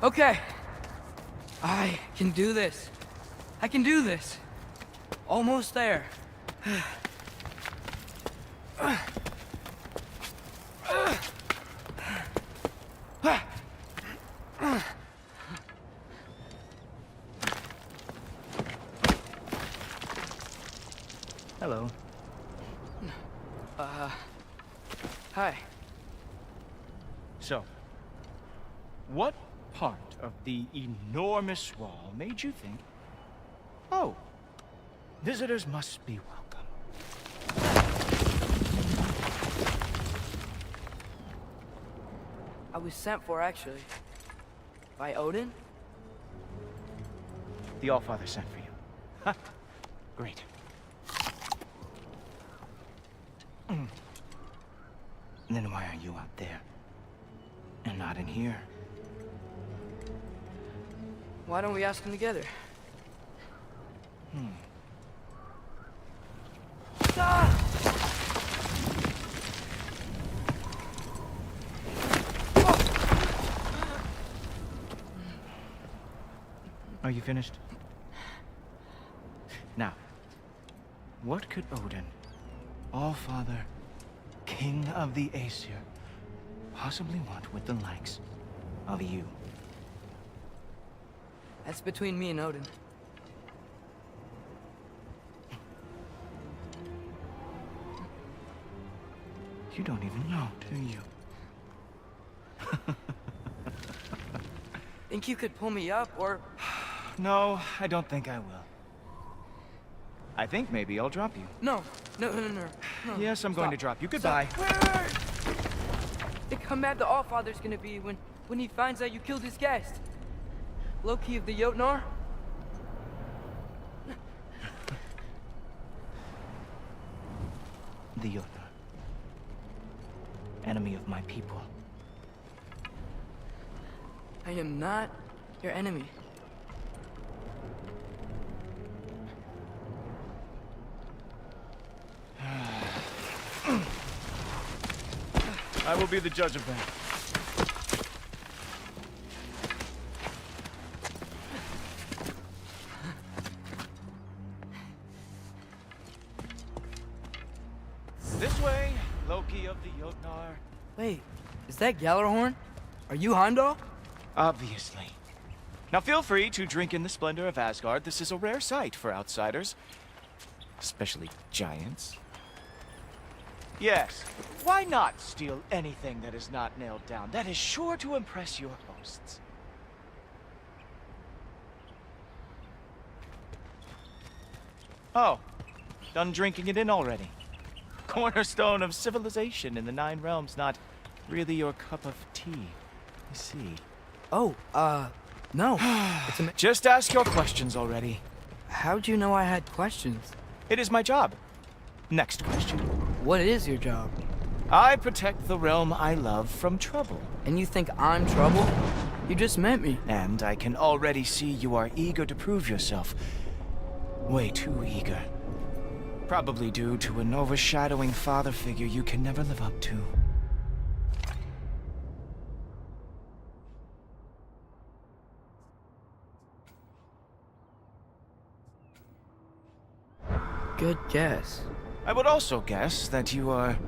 Okay. I can do this. I can do this. Almost there. Hello. Hi. So, what part of the enormous wall made you think, oh, visitors must be welcome? I was sent for, actually. By Odin? The Allfather sent for you. Huh? Great. Then why are you out there? And not in here? Why don't we ask them together? Are you finished? Now, what could Odin, Allfather, King of the Aesir, possibly want with the likes of you? That's between me and Odin. You don't even know, do you? Think you could pull me up, or... No, I don't think I will. I think maybe I'll drop you. No. Yes, I'm going to drop you. Goodbye. Wait. Think how mad the Allfather's gonna be when he finds out you killed his guest. Loki of the Jotnar? The Jotnar. Enemy of my people. I am not your enemy. I will be the judge of that. This way, Loki of the Jotnar. Wait, is that Gjallarhorn? Are you Heimdall? Obviously. Now feel free to drink in the splendor of Asgard. This is a rare sight for outsiders. Especially giants. Yes, why not steal anything that is not nailed down? That is sure to impress your hosts. Oh, done drinking it in already. Cornerstone of civilization in the 9 realms, not really your cup of tea, I see. Oh, no. Just ask your questions already. How'd you know I had questions? It is my job. Next question. What is your job? I protect the realm I love from trouble. And you think I'm trouble? You just met me. And I can already see you are eager to prove yourself. Way too eager. Probably due to an overshadowing father figure you can never live up to. Good guess. I would also guess that you are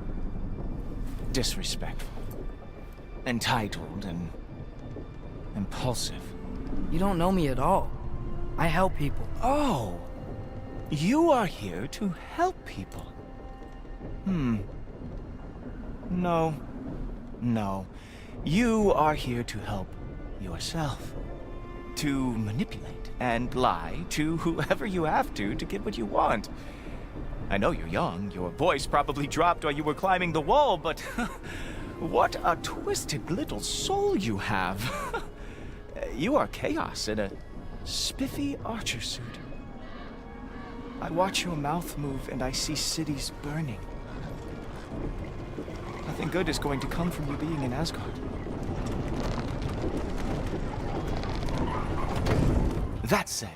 disrespectful, entitled, and impulsive. You don't know me at all. I help people. Oh, you are here to help people. No. You are here to help yourself. To manipulate and lie to whoever you have to get what you want. I know you're young. Your voice probably dropped while you were climbing the wall, but what a twisted little soul you have. You are chaos in a spiffy archer suit. I watch your mouth move and I see cities burning. Nothing good is going to come from you being in Asgard. That said,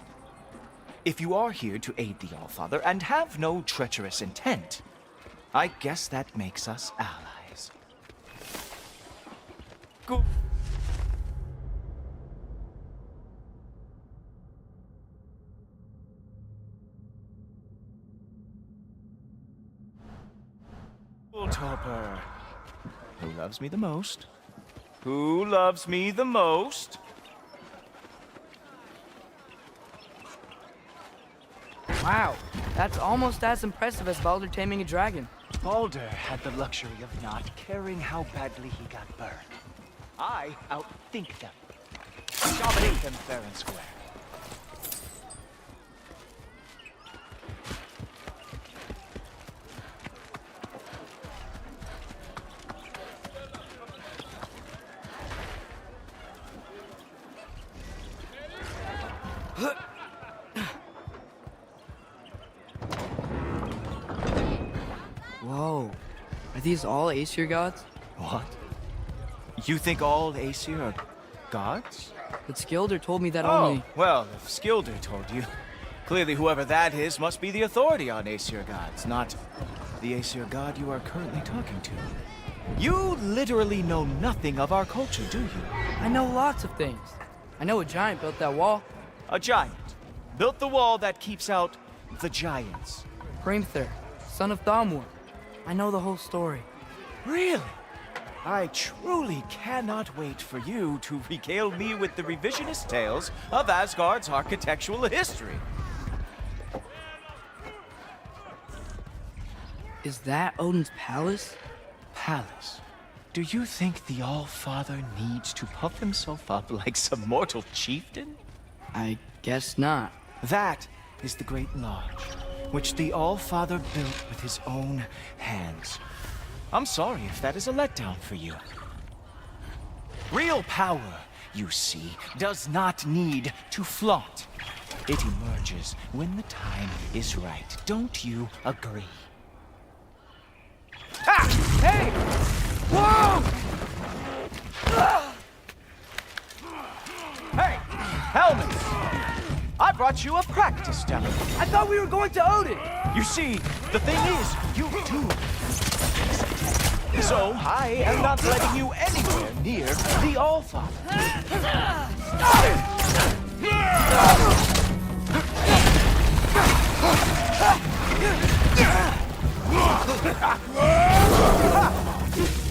if you are here to aid the Allfather and have no treacherous intent, I guess that makes us allies. Go. Topper. Who loves me the most? Who loves me the most? Wow, that's almost as impressive as Baldur taming a dragon. Baldur had the luxury of not caring how badly he got burned. I outthink them. Dominate them fair and square. Whoa. Are these all Aesir gods? What? You think all Aesir are gods? But Skilder told me that Oh, only... well, if Skilder told you, clearly whoever that is must be the authority on Aesir gods, not the Aesir god you are currently talking to. You literally know nothing of our culture, do you? I know lots of things. I know a giant built that wall. A giant built the wall that keeps out the giants. Hrimthur, son of Thamur. I know the whole story. Really? I truly cannot wait for you to regale me with the revisionist tales of Asgard's architectural history. Is that Odin's palace? Palace? Do you think the All-Father needs to puff himself up like some mortal chieftain? I guess not. That is the Great Lodge, which the All-Father built with his own hands. I'm sorry if that is a letdown for you. Real power, you see, does not need to flaunt. It emerges when the time is right. Don't you agree? Ah! Hey! Whoa! Hey! Helmets! I brought you a practice demo. I thought we were going to Odin! You see, the thing is, you do. So I am not letting you anywhere near the All-Father.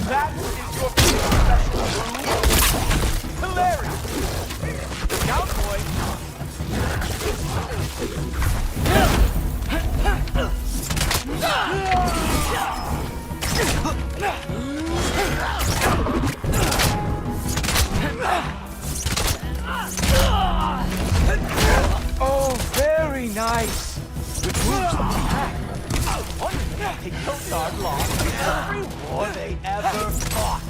That is your special move. Hilarious. Down, boy. Oh, very nice. Which moves the pack. I wonder if they don't guard long every war they ever fought.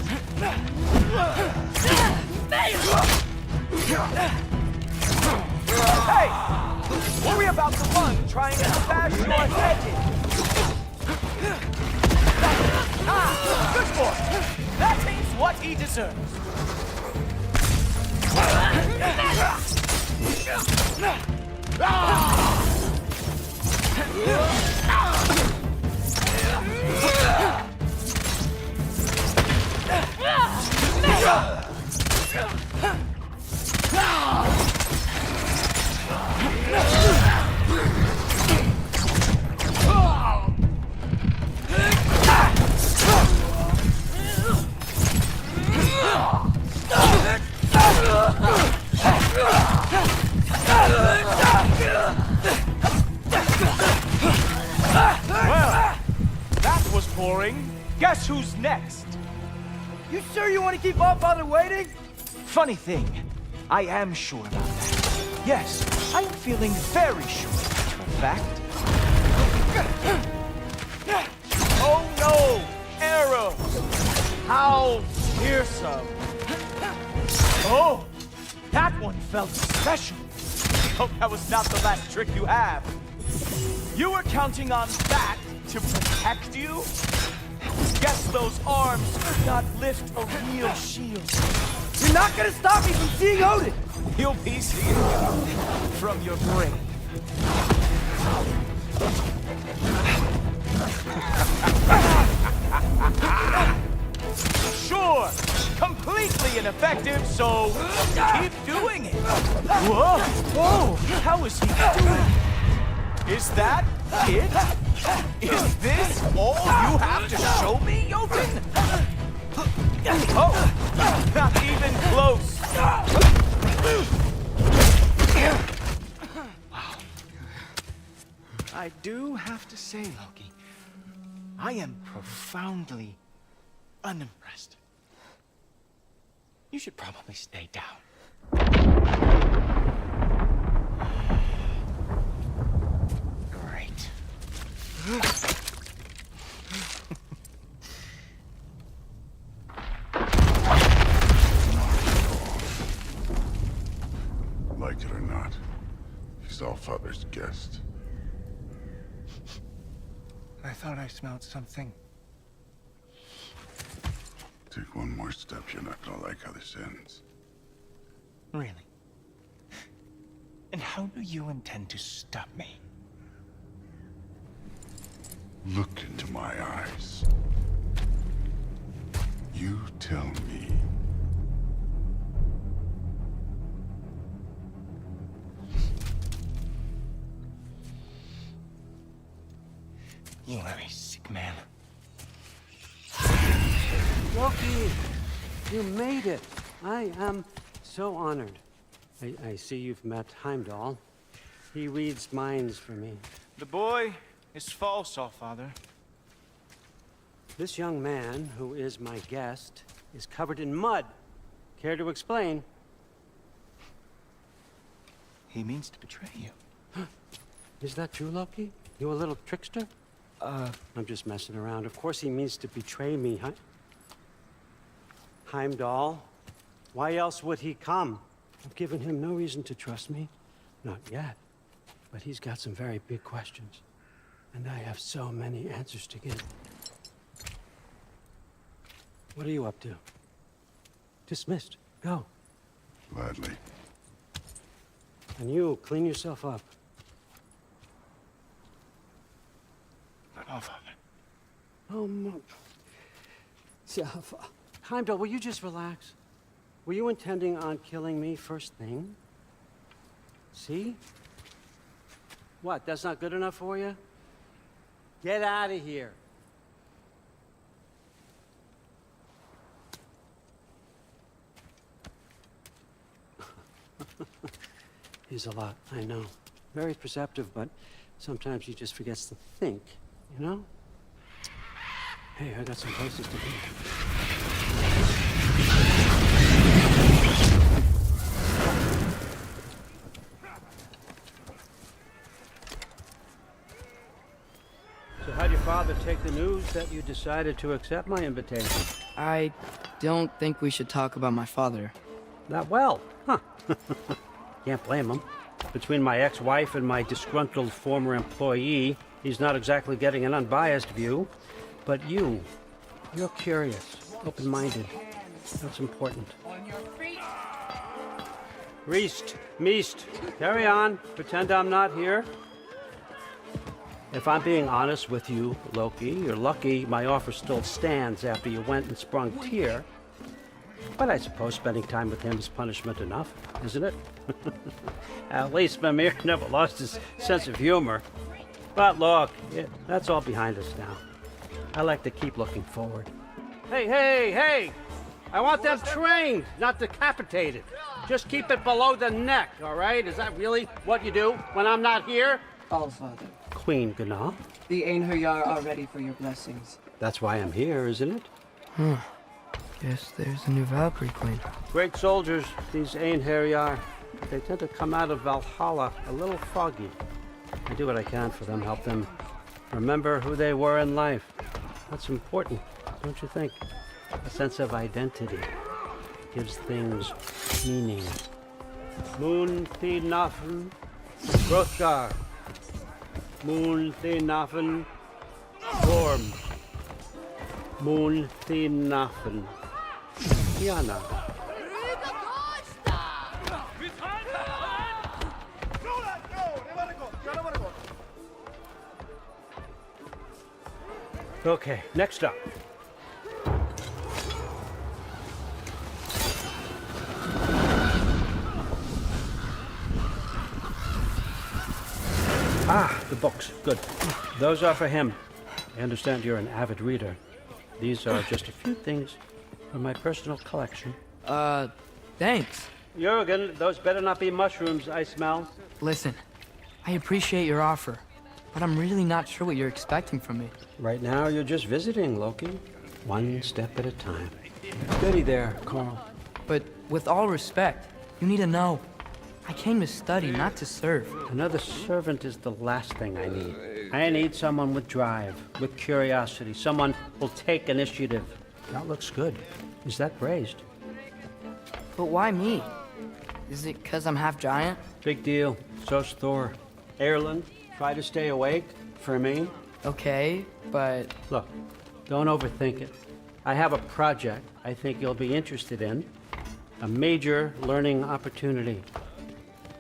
Hey! Worry about the one trying to bash your head in. Ah! Good boy! That is what he deserves. Well, that was boring. Guess who's next? You sure you want to keep All-Father waiting? Funny thing, I am sure about that. Yes, I'm feeling very sure, in fact. of... Oh! That one felt special! Hope that was not the last trick you have. You were counting on that to protect you? Guess those arms could not lift a real shield. You're not gonna stop me from seeing Odin! You'll be seeing him from your grave. Sure, completely ineffective, so keep doing it. Whoa! Whoa! How is he doing? Is that it? Is this all you have to show me, Jotun? Oh, not even close. Wow. I do have to say, Loki, I am profoundly unimpressed. You should probably stay down. Great. Like it or not, he's Allfather's guest. I thought I smelled something. Take one more step, you're not gonna like how this ends. Really? And how do you intend to stop me? Look into my eyes. You tell me. You are a sick man. Loki, you made it. I am so honored. I see you've met Heimdall. He reads minds for me. The boy is false, Allfather. This young man, who is my guest, is covered in mud. Care to explain? He means to betray you. Is that true, Loki? You a little trickster? I'm just messing around. Of course he means to betray me, huh? Heimdall, why else would he come? I've given him no reason to trust me. Not yet. But he's got some very big questions. And I have so many answers to give. What are you up to? Dismissed. Go. Gladly. And you, clean yourself up. Allfather. Oh, Heimdall, will you just relax? Were you intending on killing me first thing? See? What, that's not good enough for you? Get out of here. He's a lot, I know. Very perceptive, but sometimes he just forgets to think, you know? Hey, I got some places to be. So how'd your father take the news that you decided to accept my invitation? I don't think we should talk about my father. Not well, huh? Can't blame him. Between my ex-wife and my disgruntled former employee, he's not exactly getting an unbiased view. But you're curious, open-minded. That's important. Meest, carry on. Pretend I'm not here. If I'm being honest with you, Loki, you're lucky my offer still stands after you went and sprung Tyr. But I suppose spending time with him is punishment enough, isn't it? At least Mimir never lost his sense of humor. But look, that's all behind us now. I like to keep looking forward. Hey! I want them trained, not decapitated. Just keep it below the neck, all right? Is that really what you do when I'm not here? Allfather. Queen Gná. The Einherjar are ready for your blessings. That's why I'm here, isn't it? Guess there's a new Valkyrie Queen. Great soldiers, these Einherjar. They tend to come out of Valhalla a little foggy. I do what I can for them, help them remember who they were in life. That's important, don't you think? A sense of identity. gives things meaning. Moon the Nafen, Rothgar. Moon the Nafen, Gorm. Moon the Nafen, Diana. Okay, next up. Ah, the books. Good. Those are for him. I understand you're an avid reader. These are just a few things from my personal collection. Thanks. Jurgen, those better not be mushrooms I smell. Listen, I appreciate your offer, but I'm really not sure what you're expecting from me. Right now, you're just visiting, Loki. One step at a time. Steady there, Carl. But with all respect, you need to know. I came to study, not to serve. Another servant is the last thing I need. I need someone with drive, with curiosity, someone who'll take initiative. That looks good. Is that praised? But why me? Is it because I'm half giant? Big deal. So's Thor. Erland, try to stay awake for me. Okay, but... Look, don't overthink it. I have a project I think you'll be interested in. A major learning opportunity.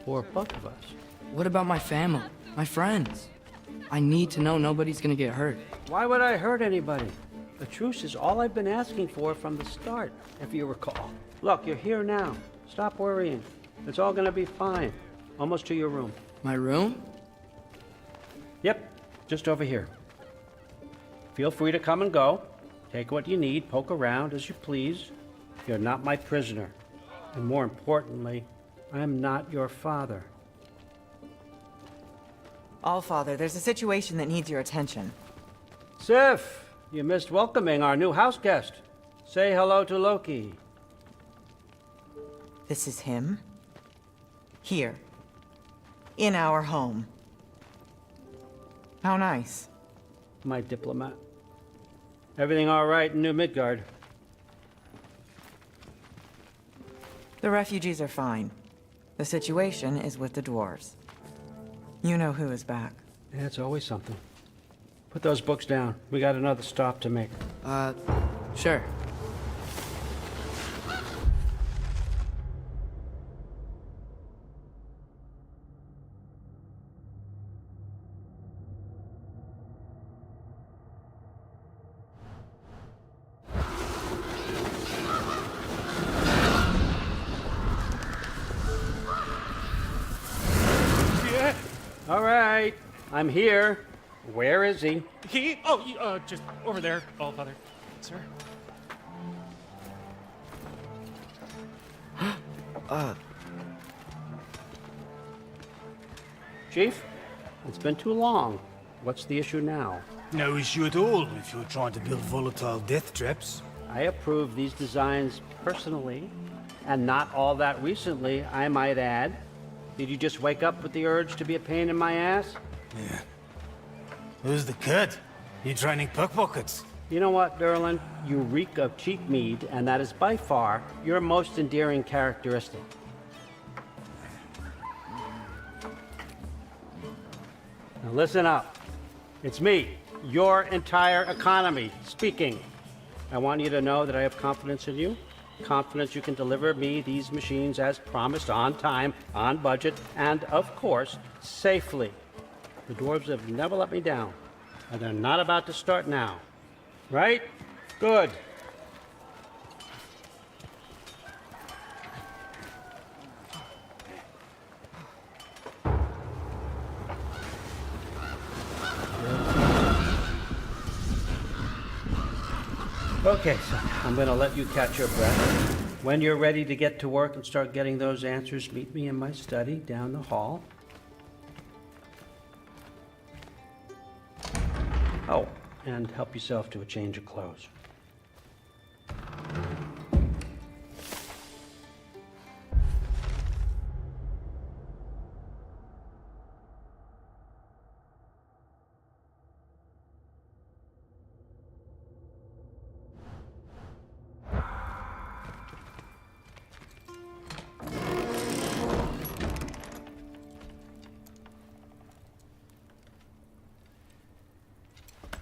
For both of us. What about my family? My friends? I need to know nobody's gonna get hurt. Why would I hurt anybody? The truce is all I've been asking for from the start, if you recall. Look, you're here now. Stop worrying. It's all gonna be fine. Almost to your room. My room? Yep, just over here. Feel free to come and go. Take what you need, poke around as you please. You're not my prisoner. And more importantly, I'm not your father. Allfather, there's a situation that needs your attention. Sif, you missed welcoming our new house guest. Say hello to Loki. This is him? Here. In our home. How nice. My diplomat. Everything all right in New Midgard? The refugees are fine. The situation is with the dwarves. You know who is back. Yeah, it's always something. Put those books down. We got another stop to make. Sure. All right, I'm here. Where is he? Just over there, Allfather. Sir? Chief, it's been too long. What's the issue now? No issue at all if you're trying to build volatile death traps. I approve these designs personally, and not all that recently, I might add. Did you just wake up with the urge to be a pain in my ass? Yeah. Who's the kid? You training pickpockets? You know what, Derlin? You reek of cheap mead, and that is by far your most endearing characteristic. Now listen up. It's me, your entire economy, speaking. I want you to know that I have confidence in you. Confidence you can deliver me these machines as promised, on time, on budget, and, of course, safely. The dwarves have never let me down, and they're not about to start now. Right? Good. Okay, son, I'm gonna let you catch your breath. When you're ready to get to work and start getting those answers, meet me in my study down the hall. Oh, and help yourself to a change of clothes.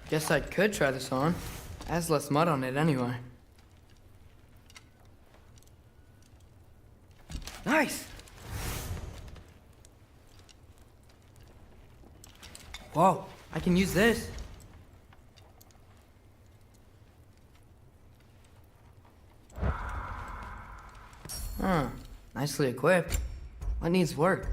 Guess I could try this on. Has less mud on it anyway. Nice! Whoa, I can use this. Huh, nicely equipped. What needs work?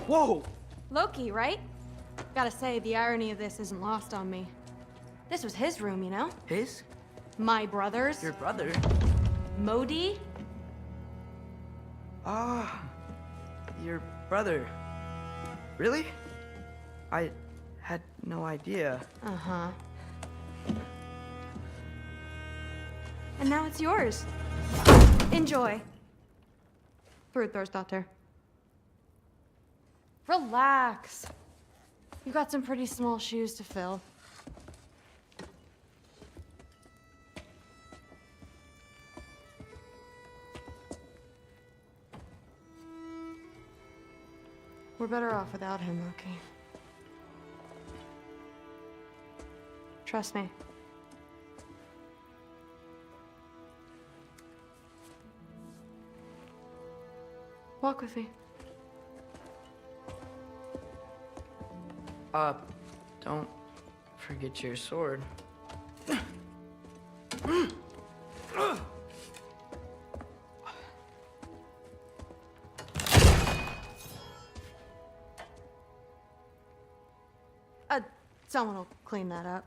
Whoa! Loki, right? Gotta say, the irony of this isn't lost on me. This was his room, you know? His? My brother's. Your brother? Modi? Ah, your brother. Really? I had no idea. Uh-huh. And now it's yours. Enjoy. Fruthdóttir. Relax. You got some pretty small shoes to fill. We're better off without him, Loki. Trust me. Walk with me. Don't forget your sword. Someone will clean that up.